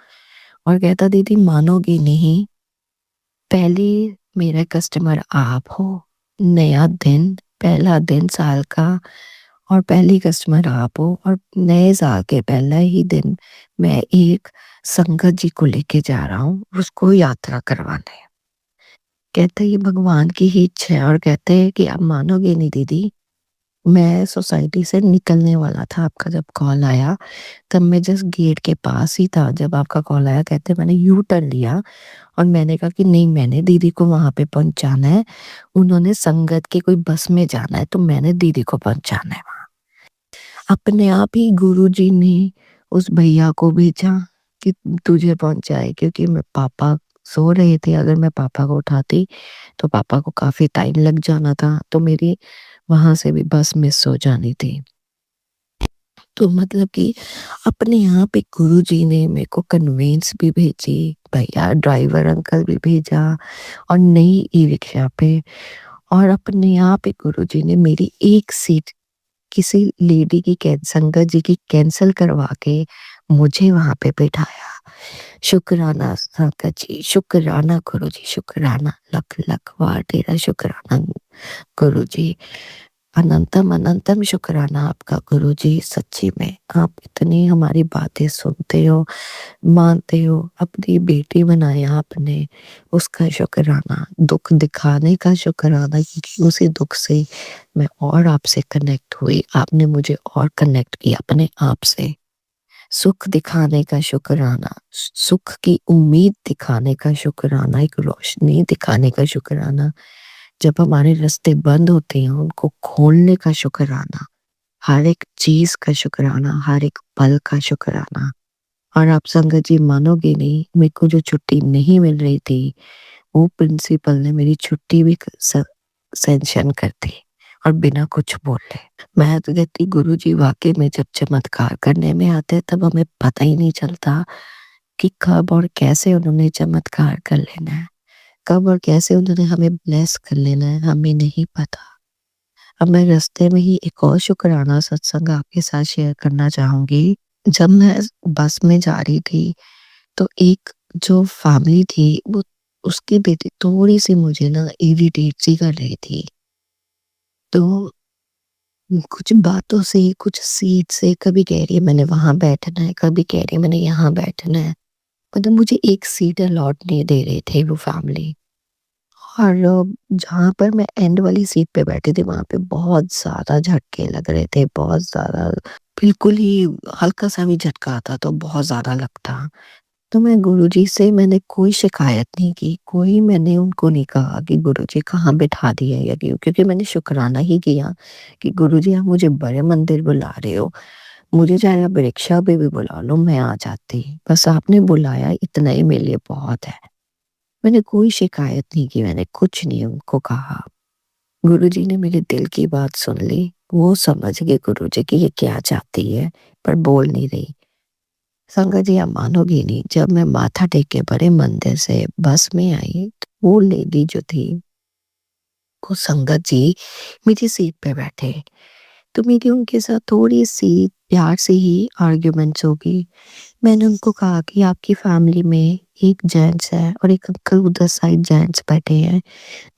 और कहता दीदी मानोगी नहीं, पहली मेरा कस्टमर आप हो, नया दिन, पहला दिन साल का और पहली कस्टमर आप हो, और नए साल के पहला ही दिन मैं एक संगत जी को लेके जा रहा हूँ, उसको यात्रा करवाने। कहते ये भगवान की ही इच्छा है, और कहते हैं कि आप मानोगे नहीं दीदी, मैं सोसाइटी से निकलने वाला था आपका जब कॉल आया, तब मैं जस्ट गेट के पास ही था जब आपका कॉल आया। कहते मैंने यू टर्न लिया और मैंने कहा कि नहीं मैंने दीदी को वहाँ पे पहुँचाना है, उन्होंने संगत की कोई बस में जाना है, तो मैंने दीदी को पहुँचाना है वहाँ। अपने आप ही गुरुजी ने उस भैया को भेजा कि तुझे पहुँचाए, क्योंकि मैं पापा सो रहे थे, अगर मैं पापा को उठाती तो पापा को काफ़ी टाइम लग जाना था, तो मेरी वहाँ से भी बस मिस हो जानी थी। तो मतलब कि अपने आप एक गुरुजी ने मेरे को कन्वेंस भी भेजी, भैया ड्राइवर अंकल भी भेजा, और नई ई-रिक्शा पे, और अपने आप एक गुरुजी ने मेरी एक सीट किसी लेडी की संगत जी की कैंसल करवा के मुझे वहाँ पे बैठाया। शुक्राना संगत जी, शुक्राना गुरुजी, शुक्राना, लख लख बार तेरा शुक्राना गुरुजी, अनंतम अनंतम शुक्राना आपका गुरुजी। सच्ची में आप इतनी हमारी बातें सुनते हो, मानते हो, अपनी बेटी बनाया आपने, उसका शुक्राना। दुख दिखाने का शुक्राना, क्योंकि उसी दुख से मैं और आपसे कनेक्ट हुई, आपने मुझे और कनेक्ट किया अपने आप से। सुख दिखाने का शुक्राना, सुख की उम्मीद दिखाने का शुक्राना, एक रोशनी दिखाने का शुक्राना। जब हमारे रास्ते बंद होते हैं उनको खोलने का शुक्राना, हर एक चीज का शुक्राना, हर एक पल का शुक्राना। और आप संगत जी मानोगे नहीं, मेरे को जो छुट्टी नहीं मिल रही थी, वो प्रिंसिपल ने मेरी छुट्टी भी सैंक्शन कर दी, और बिना कुछ बोले। मैं तो कहती गुरुजी वाकई में जब चमत्कार करने में आते हैं तब हमें पता ही नहीं चलता कि कब और कैसे उन्होंने चमत्कार कर लेना है, कब और कैसे उन्होंने हमें ब्लेस कर लेना है, हमें नहीं पता। अब मैं रास्ते में ही एक और शुक्राना सत्संग आपके साथ शेयर करना चाहूँगी। जब मैं बस में जा रही थी, तो एक जो फैमिली थी, वो उसकी बेटी थोड़ी-सी मुझे ना इरिटेट सी कर रही थी। तो कुछ बातों से, कुछ सीट से, कभी कह रही है मैंने वहाँ बैठना है, कभी कह रही है मैंने यहाँ बैठना है। मतलब मुझे एक सीट अलॉट नहीं दे रहे थे वो फैमिली। और जहाँ पर मैं एंड वाली सीट पे बैठी थी, वहाँ पे बहुत ज़्यादा झटके लग रहे थे, बहुत ज़्यादा, बिल्कुल ही हल्का-सा भी झटका आता तो बहुत ज़्यादा लगता। तो मैं गुरुजी से मैंने कोई शिकायत नहीं की, कोई मैंने उनको नहीं कहा कि गुरुजी कहाँ बिठा दिया या क्यों, क्योंकि मैंने शुक्राना ही किया कि गुरुजी आप मुझे बड़े मंदिर बुला रहे हो, मुझे चाहे आप रिक्शा पे भी बुला लो, मैं आ जाती। बस आपने बुलाया इतना ही मेरे लिए बहुत है। मैंने कोई शिकायत नहीं की, मैंने कुछ नहीं उनको कहा। गुरुजी ने मेरे दिल की बात सुन ली। वो समझ गए गुरुजी कि ये क्या चाहती है, पर बोल नहीं रही। संगत जी, आप मानोगे नहीं, जब मैं माथा टेक के बड़े मंदिर से बस में आई तो वो लेडी जो थी, वो संगत जी मेरी सीट पे बैठे। तो मेरी उनके साथ थोड़ी-सी प्यार से ही आर्ग्यूमेंट्स हो गई। मैंने उनको कहा कि आपकी फैमिली में एक जेंट्स है और एक अंकल उधर साइड जेंट्स बैठे हैं,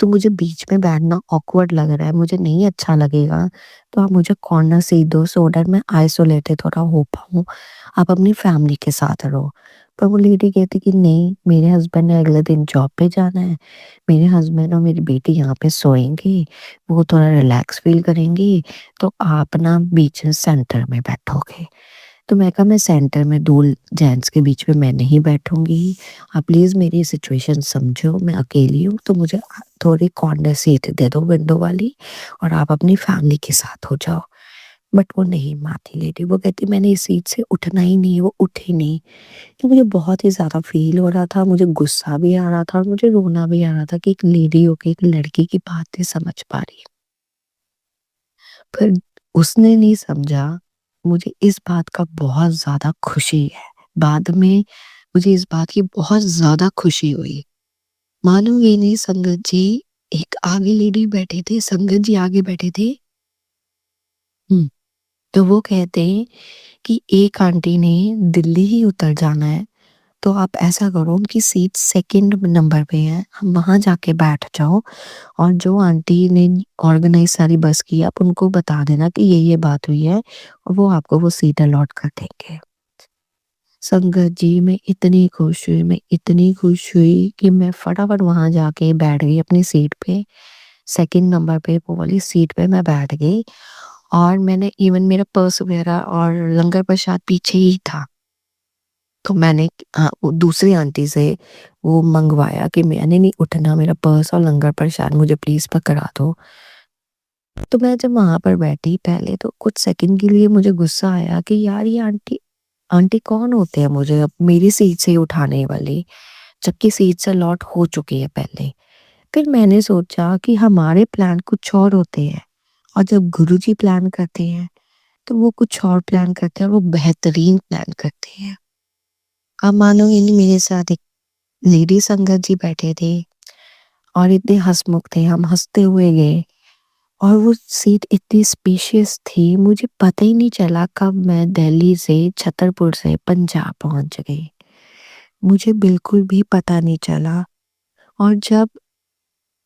तो मुझे बीच में बैठना ऑकवर्ड लग रहा है, मुझे नहीं अच्छा लगेगा, तो आप मुझे कॉर्नर सीट दो सो दैट मैं आइसोलेटेड थोड़ा हो पाऊँ, आप अपनी फैमिली के साथ रहो। पर वो लेडी कहती कि नहीं, मेरे हस्बैंड ने अगले दिन जॉब पे जाना है, मेरे हस्बैंड और मेरी बेटी यहाँ पे सोएंगे, वो थोड़ा रिलैक्स फील करेंगी, तो आप ना बीच में सेंटर में बैठोगे। तो मैं कहा मैं सेंटर में 2 जेंट्स के बीच में मैं नहीं बैठूँगी, आप प्लीज़ मेरी सिचुएशन समझो, मैं अकेली हूँ, तो मुझे थोड़ी कॉर्नर सीट दे दो विंडो वाली और आप अपनी फैमिली के साथ हो जाओ। बट वो नहीं मानी लेडी, वो कहती मैंने इस सीट से उठना ही नहीं है, वो उठी नहीं। तो मुझे बहुत ही ज़्यादा फ़ील हो रहा था, मुझे गुस्सा भी आ रहा था और मुझे रोना भी आ रहा था कि एक लेडी होके एक लड़की की बात नहीं समझ पा रही। पर उसने नहीं समझा, मुझे इस बात का बहुत ज़्यादा खुशी है। बाद में मुझे इस बात की बहुत ज़्यादा खुशी हुई। मानोगे नहीं संगत जी, एक आगे लेडी बैठे थे, संगत जी आगे बैठे थे। हुँ, तो वो कहते हैं कि एक आंटी ने दिल्ली ही उतर जाना है, तो आप ऐसा करो उनकी सीट सेकंड नंबर पे है, हम वहाँ जाके बैठ जाओ और जो आंटी ने ऑर्गेनाइज़ सारी बस की आप उनको बता देना कि ये बात हुई है और वो आपको वो सीट अलॉट कर देंगे। संगत जी, मैं इतनी खुश हुई, मैं इतनी खुश हुई कि मैं फटाफट वहाँ जाके बैठ गई अपनी सीट पे, सेकंड नंबर पे वो वाली सीट पे मैं बैठ गई और मैंने इवन मेरा पर्स वगैरह और लंगर प्रसाद पीछे ही था। तो मैंने वो दूसरी आंटी से वो मंगवाया कि मैंने नहीं उठना, मेरा पर्स और लंगर प्रसाद मुझे प्लीज़ पकड़ा दो। तो मैं जब वहाँ पर बैठी पहले तो कुछ सेकंड के लिए मुझे गुस्सा आया कि यार ये आंटी आंटी कौन होते हैं मुझे अब मेरी सीट से ही उठाने वाली, जबकि सीट से अलॉट हो चुकी है पहले। फिर मैंने सोचा कि हमारे प्लान कुछ और होते हैं और जब गुरुजी प्लान करते हैं, तो वो कुछ और प्लान करते हैं और वो बेहतरीन प्लान करते हैं। आप मानोगे नहीं, मेरे साथ एक लेडी संगत जी बैठे थे और इतने हँसमुख थे, हम हँसते हुए गए और वो सीट इतनी स्पेशियस थी, मुझे पता ही नहीं चला कब मैं दिल्ली से छतरपुर से पंजाब पहुँच गई। मुझे बिल्कुल भी पता नहीं चला और जब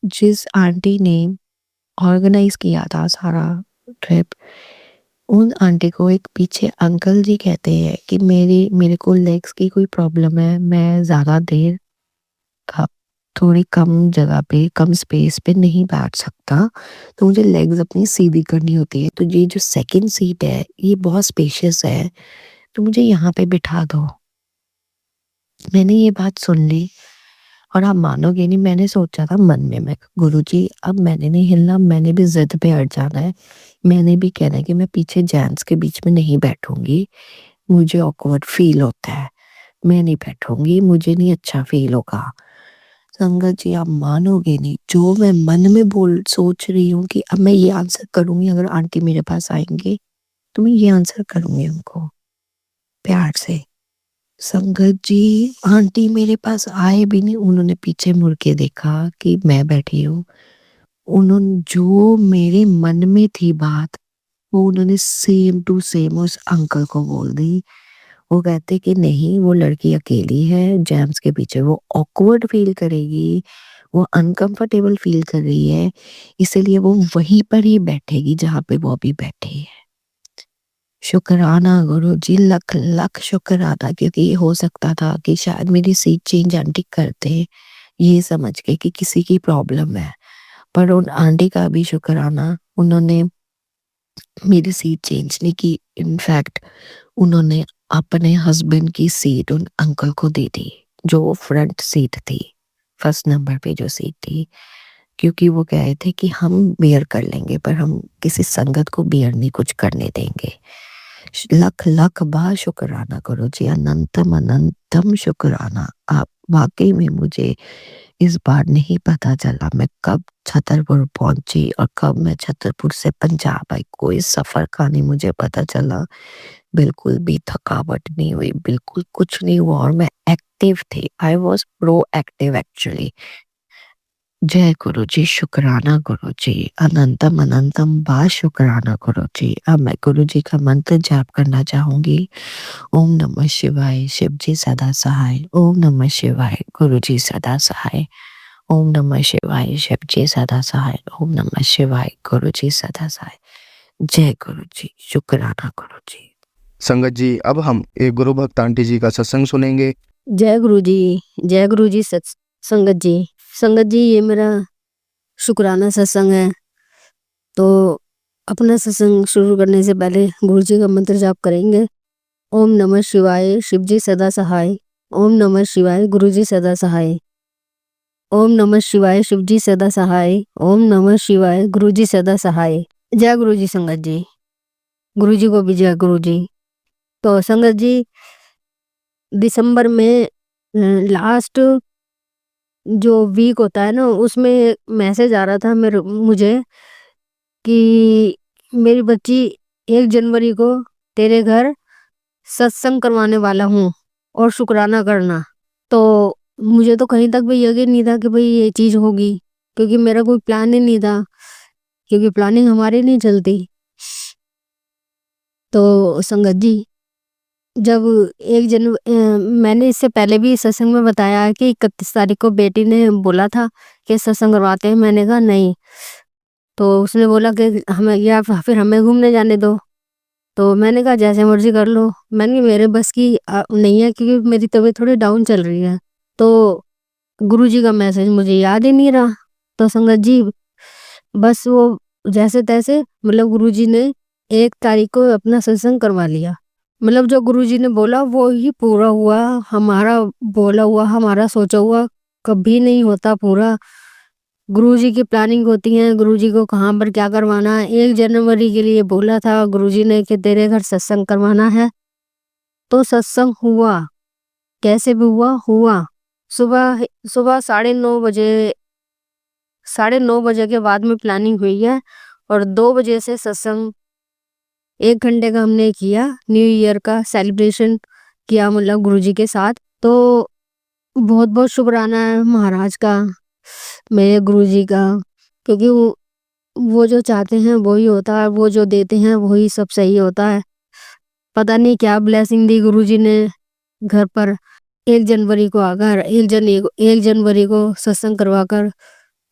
जिस आंटी ने ऑर्गेनाइज़ किया था सारा ट्रिप, उन आंटी को एक पीछे अंकल जी कहते हैं कि मेरे को लेग्स की कोई प्रॉब्लम है, मैं ज़्यादा देर अ, थोड़ी कम जगह पे, कम स्पेस पे नहीं बैठ सकता, तो मुझे लेग्स अपनी सीधी करनी होती है। तो ये जो सेकंड सीट है, ये बहुत स्पेशियस है, तो मुझे यहाँ पे बिठा दो। मैंने ये बात सुन ली और आप मानोगे नहीं, मैंने सोचा था मन में मैं गुरुजी अब मैंने नहीं हिलना, मैंने भी ज़िद पे अड़ जाना है। मैंने भी कहना है कि मैं पीछे जेंट्स के बीच में नहीं बैठूँगी, मुझे ऑकवर्ड फ़ील होता है, मैं नहीं बैठूँगी, मुझे नहीं अच्छा फ़ील होगा। संगत जी, आप मानोगे नहीं, जो मैं मन में सोच रही हूँ कि अब मैं ये आंसर करूँगी अगर आंटी मेरे पास आएँगे, तो मैं ये आंसर करूँगी उनको, प्यार से। संगत जी, आंटी मेरे पास आए भी नहीं, उन्होंने पीछे मुड़ के देखा कि मैं बैठी हूँ। उन्होंने जो मेरे मन में थी बात, वो उन्होंने सेम टू सेम उस अंकल को बोल दी। वो कहते कि नहीं, वो लड़की अकेली है, जेम्स के पीछे वो ऑकवर्ड फ़ील करेगी, वो अनकंफर्टेबल फ़ील कर रही है, इसीलिए वो वहीं पर ही बैठेगी जहाँ पे वो अभी बैठी है। शुक्राना गुरुजी, लख लख शुक्राना, क्योंकि ये हो सकता था कि शायद मेरी सीट चेंज आंटी करते, ये समझ के कि किसी की प्रॉब्लम है। पर उन आंटी का भी शुक्राना, उन्होंने मेरी सीट चेंज नहीं की, इनफैक्ट उन्होंने अपने हस्बैंड की सीट उन अंकल को दे दी, जो फ्रंट सीट थी, फर्स्ट नंबर पे जो सीट थी, क्योंकि वो कह रहे थे कि हम बेयर कर लेंगे पर हम किसी संगत को बेयर नहीं कुछ करने देंगे। लख लख बार शुक्राना करो जी, अनंतम अनंतम शुक्राना। आप वाकई में मुझे इस बार नहीं पता चला मैं कब छतरपुर पहुंची और कब मैं छतरपुर से पंजाब आई। कोई सफ़र का नहीं मुझे पता चला। बिल्कुल भी थकावट नहीं हुई, बिल्कुल कुछ नहीं हुआ और मैं एक्टिव थी। I was proactive actually. जय गुरु जी, शुक्राना गुरु जी, अनंतम अनंतम बा शुक्राना गुरु जी। अब मैं गुरु जी का मंत्र जाप करना चाहूंगी। ओम नमः शिवाय, शिव जी सदा सहाय। ओम नमः शिवाय, गुरु जी सदा सहाय। ओम नमः शिवाय, शिव जी सदा सहाय। ओम नमः शिवाय, गुरु जी सदा सहाय। जय गुरु जी, शुक्राना गुरु जी। संगत जी, अब हम एक गुरु भक्त आंटी जी का सत्संग सुनेंगे। जय गुरु जी, जय गुरु जी। संगत जी, संगत जी, ये मेरा शुक्राना सत्संग है। तो अपना सत्संग शुरू करने से पहले गुरु जी का मंत्र जाप करेंगे। ओम नमः शिवाय, शिव जी सदा सहाय। ओम नमः शिवाय, गुरु जी सदा सहाय। ओम नमः शिवाय, शिव जी सदा सहाय। ओम नमः शिवाय, गुरु जी सदा सहाय। जय गुरु जी। संगत जी, गुरु जी को भी जय गुरु जी। तो संगत जी, दिसंबर में लास्ट जो वीक होता है ना, उसमें मैसेज आ रहा था मुझे कि मेरी बच्ची 1 जनवरी को तेरे घर सत्संग करवाने वाला हूँ और शुक्राना करना। तो मुझे तो कहीं तक भी यकीन नहीं था कि भाई ये चीज़ होगी, क्योंकि मेरा कोई प्लान ही नहीं था, क्योंकि प्लानिंग हमारी नहीं चलती। तो संगत जी, जब मैंने इससे पहले भी सत्संग में बताया है कि 31 तारीख को बेटी ने बोला था कि सत्संग करवाते हैं। मैंने कहा नहीं। तो उसने बोला कि हमें, या फिर हमें घूमने जाने दो। तो मैंने कहा जैसे मर्जी कर लो। मैंने कहा मेरे बस की नहीं है, क्योंकि मेरी तबीयत थोड़ी डाउन चल रही है। तो गुरुजी का मैसेज मुझे याद ही नहीं रहा। तो संगत जी, बस वो जैसे तैसे, मतलब गुरुजी ने 1 तारीख को अपना सत्संग करवा लिया। मतलब जो गुरुजी ने बोला वो ही पूरा हुआ। हमारा बोला हुआ, हमारा सोचा हुआ कभी नहीं होता पूरा। गुरुजी की प्लानिंग होती है, गुरुजी को कहाँ पर क्या करवाना है। 1 जनवरी के लिए बोला था गुरुजी ने कि तेरे घर सत्संग करवाना है, तो सत्संग हुआ। कैसे भी हुआ। सुबह सुबह 9:30 बजे के बाद में प्लानिंग हुई है, और 2 बजे से सत्संग 1 घंटे का हमने किया। न्यू ईयर का सेलिब्रेशन किया, मतलब गुरुजी के साथ। तो बहुत बहुत शुक्राना है महाराज का, मेरे गुरुजी का, क्योंकि वो जो चाहते हैं वही होता है, वो जो देते हैं वही सब सही होता है। पता नहीं क्या ब्लेसिंग दी गुरुजी ने घर पर। 1 जनवरी को आकर 1 जनवरी को सत्संग करवाकर,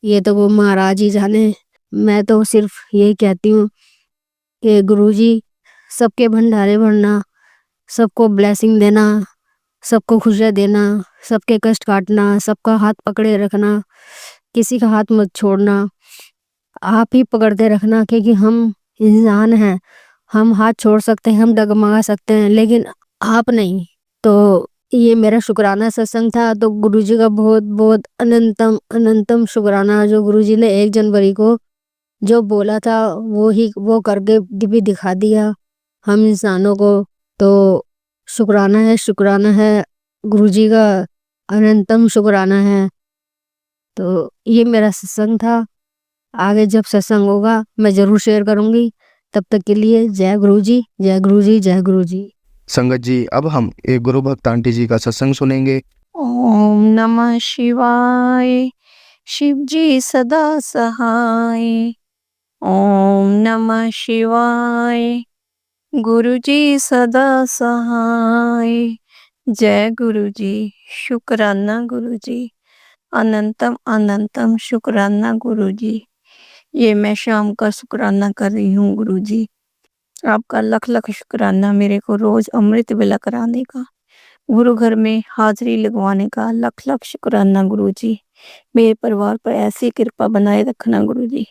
ये तो वो महाराज ही जाने। मैं तो सिर्फ ये कहती हूँ कि गुरुजी सबके भंडारे भरना, सबको ब्लेसिंग देना, सबको खुशियाँ देना, सबके कष्ट काटना, सबका हाथ पकड़े रखना, किसी का हाथ मत छोड़ना, आप ही पकड़ते रखना, क्योंकि हम इंसान हैं। हम हाथ छोड़ सकते हैं, हम डगमगा सकते हैं, लेकिन आप नहीं। तो ये मेरा शुक्राना सत्संग था। तो गुरुजी का बहुत बहुत अनंतम अनंतम शुक्राना, जो गुरुजी ने 1 जनवरी को जो बोला था वो करके भी दिखा दिया हम इंसानों को। तो शुक्राना है गुरुजी का, अनंतम शुक्राना है। तो ये मेरा सत्संग था। आगे जब सत्संग होगा मैं जरूर शेयर करूंगी। तब तक के लिए जय गुरु जी, जय गुरु जी, जय गुरु जी। संगत जी, अब हम एक गुरु भक्त आंटी जी का सत्संग सुनेंगे। ओम नमः शिवाय, शिव जी सदा सहाय। ओम नमः शिवाय, गुरु जी सदा सहाय। जय गुरु जी, शुक्राना गुरु जी, अनंतम अनंतम शुक्राना गुरु जी। ये मैं शाम का शुक्राना कर रही हूँ गुरु जी। आपका लख लख शुक्राना मेरे को रोज अमृत वेला कराने का, गुरु घर में हाजिरी लगवाने का लख लख शुक्राना गुरु जी। मेरे परिवार पर ऐसी कृपा बनाए रखना गुरु जी।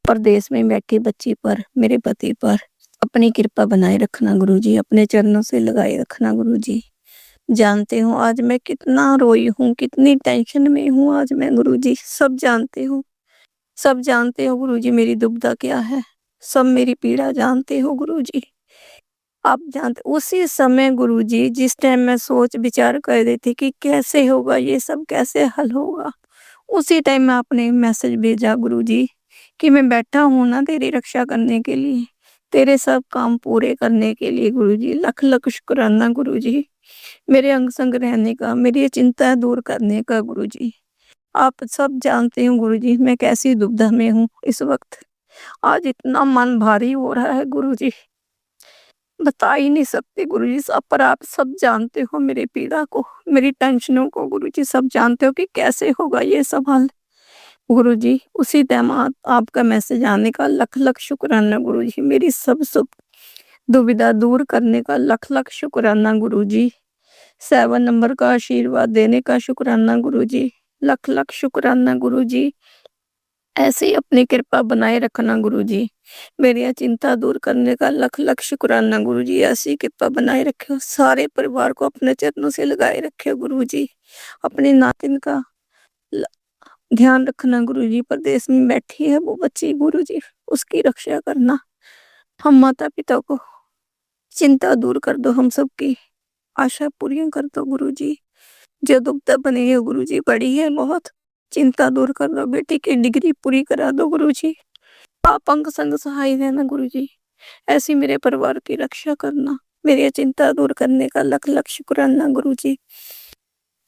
परदेश में बैठी बच्ची पर, मेरे पति पर अपनी कृपा बनाए रखना गुरु जी। अपने चरणों से लगाए रखना गुरु जी। जानते हो आज मैं कितना रोई हूँ, कितनी टेंशन में हूँ आज मैं गुरु जी। सब जानते हो गुरु जी मेरी दुविधा क्या है। सब मेरी पीड़ा जानते हो गुरु जी। आप जानते उसी समय गुरु जी जिस टाइम मैं सोच विचार कर रही थी कि कैसे होगा ये सब, कैसे हल होगा, उसी टाइम में आपने मैसेज भेजा गुरुजी कि मैं बैठा हूँ ना तेरी रक्षा करने के लिए, तेरे सब काम पूरे करने के लिए गुरुजी। लख लख शुक्राना गुरुजी, मेरे अंग संग रहने का, मेरी ये चिंता दूर करने का गुरुजी। आप सब जानते हो गुरुजी मैं कैसी दुविधा में हूँ इस वक्त। आज इतना मन भारी हो रहा है गुरुजी, बता ही नहीं सकते गुरुजी सब, पर आप सब जानते हो मेरी पीड़ा को, मेरी टेंशनों को गुरुजी, सब जानते हो कि कैसे होगा ये सब हल गुरुजी। उसी टाइम आपका मैसेज आने का लख लख शुक्राना गुरुजी, मेरी सब सुख दुविधा दूर करने का लख लख शुक्राना गुरुजी। 7 नंबर का आशीर्वाद देने का शुक्राना गुरुजी, लख लख शुक्राना गुरुजी। ऐसे ही अपनी कृपा बनाए रखना गुरुजी, मेरी यह चिंता दूर करने का लख लख शुक्राना गुरुजी। ऐसी कृपा बनाए रखे, सारे परिवार को अपने चरणों से लगाए रखे गुरुजी। अपनी नातिन का ल- ध्यान रखना गुरुजी, प्रदेश में बैठी है वो बच्ची गुरुजी, उसकी रक्षा करना। हम माता पिता को चिंता दूर कर दो, हम सबकी आशा पूरी कर दो गुरुजी। जो दुविधा बनी है गुरुजी बड़ी है बहुत, चिंता दूर कर दो, बेटी की डिग्री पूरी करा दो गुरुजी। आप अंग संग सहाय देना गुरुजी, ऐसी मेरे परिवार की रक्षा करना, मेरी चिंता दूर करने का लख लख शुक्राना गुरुजी।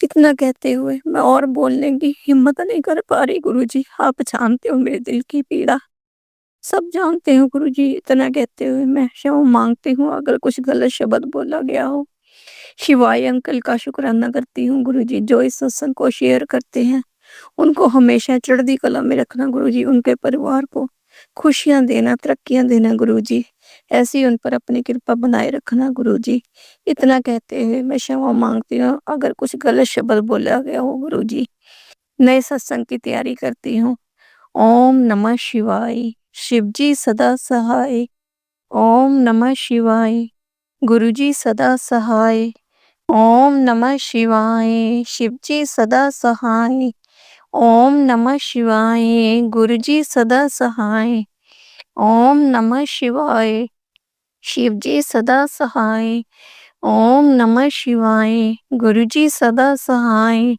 कितना कहते हुए मैं और बोलने की हिम्मत नहीं कर पा रही गुरुजी, आप जानते हो मेरे दिल की पीड़ा, सब जानते हो गुरुजी। इतना कहते हुए मैं क्षमा मांगती हूँ अगर कुछ गलत शब्द बोला गया हो। शिवाय अंकल का शुक्राना करती हूँ गुरुजी, जो इस सत्संग को शेयर करते हैं, उनको हमेशा चढ़ती कला में रखना गुरुजी, उनके परिवार को खुशियां देना, तरक्कियां देना गुरुजी। ऐसी उन पर अपनी कृपा बनाए रखना गुरुजी। इतना कहते हुए मैं क्षमा मांगती हूँ अगर कुछ गलत शब्द बोला गया हो गुरुजी। नए सत्संग की तैयारी करती हूँ। ओम नमः शिवाय, शिवजी सदा सहाय। ओम नमः शिवाय, गुरुजी सदा सहाय। ओम नमः शिवाय, शिवजी सदा सहाय। ओम नमः शिवाय, गुरुजी सदा सहाय। ओम नमः शिवाय, शिवजी सदा सहाय। ओम नमः शिवाय, गुरुजी सदा सहाय।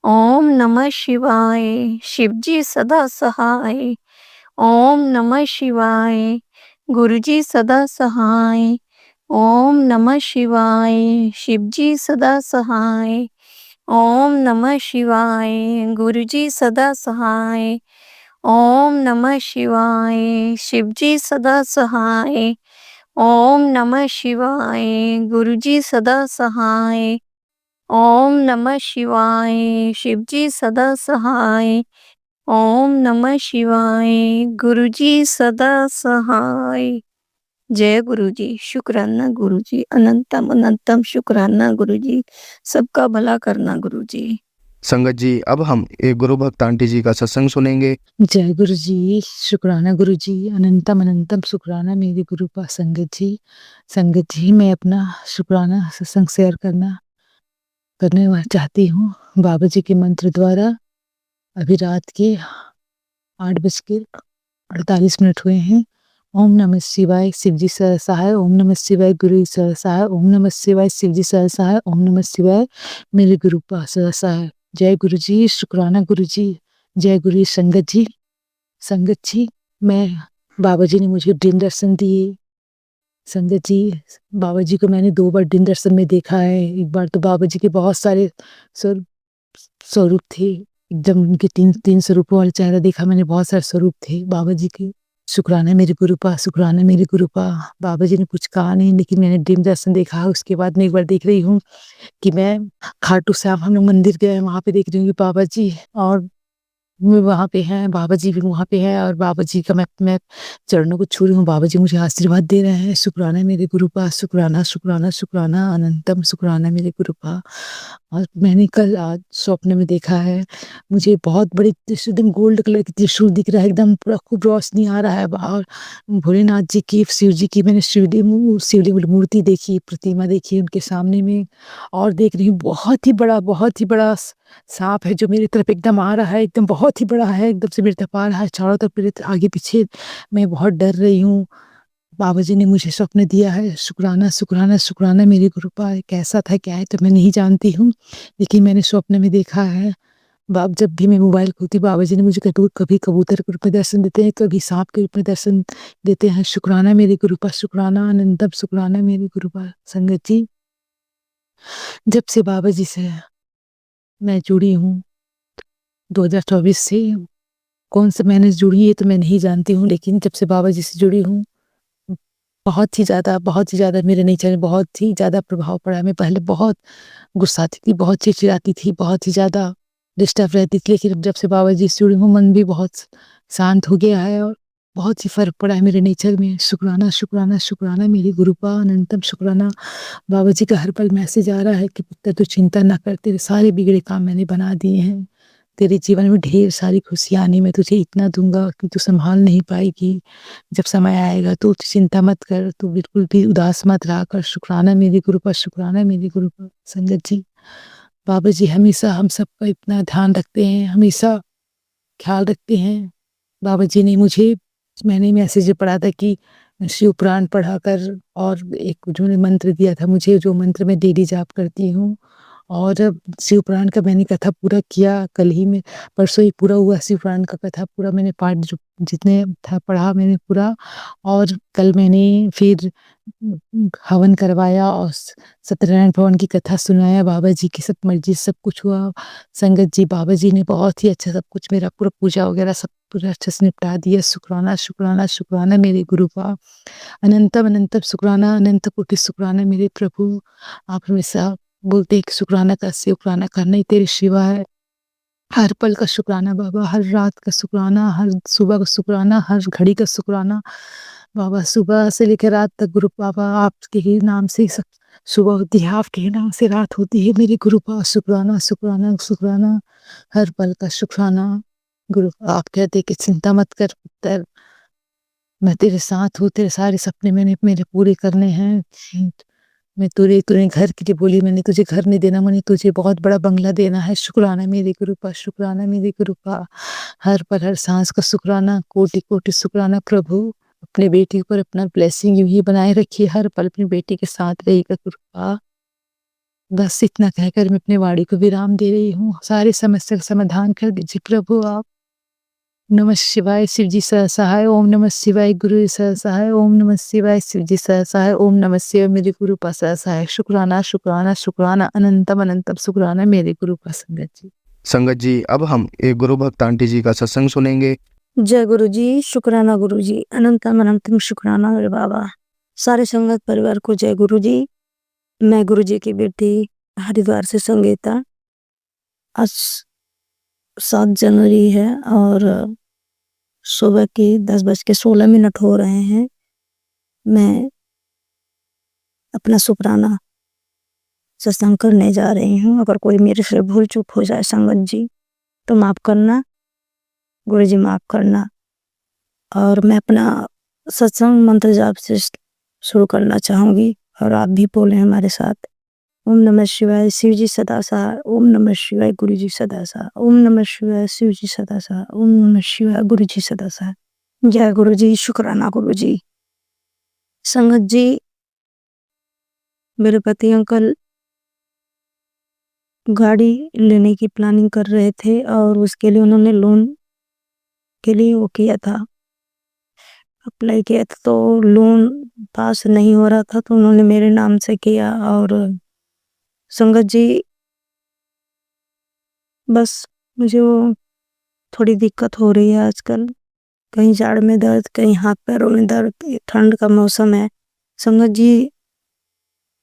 ओम नमः शिवाय, शिवजी सदा सहाय। ओम नमः शिवाय, गुरुजी सदा सहाय। ओम नमः शिवाय, शिवजी सदा सहाय। ओम नमः शिवाय, गुरुजी सदा सहाय। ओम नमः शिवाय, शिवजी सदा सहाय। ओम नमः शिवाय, गुरुजी सदा सहाय। ओम नमः शिवाय, शिवजी सदा सहाय। ओम नमः शिवाय, गुरुजी सदा सहाय। जय गुरुजी, शुक्राना गुरुजी, अनंतम अनंतम शुक्राना गुरुजी, सबका भला करना गुरुजी। संगत जी, अब हम एक गुरु भक्त आंटी जी का सत्संग सुनेंगे। जय गुरु जी, शुक्राना गुरु जी, अनंतम अनंतम शुक्राना मेरे गुरु पा संगत जी। संगत जी, मैं अपना शुक्राना सत्संग शेयर करने चाहती हूँ बाबा जी के मंत्र द्वारा। अभी रात के 8:48 हुए हैं। ओम नमः शिवाय, शिवजी सहाय। ओम नमः शिवाय, गुरु सहाय। ओम नमः शिवाय, शिवजी सहाय। ओम नमः शिवाय, मेरे गुरु पा सहाय। जय गुरु जी, शुक्राना गुरु जी। जय गुरु संगत जी। संगत जी, मैं बाबा जी ने मुझे दिन दर्शन दिए। संगत जी, बाबा जी को मैंने 2 बार दिन दर्शन में देखा है। एक बार तो बाबा जी के बहुत सारे स्वरूप थे, एकदम उनके 3 स्वरूपों वाले चेहरा देखा मैंने, बहुत सारे स्वरूप थे बाबा जी के। शुक्राना मेरे गुरु पा, शुक्राना मेरे गुरु पा। बाबा जी ने कुछ कहा नहीं, लेकिन मैंने दिन दर्शन देखा। उसके बाद मैं एक बार देख रही हूँ कि मैं खाटू श्याम हम लोग मंदिर गए, वहाँ पे देख रही हूँ कि बाबा जी और वहाँ पे हैं, बाबा जी भी वहाँ पे हैं, और बाबा जी का मैं चरणों को छू रही हूँ। बाबा जी मुझे आशीर्वाद दे रहे हैं। शुक्राना मेरे गुरु पा, शुक्राना शुक्राना शुक्राना, अनंतम शुक्राना मेरे गुरु पा। और मैंने कल आज स्वप्न में देखा है, मुझे बहुत बड़ी एकदम गोल्ड कलर की त्रिशूल दिख रहा है, एकदम पूरा खूब रोशनी आ रहा है बाहर। भोलेनाथ जी की, शिव जी की मैंने शिवलिंग मूर्ति देखी, प्रतिमा देखी उनके सामने में। और देख रही हूँ बहुत ही बड़ा सांप है जो मेरी तरफ एकदम आ रहा है, एकदम बहुत ही बड़ा है, एकदम से मेरी तरफ आ रहा है, चारों तरफ मेरे आगे पीछे। मैं बहुत डर रही हूँ। बाबा जी ने मुझे स्वप्न दिया है। शुक्राना शुक्राना शुक्राना मेरे गुरु पा। कैसा था क्या है तो मैं नहीं जानती हूँ, लेकिन मैंने स्वप्न में देखा है। बाब जब भी मैं मोबाइल खोलती बाबा जी ने मुझे कभी कबूतर के रूप में दर्शन देते हैं, कभी सांप के रूप में दर्शन देते हैं। शुक्राना मेरे गुरुपा, शुक्राना अनंतम शुक्राना मेरे गुरुपा। संगत जी, जब से बाबा जी से मैं जुड़ी हूँ 2024 से, कौन से महीने से जुड़ी ये तो मैं नहीं जानती हूँ, लेकिन जब से बाबा जी से जुड़ी हूँ बहुत ही ज़्यादा मेरे नेचर में बहुत ही ज़्यादा प्रभाव पड़ा है। मैं पहले बहुत गुस्साती थी, बहुत चिड़चिड़ाती थी, बहुत ही ज़्यादा डिस्टर्ब रहती थी, लेकिन जब से बाबा जी से जुड़ी हूँ मन भी बहुत शांत हो गया है और बहुत ही फ़र्क पड़ा है मेरे नेचर में। शुक्राना, शुक्राना, शुक्राना मेरी गुरुपा, अनंतम शुक्राना। बाबा जी का हर पल मैसेज आ रहा है कि पुत्र तू चिंता ना कर, तेरे सारे बिगड़े काम मैंने बना दिए हैं। तेरे जीवन में ढेर सारी खुशियाँ आनी, मैं तुझे इतना दूँगा कि तू सँभाल नहीं पाएगी। जब समय आएगा तो चिंता मत कर, तू बिल्कुल भी उदास मत रहा कर। शुक्राना मेरी गुरुपा, शुक्राना मेरी गुरुपा। संगत जी, बाबा जी हमेशा हम सबका इतना ध्यान रखते हैं, हमेशा ख़्याल रखते हैं। बाबा जी ने मुझे, मैंने मैसेज पढ़ा था कि शिव पुराण पढ़ा कर, और एक उन्होंने मंत्र दिया था मुझे, जो मंत्र मैं डेली जाप करती हूँ। और शिव पुराण का मैंने कथा पूरा किया, कल ही में परसों ही पूरा हुआ शिव पुराण का कथा पूरा मैंने पाठ जो जितने था पढ़ा मैंने पूरा। और कल मैंने फिर हवन करवाया और सत्यनारायण भवन की कथा सुनाया, बाबा जी की सब मर्जी सब कुछ हुआ। संगत जी, बाबा जी ने बहुत ही अच्छा सब कुछ मेरा पूरा पूजा वगैरह सब पूरा अच्छे से निपटा दिया। शुक्राना, शुक्राना, शुक्राना मेरे गुरुपा, अनंतम अनंतम शुक्राना, अनंत कोटि शुक्राना मेरे प्रभु। आप हमेशा बोलते हैं कि शुक्राना कर, शुक्राना करना ही तेरे शिवा है। हर पल का शुक्राना बाबा, हर रात का शुक्राना, हर सुबह का शुक्राना, हर घड़ी का शुक्राना बाबा। सुबह से लेकर रात तक गुरु बाबा आपके ही नाम से सब सुबह होती है, आपके ही नाम से रात होती है मेरे गुरुपा। शुक्राना, शुक्राना, शुक्राना, हर पल का शुक्राना। गुरु आप कहते कि चिंता मत कर पुत्र, मैं तेरे साथ हूँ, तेरे सारे सपने मैंने मेरे पूरे करने हैं। मैं तूने घर के लिए बोली, मैंने तुझे घर नहीं देना, मैंने तुझे बहुत बड़ा बंगला देना है। शुक्राना मेरे गुरुपा, शुक्राना मेरे गुरुपा। हर पल हर सांस का शुक्राना, कोटि कोटि शुक्राना प्रभु। अपने बेटी पर अपना ब्लेसिंग यूं ही बनाए रखिए, हर पल अपनी बेटी के साथ रहिएगा गुरुपा। बस इतना कहकर मैं अपने वाणी को विराम दे रही हूँ। सारी समस्या का समाधान कर दीजिए प्रभु आप। नमः शिवाय शिवजी सहाय, ओम नमः शिवाय गुरु सहाय, ओम नमः शिवाय शिवजी सहाय, ओम नमः शिवाय मेरे गुरु पास सहाय। शुक्राना, शुक्राना, शुक्राना, अनंतम अनंतम शुक्राना मेरे गुरु पास। संगत जी, संगत जी, अब हम एक गुरु भक्त आंटी जी का सत्संग सुनेंगे। जय गुरु जी, शुक्राना गुरु जी, अनंतम अनंतम शुक्राना मेरे बाबा। सारे संगत परिवार को जय गुरु जी। मैं गुरु जी की बेटी हरिद्वार से संगीता। आज 7 जनवरी है और सुबह के 10:16 हो रहे हैं। मैं अपना शुक्राना सत्संग करने जा रही हूँ। अगर कोई मेरे से भूल चूक हो जाए संगत जी तो माफ़ करना, गुरु जी माफ़ करना। और मैं अपना सत्संग मंत्र जाप से शुरू करना चाहूँगी और आप भी बोलें हमारे साथ। ओम नमः शिवाय शिव जी सदा सहाय, ओम नमः शिवाय गुरु जी सदा सहाय, ओम नमः शिवाय शिव जी सदा सहाय, ओम नमः शिवाय गुरु जी सदा सहाय। जय गुरु जी, शुक्राना गुरु जी। संगत जी, मेरे पति अंकल गाड़ी लेने की प्लानिंग कर रहे थे और उसके लिए उन्होंने लोन के लिए वो किया था, अप्लाई किया था, तो लोन पास नहीं हो रहा था तो उन्होंने मेरे नाम से किया। और संगत जी, बस मुझे वो थोड़ी दिक्कत हो रही है आजकल, कहीं जाड़ में दर्द, कहीं हाथ पैरों में दर्द, ये ठंड का मौसम है संगत जी।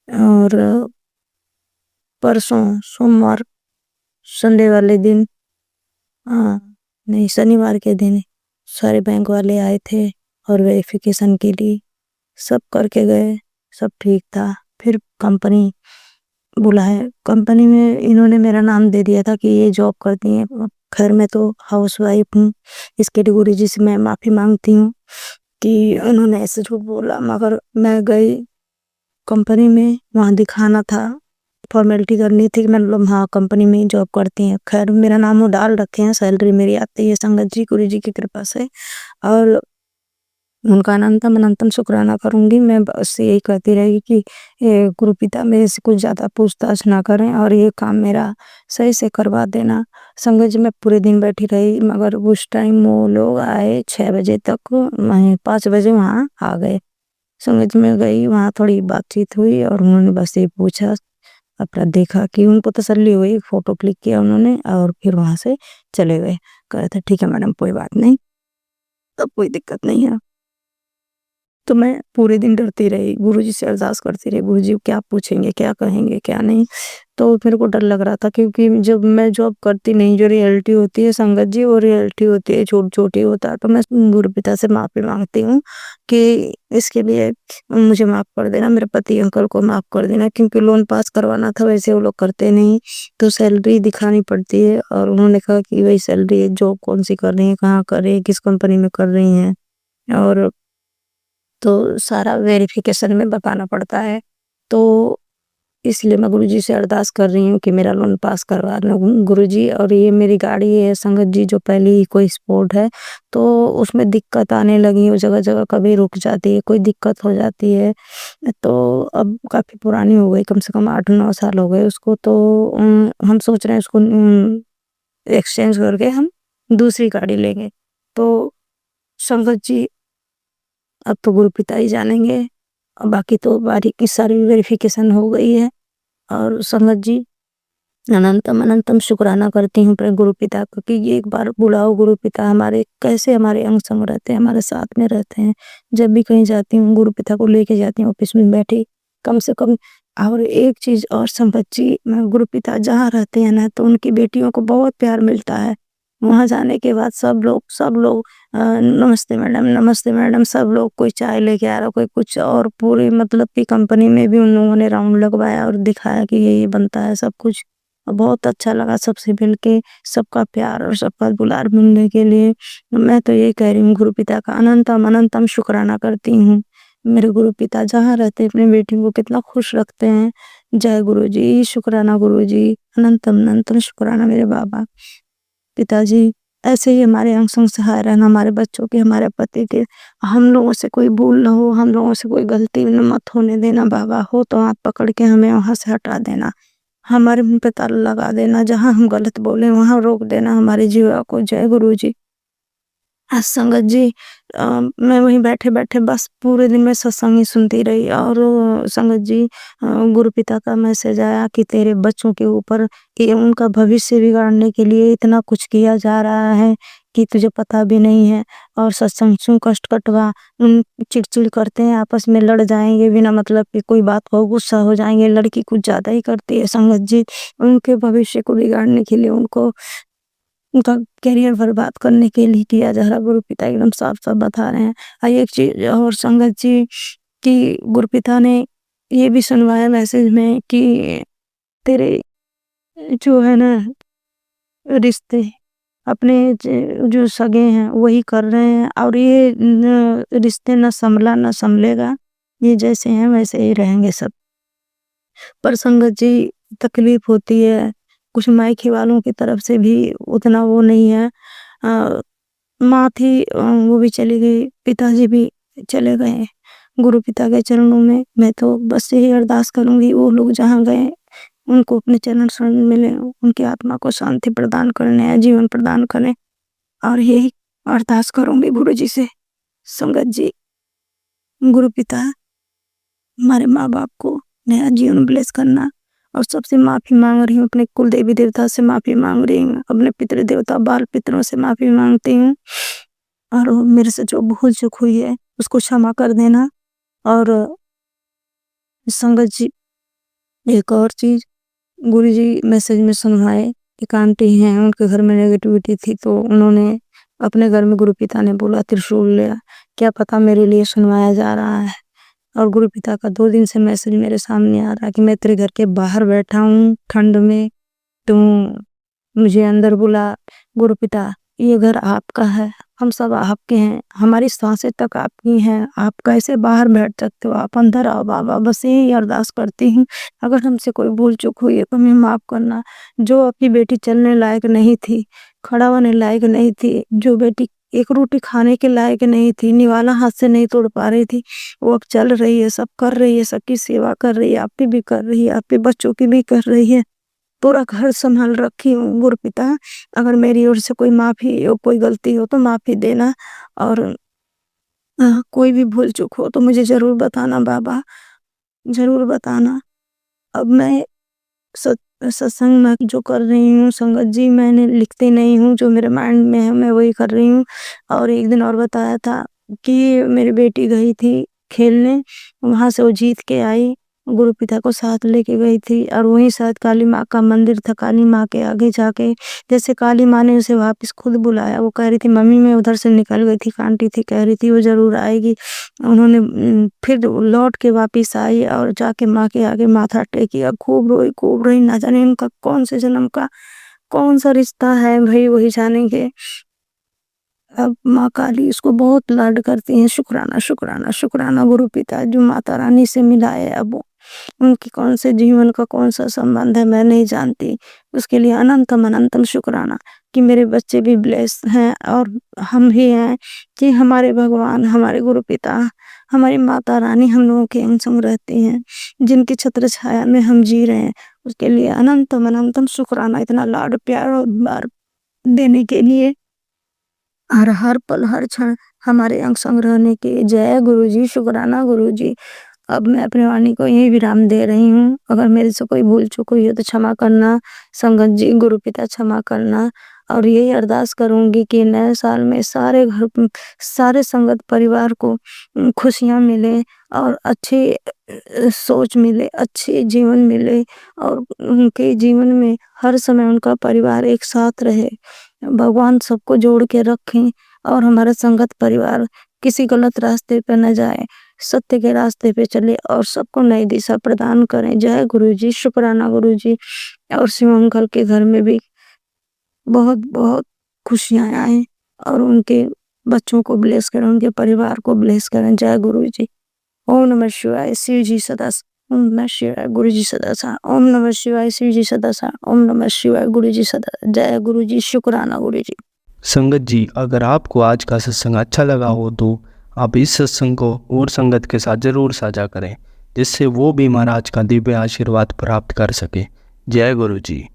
और परसों सोमवार संडे वाले दिन, नहीं शनिवार के दिन सारे बैंक वाले आए थे और वेरिफिकेशन के लिए सब करके गए, सब ठीक था। फिर कंपनी बुलाए, कंपनी में इन्होंने मेरा नाम दे दिया था कि ये जॉब करती हैं। खैर मैं तो हाउसवाइफ हूँ, इसके लिए गुरु जी से मैं माफ़ी मांगती हूँ कि उन्होंने ऐसे झूठ बोला। मगर मैं गई कंपनी में, वहाँ दिखाना था, फॉर्मेलिटी करनी थी कि मतलब हाँ कंपनी में ही जॉब करती हैं। खैर मेरा नाम वो डाल रखे हैं, सैलरी मेरी आती है संगत जी गुरु जी की कृपा से। और उनका अनंतम अनंतम शुक्राना करूँगी। मैं बस यही कहती रहेगी कि गुरु पिता मेरे से कुछ ज़्यादा पूछताछ ना करें और ये काम मेरा सही से करवा देना। संगत जी मैं पूरे दिन बैठी रही मगर उस टाइम वो लोग आए 6 बजे तक, मैं 5 बजे वहाँ आ गए। संगत जी मैं गई वहाँ थोड़ी बातचीत हुई और उन्होंने बस ये पूछा, अपना देखा कि उनको तसल्ली हुई, फ़ोटो क्लिक किया उन्होंने और फिर वहाँ से चले गए। कह रहे थे ठीक है मैडम कोई बात नहीं, अब कोई दिक्कत नहीं है। तो मैं पूरे दिन डरती रही, गुरुजी से अरदास करती रही, गुरुजी क्या पूछेंगे, क्या कहेंगे, क्या नहीं। तो मेरे को डर लग रहा था क्योंकि जब मैं जॉब करती नहीं, जो रियलिटी होती है संगत जी वो रियलिटी होती है, छोटी-छोटी होता है। तो मैं गुरु पिता से माफ़ी माँगती हूँ कि इसके लिए मुझे माफ़ कर देना, मेरे पति अंकल को माफ़ कर देना क्योंकि लोन पास करवाना था, वैसे वो लोग करते नहीं, तो सैलरी दिखानी पड़ती है और उन्होंने कहा कि वही सैलरी है, जॉब कौन-सी कर रही हैं, कहाँ कर रही हैं, किस कंपनी में कर रही हैं और तो सारा वेरिफ़िकेशन में बताना पड़ता है। तो इसलिए मैं गुरुजी से अरदास कर रही हूँ कि मेरा लोन पास करवा दो गुरुजी। और ये मेरी गाड़ी है संगत जी जो पहले ही कोई स्पोर्ट है, तो उसमें दिक्कत आने लगी, वो जगह-जगह कभी रुक जाती है, कोई दिक्कत हो जाती है। तो अब काफ़ी पुरानी हो गई, कम से कम 8-9 साल हो गए उसको, तो हम सोच रहे हैं उसको एक्सचेंज करके हम दूसरी गाड़ी लेंगे। तो संगत जी अब तो गुरु पिता ही जानेंगे और बाकी तो बारीकी सारी वेरिफिकेशन हो गई है। और संगत जी अनंतम अनंतम शुक्राना करती हूँ अपने गुरु पिता को कि ये एक बार बुलाओ गुरु पिता हमारे कैसे हमारे अंग संग रहते हैं, हमारे साथ में रहते हैं। जब भी कहीं जाती हूँ गुरु पिता को लेके जाती हूँ ऑफिस में बैठी कम से कम। और एक चीज़ और संगत जी, मैं गुरु पिता जहाँ रहते हैं ना तो उनकी बेटियों को बहुत प्यार मिलता है। वहाँ जाने के बाद सब लोग नमस्ते मैडम सब लोग, कोई चाय लेके आ रहा, कोई कुछ और, पूरी मतलब कि कंपनी में भी उन लोगों ने राउंड लगवाया और दिखाया कि ये बनता है सब कुछ। और बहुत अच्छा लगा सबसे मिल के, सबका प्यार और सबका दुलार मिलने के लिए। मैं तो ये कह रही हूँ गुरु पिता का अनंतम अनंतम शुक्राना करती हूँ। मेरे गुरु पिता जहाँ रहते हैं अपनी बेटियों को कितना खुश रखते हैं। जय गुरु जी, शुक्राना गुरु जी, अनंतम अनंतम शुक्राना मेरे बाबा। पिताजी ऐसे ही हमारे अंग संग सहाय रहना, हमारे बच्चों के, हमारे पति के। हम लोगों से कोई भूल ना हो, हम लोगों से कोई गलती न मत होने देना बाबा। हो तो हाथ पकड़ के हमें वहाँ से हटा देना, हमारे मुँह पे ताला लगा देना, जहाँ हम गलत बोले वहाँ रोक देना हमारे जीवा को। जय गुरु जी। संगत जी मैं वहीं बैठे-बैठे बस पूरे दिन मैं सत्संग ही सुनती रही और संगत जी गुरु पिता का मैसेज आया कि तेरे बच्चों के ऊपर ये उनका भविष्य बिगाड़ने के लिए इतना कुछ किया जा रहा है कि तुझे पता भी नहीं है। और सत्संग सुन कष्ट कटवा, चिड़-चिड़ करते हैं, आपस में लड़ जाएँगे बिना मतलब की, कोई बात को गुस्सा हो जाएँगे, लड़की कुछ ज़्यादा ही करती है संगत जी। उनके भविष्य को बिगाड़ने के लिए उनका करियर बर्बाद करने के लिए किया जा रहा, गुरु पिता एकदम साफ-साफ बता रहे हैं। एक चीज़ और संगत जी कि गुरु पिता ने ये भी सुनवाया मैसेज में कि तेरे जो है ना रिश्ते अपने जो सगे हैं वही कर रहे हैं और ये रिश्ते न संभला न संभलेगा, ये जैसे हैं वैसे ही रहेंगे सब। पर संगत जी तकलीफ होती है, कुछ मायके वालों की तरफ से भी उतना वो नहीं है। माँ थी वो भी चली गई, पिताजी भी चले गए गुरु पिता के चरणों में। मैं तो बस यही अरदास करूँगी वो लोग जहाँ गए उनको अपने चरण शरण मिले, उनकी आत्मा को शांति प्रदान करें, नया जीवन प्रदान करें। और यही अरदास करूँगी गुरु जी से। संगत जी गुरु पिता हमारे माँ-बाप को नया जीवन ब्लेस करना। और सबसे माफ़ी माँग रही हूँ, अपने कुल देवी देवता से माफ़ी माँग रही हूँ, अपने पितृ देवता बाल पितरों से माफ़ी माँगती हूँ और मेरे से जो भूल चूक हुई है उसको क्षमा कर देना। और संगत जी एक और चीज़ गुरुजी मैसेज में सुनवाए, एक आंटी हैं उनके घर में नेगेटिविटी थी तो उन्होंने अपने घर में गुरु पिता ने बोला त्रिशूल ले आ, क्या पता मेरे लिए सुनवाया जा रहा है। और गुरु पिता का 2 दिन से मैसेज मेरे सामने आ रहा है कि मैं तेरे घर के बाहर बैठा हूँ ठंड में, तू मुझे अंदर बुला। गुरु पिता ये घर आपका है, हम सब आपके हैं, हमारी सांसें तक आपकी हैं, आप कैसे बाहर बैठ सकते हो, आप अंदर आओ बाबा। बस यही अरदास करती हूँ, अगर हमसे कोई भूल चूक हुई है तो हमें माफ़ करना। जो आपकी बेटी चलने लायक नहीं थी, खड़ा होने लायक नहीं थी, जो बेटी एक रोटी खाने के लायक नहीं थी, निवाला हाथ से नहीं तोड़ पा रही थी। वो अब चल रही है, सब कर रही है, सबकी सेवा कर रही है, आपकी भी कर रही है, आपके बच्चों की भी कर रही है। पूरा घर संभाल रखी हूँ गुरुपिता। अगर मेरी ओर से कोई माफ़ी हो, कोई गलती हो तो माफ़ी देना, और कोई भी भूल चूक हो तो मुझे ज़रूर बताना बाबा, ज़रूर बताना। अब मैं सत्संग में जो कर रही हूँ संगत जी, मैंने लिखती नहीं हूँ, जो मेरे माइंड में है मैं वही कर रही हूँ। और एक दिन और बताया था कि मेरी बेटी गई थी खेलने, वहाँ से वो जीत के आई, गुरुपिता को साथ लेके गई थी, और वहीं शायद काली माँ का मंदिर था। काली माँ के आगे जाके जैसे काली माँ ने उसे वापस खुद बुलाया, वो कह रही थी मम्मी मैं उधर से निकल गई थी, आंटी थी कह रही थी वो ज़रूर आएगी। उन्होंने फिर लौट के वापस आई और जाके माँ के आगे माथा टेकी और खूब रोई। ना जाने उनका कौन से जन्म का कौन सा रिश्ता है भाई, वही जानेंगे। अब माँ काली उसको बहुत लाड करती हैं। शुक्राना शुक्राना शुक्राना गुरुपिता जो माता रानी से मिलाए। अब उनकी कौन से जीवन का कौन सा संबंध है मैं नहीं जानती। उसके लिए अनंतम अनंतम शुक्राना कि मेरे बच्चे भी ब्लेस्ड हैं और हम भी हैं, कि हमारे भगवान, हमारे गुरुपिता, हमारी माता रानी हम लोगों के अंग संग रहती हैं, जिनकी छत्र छाया में हम जी रहे हैं। उसके लिए अनंतम अनंतम शुक्राना, इतना लाड प्यार और बार देने के लिए, हर पल हर क्षण हमारे अंग संग रहने के। जय गुरुजी, शुक्राना गुरुजी। अब मैं अपनी वाणी को यही विराम दे रही हूँ। अगर मेरे से कोई भूल चूक हुई हो तो क्षमा करना संगत जी, गुरुपिता क्षमा करना। और यही अरदास करूँगी कि नए साल में सारे घर, सारे संगत परिवार को खुशियाँ मिले और अच्छी सोच मिले, अच्छे जीवन मिले, और उनके जीवन में हर समय उनका परिवार एक साथ रहे। भगवान सबको जोड़ के रखें और हमारा संगत परिवार किसी गलत रास्ते पे न जाए, सत्य के रास्ते पे चले और सबको नई दिशा प्रदान करें। जय गुरुजी, शुक्राना गुरुजी। और शिवमंगल के घर में भी बहुत बहुत खुशियाँ आए और उनके बच्चों को ब्लेस करें, उनके परिवार को ब्लेस करें। जय गुरुजी। ओम नमः शिवाय, शिव जी सदा। ओम नमः शिवाय, गुरु जी सदा सा। ओम नमः शिवाय, शिव जी सदा सा। ओम नमः शिवाय, गुरु जी सदा। जय गुरु जी, शुक्राना गुरु जी। संगत जी, अगर आपको आज का सत्संग अच्छा लगा हो तो आप इस सत्संग को और संगत के साथ ज़रूर साझा करें, जिससे वो भी महाराज का दिव्य आशीर्वाद प्राप्त कर सके। जय गुरु जी।